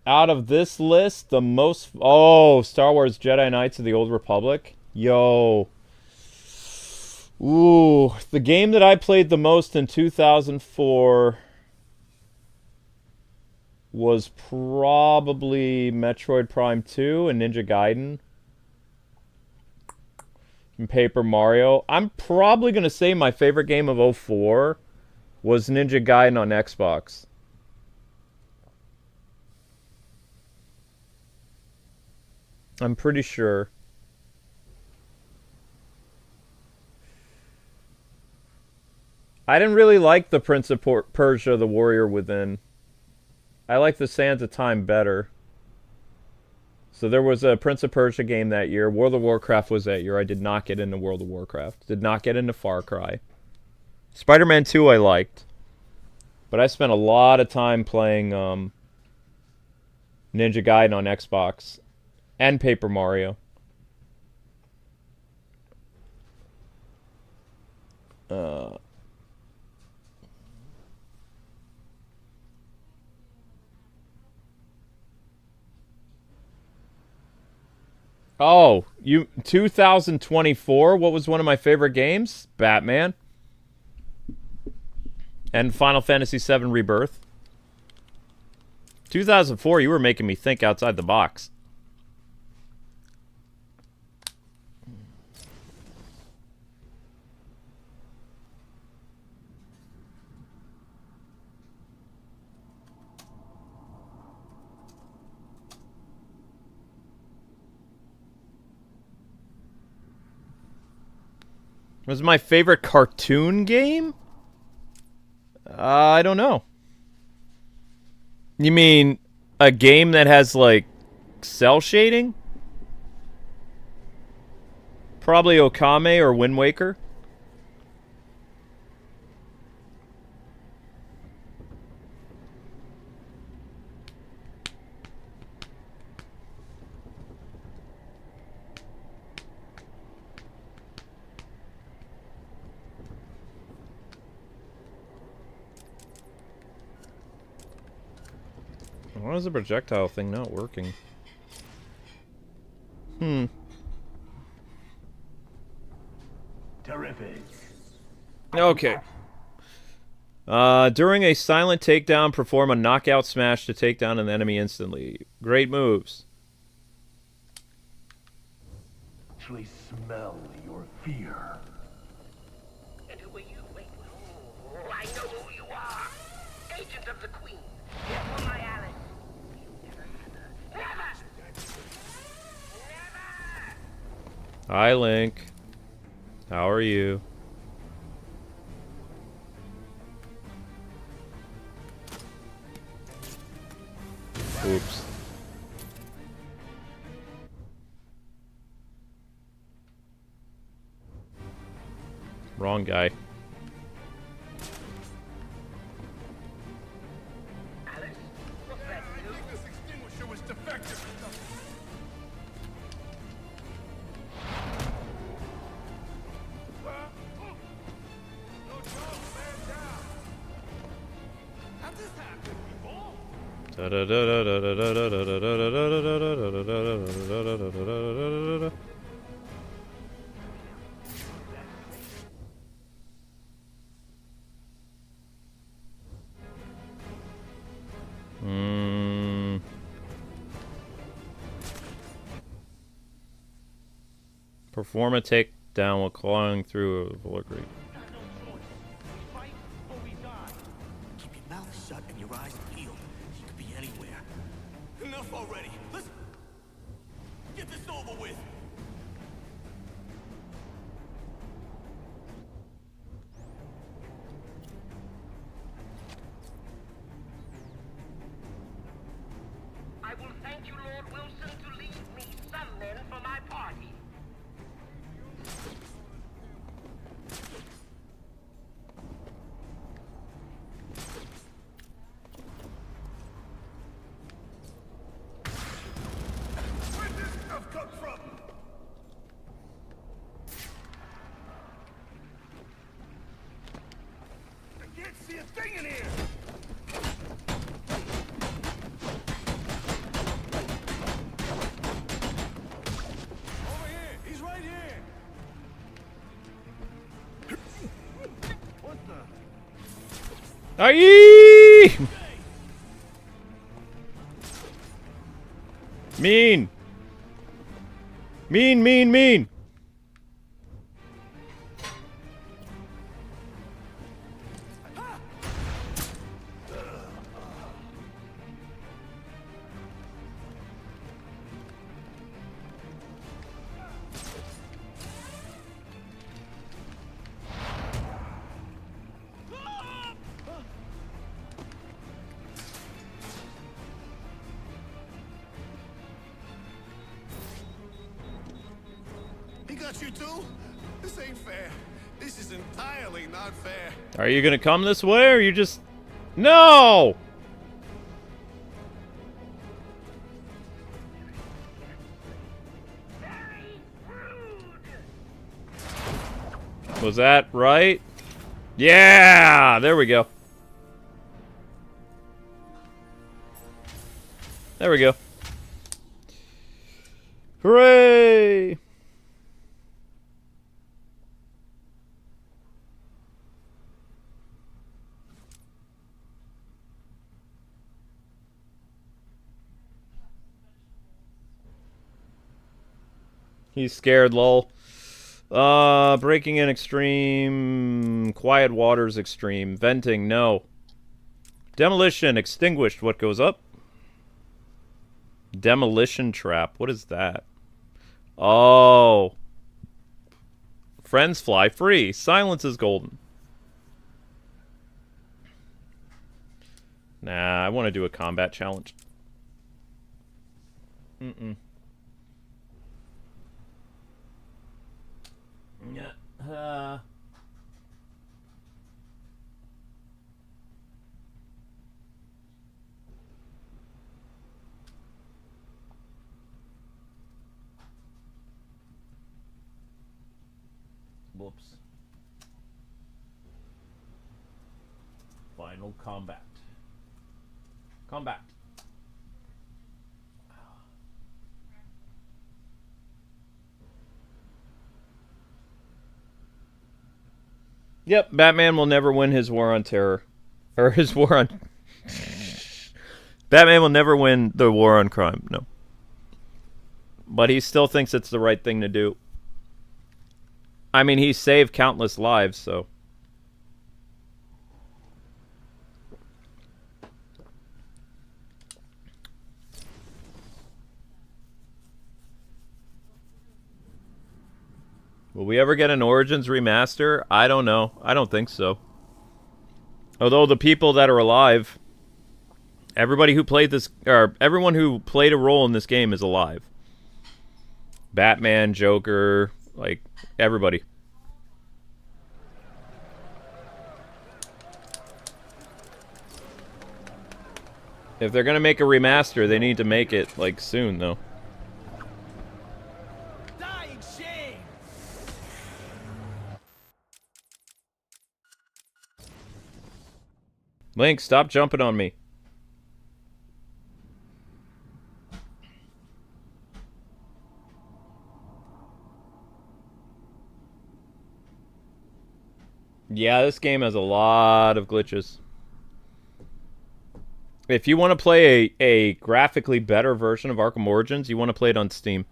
S1: out of this list, the most... Oh, Star Wars Jedi Knights of the Old Republic. Yo. Ooh, the game that I played the most in 2004 was probably Metroid Prime 2 and Ninja Gaiden. And Paper Mario. I'm probably going to say my favorite game of 04 was Ninja Gaiden on Xbox. I'm pretty sure. I didn't really like the Prince of Persia, The Warrior Within. I like the Sands of Time better. So there was a Prince of Persia game that year. World of Warcraft was that year. I did not get into World of Warcraft. Did not get into Far Cry. Spider-Man 2 I liked. But I spent a lot of time playing Ninja Gaiden on Xbox. And Paper Mario. Oh, 2024? What was one of my favorite games? Batman. And Final Fantasy VII Rebirth. 2004, you were making me think outside the box. Was my favorite cartoon game? I don't know. You mean a game that has, like, cell shading? Probably Okame or Wind Waker. Why is the projectile thing not working?
S3: Terrific.
S1: Okay. During a silent takedown, perform a knockout smash to take down an enemy instantly. Great moves.
S3: Actually smell your fear.
S6: And who are you? Wait, oh, I know who you are. Agent of the Queen. Here for my Alice. Never!
S1: Hi, Link. How are you? Oops. Wrong guy.
S6: Alice, what's that do?
S5: This extinguisher was defective. How'd this happen, people?
S1: Perform a takedown while clawing through a filigree.
S5: Keep your mouth shut and your eyes peeled. He could be anywhere. Enough already. Let's get this over with.
S6: I will thank you, Lord Wilson, to leave me some men for my party.
S5: Where'd this stuff come from? I can't see a thing in here. Over here. He's right here. What the?
S1: Aye! Mean! Mean, mean, mean!
S5: He got you too? This ain't fair. This is entirely not fair.
S1: Are you gonna come this way, or are you just... No!
S6: Very rude.
S1: Was that right? Yeah! There we go. There we go. Hooray! He's scared, lol. Breaking in extreme. Quiet waters extreme. Venting, no. Demolition, extinguished. What goes up? Demolition trap. What is that? Oh. Friends fly free. Silence is golden. Nah, I want to do a combat challenge. Yeah. Whoops. Final combat. Combat. Yep, Batman will never win his war on terror. Or his war on... Batman will never win the war on crime, no. But he still thinks it's the right thing to do. I mean, he saved countless lives, so... Will we ever get an Origins remaster? I don't know. I don't think so. Although the people that are alive, everybody who played this, or everyone who played a role in this game is alive. Batman, Joker, like everybody. If they're gonna make a remaster, they need to make it like soon, though. Link, stop jumping on me. Yeah, this game has a lot of glitches. If you want to play a graphically better version of Arkham Origins, you want to play it on Steam.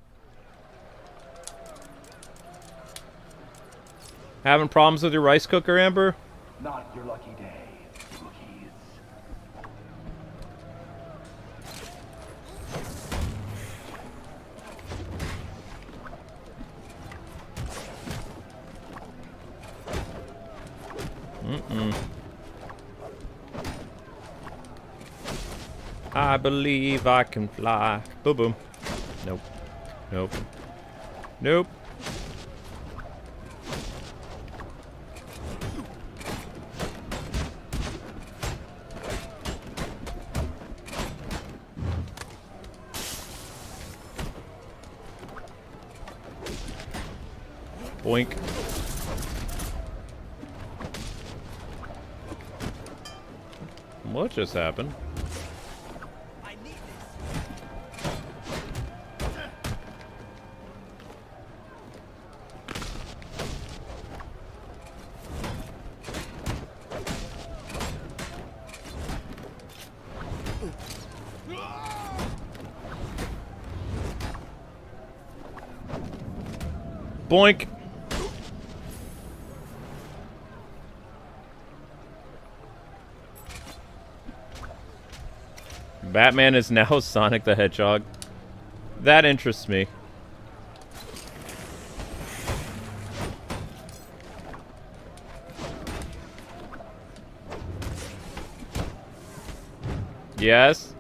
S1: Having problems with your rice cooker, Amber?
S7: Not your lucky day, rookies.
S1: I believe I can fly. Boom, boom. Nope. Nope. Nope. Boink. What just happened? Boink. Batman is now Sonic the Hedgehog. That interests me. Yes?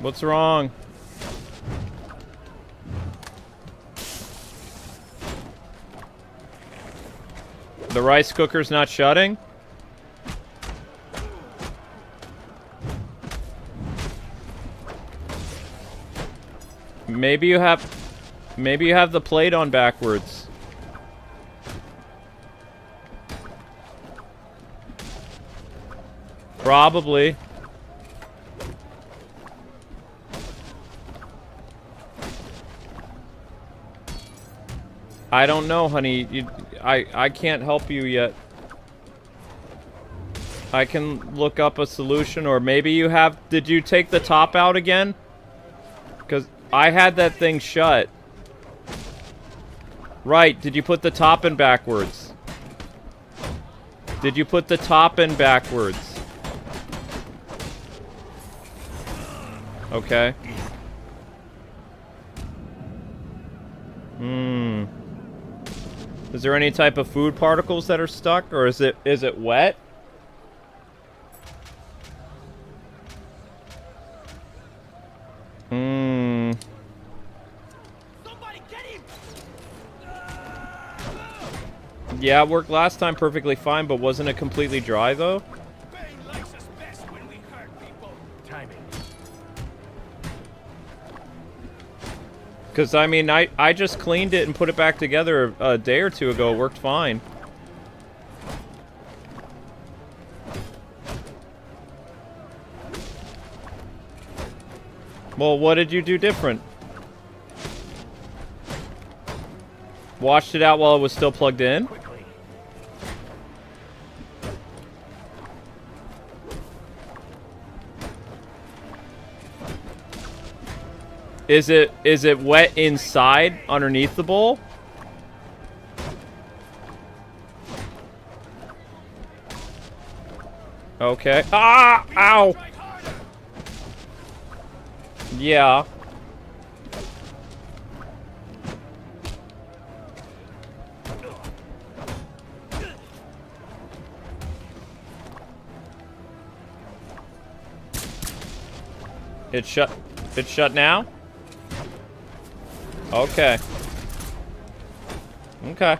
S1: What's wrong? The rice cooker's not shutting? Maybe you have... Maybe you have the plate on backwards. Probably. I don't know, honey. I can't help you yet. I can look up a solution, or maybe you have... Did you take the top out again? Because I had that thing shut. Right, did you put the top in backwards? Did you put the top in backwards? Okay. Is there any type of food particles that are stuck, or is it wet?
S5: Somebody get him!
S1: Yeah, it worked last time perfectly fine, but wasn't it completely dry though?
S5: Bane likes us best when we hurt people.
S7: Timing.
S1: Because, I mean, I just cleaned it and put it back together a day or two ago. It worked fine. Well, what did you do different? Washed it out while it was still plugged in?
S7: Quickly.
S1: Is it wet inside underneath the bowl? Okay. Ah! Ow! Yeah. It's shut. It's shut now? Okay. Okay.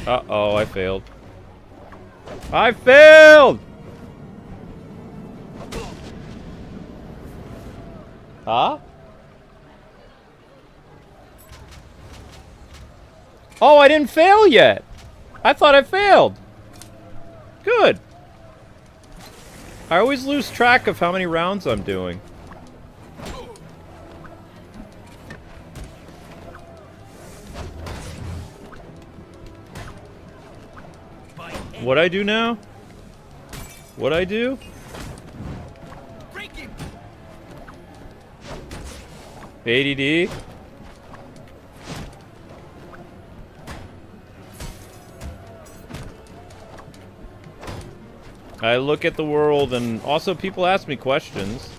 S1: Uh-oh, I failed. I failed! Huh? Oh, I didn't fail yet! I thought I failed! Good. I always lose track of how many rounds I'm doing. What'd I do now? What'd I do?
S5: Break him!
S1: ADD? I look at the world, and also people ask me questions.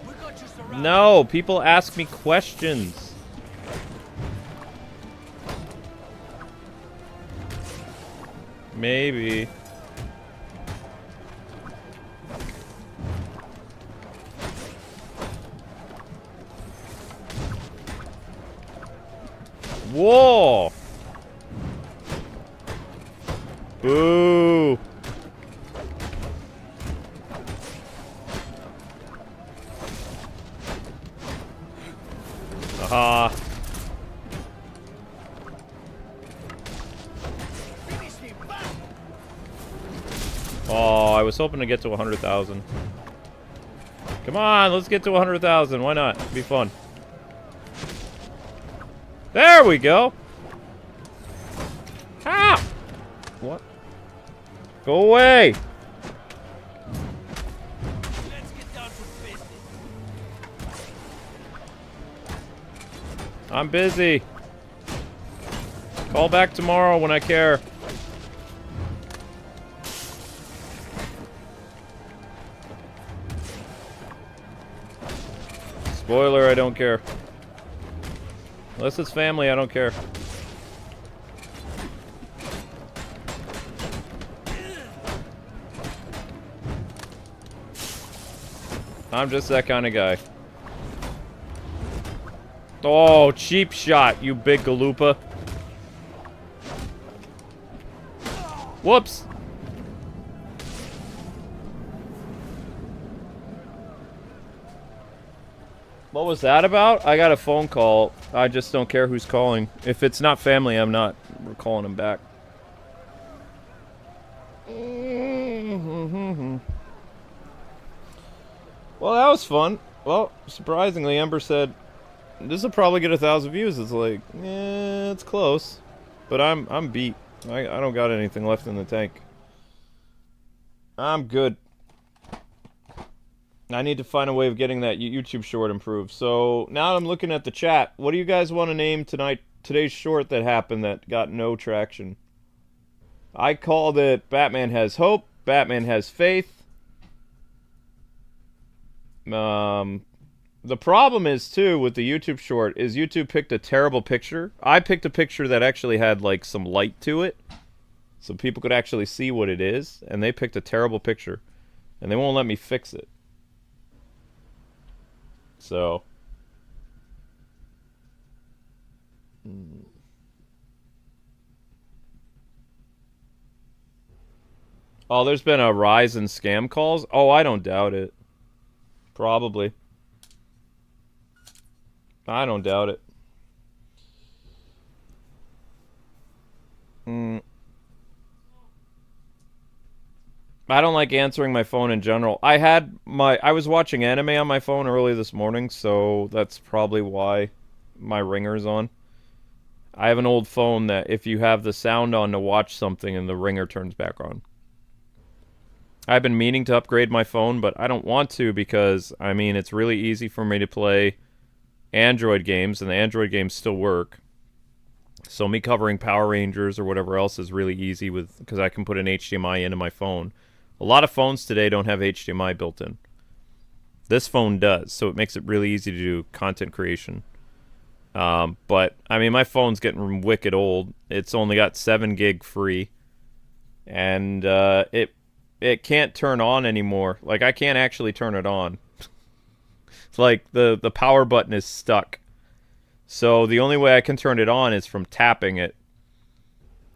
S5: We got you surrounded.
S1: No, people ask me questions. Maybe. Whoa! Boo! Aha!
S5: Finish him! Back!
S1: Oh, I was hoping to get to 100,000. Come on, let's get to 100,000. Why not? It'd be fun. There we go! Ah! What? Go away!
S5: Let's get down to business.
S1: I'm busy. Call back tomorrow when I care. Spoiler, I don't care. Unless it's family, I don't care. I'm just that kind of guy. Oh, cheap shot, you big galupa. Whoops. What was that about? I got a phone call. I just don't care who's calling. If it's not family, I'm not calling them back. Well, that was fun. Well, surprisingly, Ember said, this will probably get 1,000 views. It's like, yeah, it's close. But I'm beat. I don't got anything left in the tank. I'm good. I need to find a way of getting that YouTube short improved. So now I'm looking at the chat. What do you guys want to name today's short that happened that got no traction? I called it Batman Has Hope, Batman Has Faith. The problem is, too, with the YouTube short, is YouTube picked a terrible picture. I picked a picture that actually had, like, some light to it, so people could actually see what it is, and they picked a terrible picture, and they won't let me fix it. So... Oh, there's been a rise in scam calls? Oh, I don't doubt it. Probably. I don't doubt it. I don't like answering my phone in general. I was watching anime on my phone early this morning, so that's probably why my ringer's on. I have an old phone that if you have the sound on to watch something and the ringer turns back on. I've been meaning to upgrade my phone, but I don't want to because, I mean, it's really easy for me to play Android games, and the Android games still work. So me covering Power Rangers or whatever else is really easy because I can put an HDMI into my phone. A lot of phones today don't have HDMI built in. This phone does, so it makes it really easy to do content creation. But, I mean, my phone's getting wicked old. It's only got 7 gig free. And it can't turn on anymore. Like, I can't actually turn it on. It's like the power button is stuck. So the only way I can turn it on is from tapping it.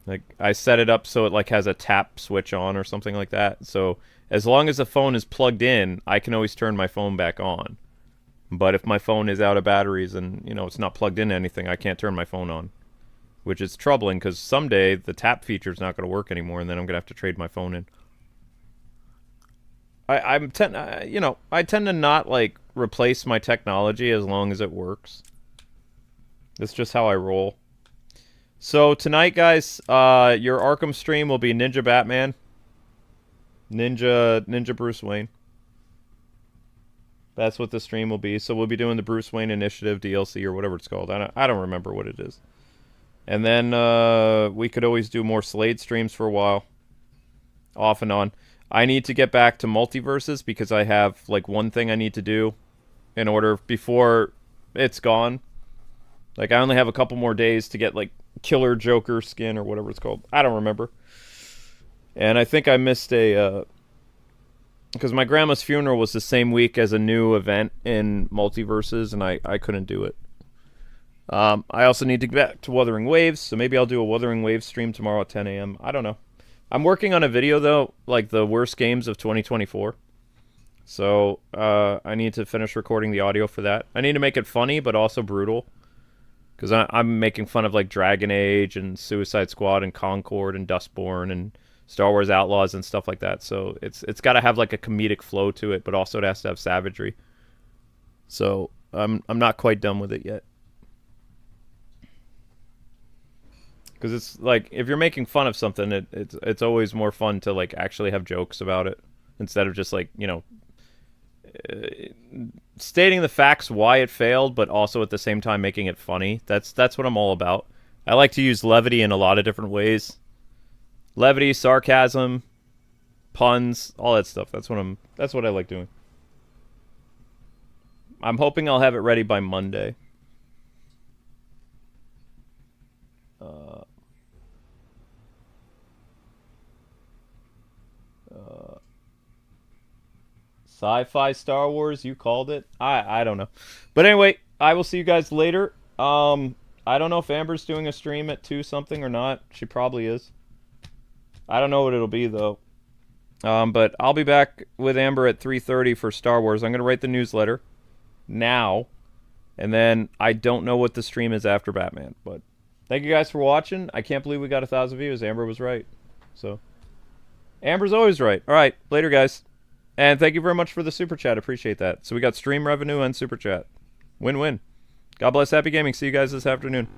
S1: Like, I set it up so it like has a tap switch on or something like that. So as long as the phone is plugged in, I can always turn my phone back on. But if my phone is out of batteries and, you know, it's not plugged into anything, I can't turn my phone on. Which is troubling because someday the tap feature is not going to work anymore, and then I'm going to have to trade my phone in. I tend to not like replace my technology as long as it works. That's just how I roll. So tonight, guys, your Arkham stream will be Ninja Batman, Ninja Bruce Wayne. That's what the stream will be. So we'll be doing the Bruce Wayne Initiative DLC or whatever it's called. I don't remember what it is. And then we could always do more Slade streams for a while, off and on. I need to get back to multiverses because I have like one thing I need to do in order before it's gone. Like I only have a couple more days to get like Killer Joker skin or whatever it's called. I don't remember. And I think I missed a because my grandma's funeral was the same week as a new event in multiverses, and I couldn't do it. I also need to get back to Wuthering Waves, so maybe I'll do a Wuthering Waves stream tomorrow at 10 a.m. I don't know. I'm working on a video, though, like the worst games of 2024. So I need to finish recording the audio for that. I need to make it funny, but also brutal. Because I'm making fun of like Dragon Age and Suicide Squad and Concord and Dustborn and Star Wars Outlaws and stuff like that. So it's got to have like a comedic flow to it, but also it has to have savagery. So I'm not quite done with it yet. Because it's like, if you're making fun of something, it's always more fun to like actually have jokes about it instead of just like, you know, stating the facts why it failed, but also at the same time making it funny. That's what I'm all about. I like to use levity in a lot of different ways. Levity, sarcasm, puns, all that stuff. That's what I like doing. I'm hoping I'll have it ready by Monday. Sci-fi Star Wars, you called it? I don't know. But anyway, I will see you guys later. I don't know if Amber's doing a stream at 2 something or not. She probably is. I don't know what it'll be, though. But I'll be back with Amber at 3:30 for Star Wars. I'm going to write the newsletter now. And then I don't know what the stream is after Batman. But thank you guys for watching. I can't believe we got 1,000 views. Amber was right. So, Amber's always right. All right, later, guys. And thank you very much for the Super Chat. Appreciate that. So we got stream revenue and Super Chat. Win-win. God bless. Happy gaming. See you guys this afternoon.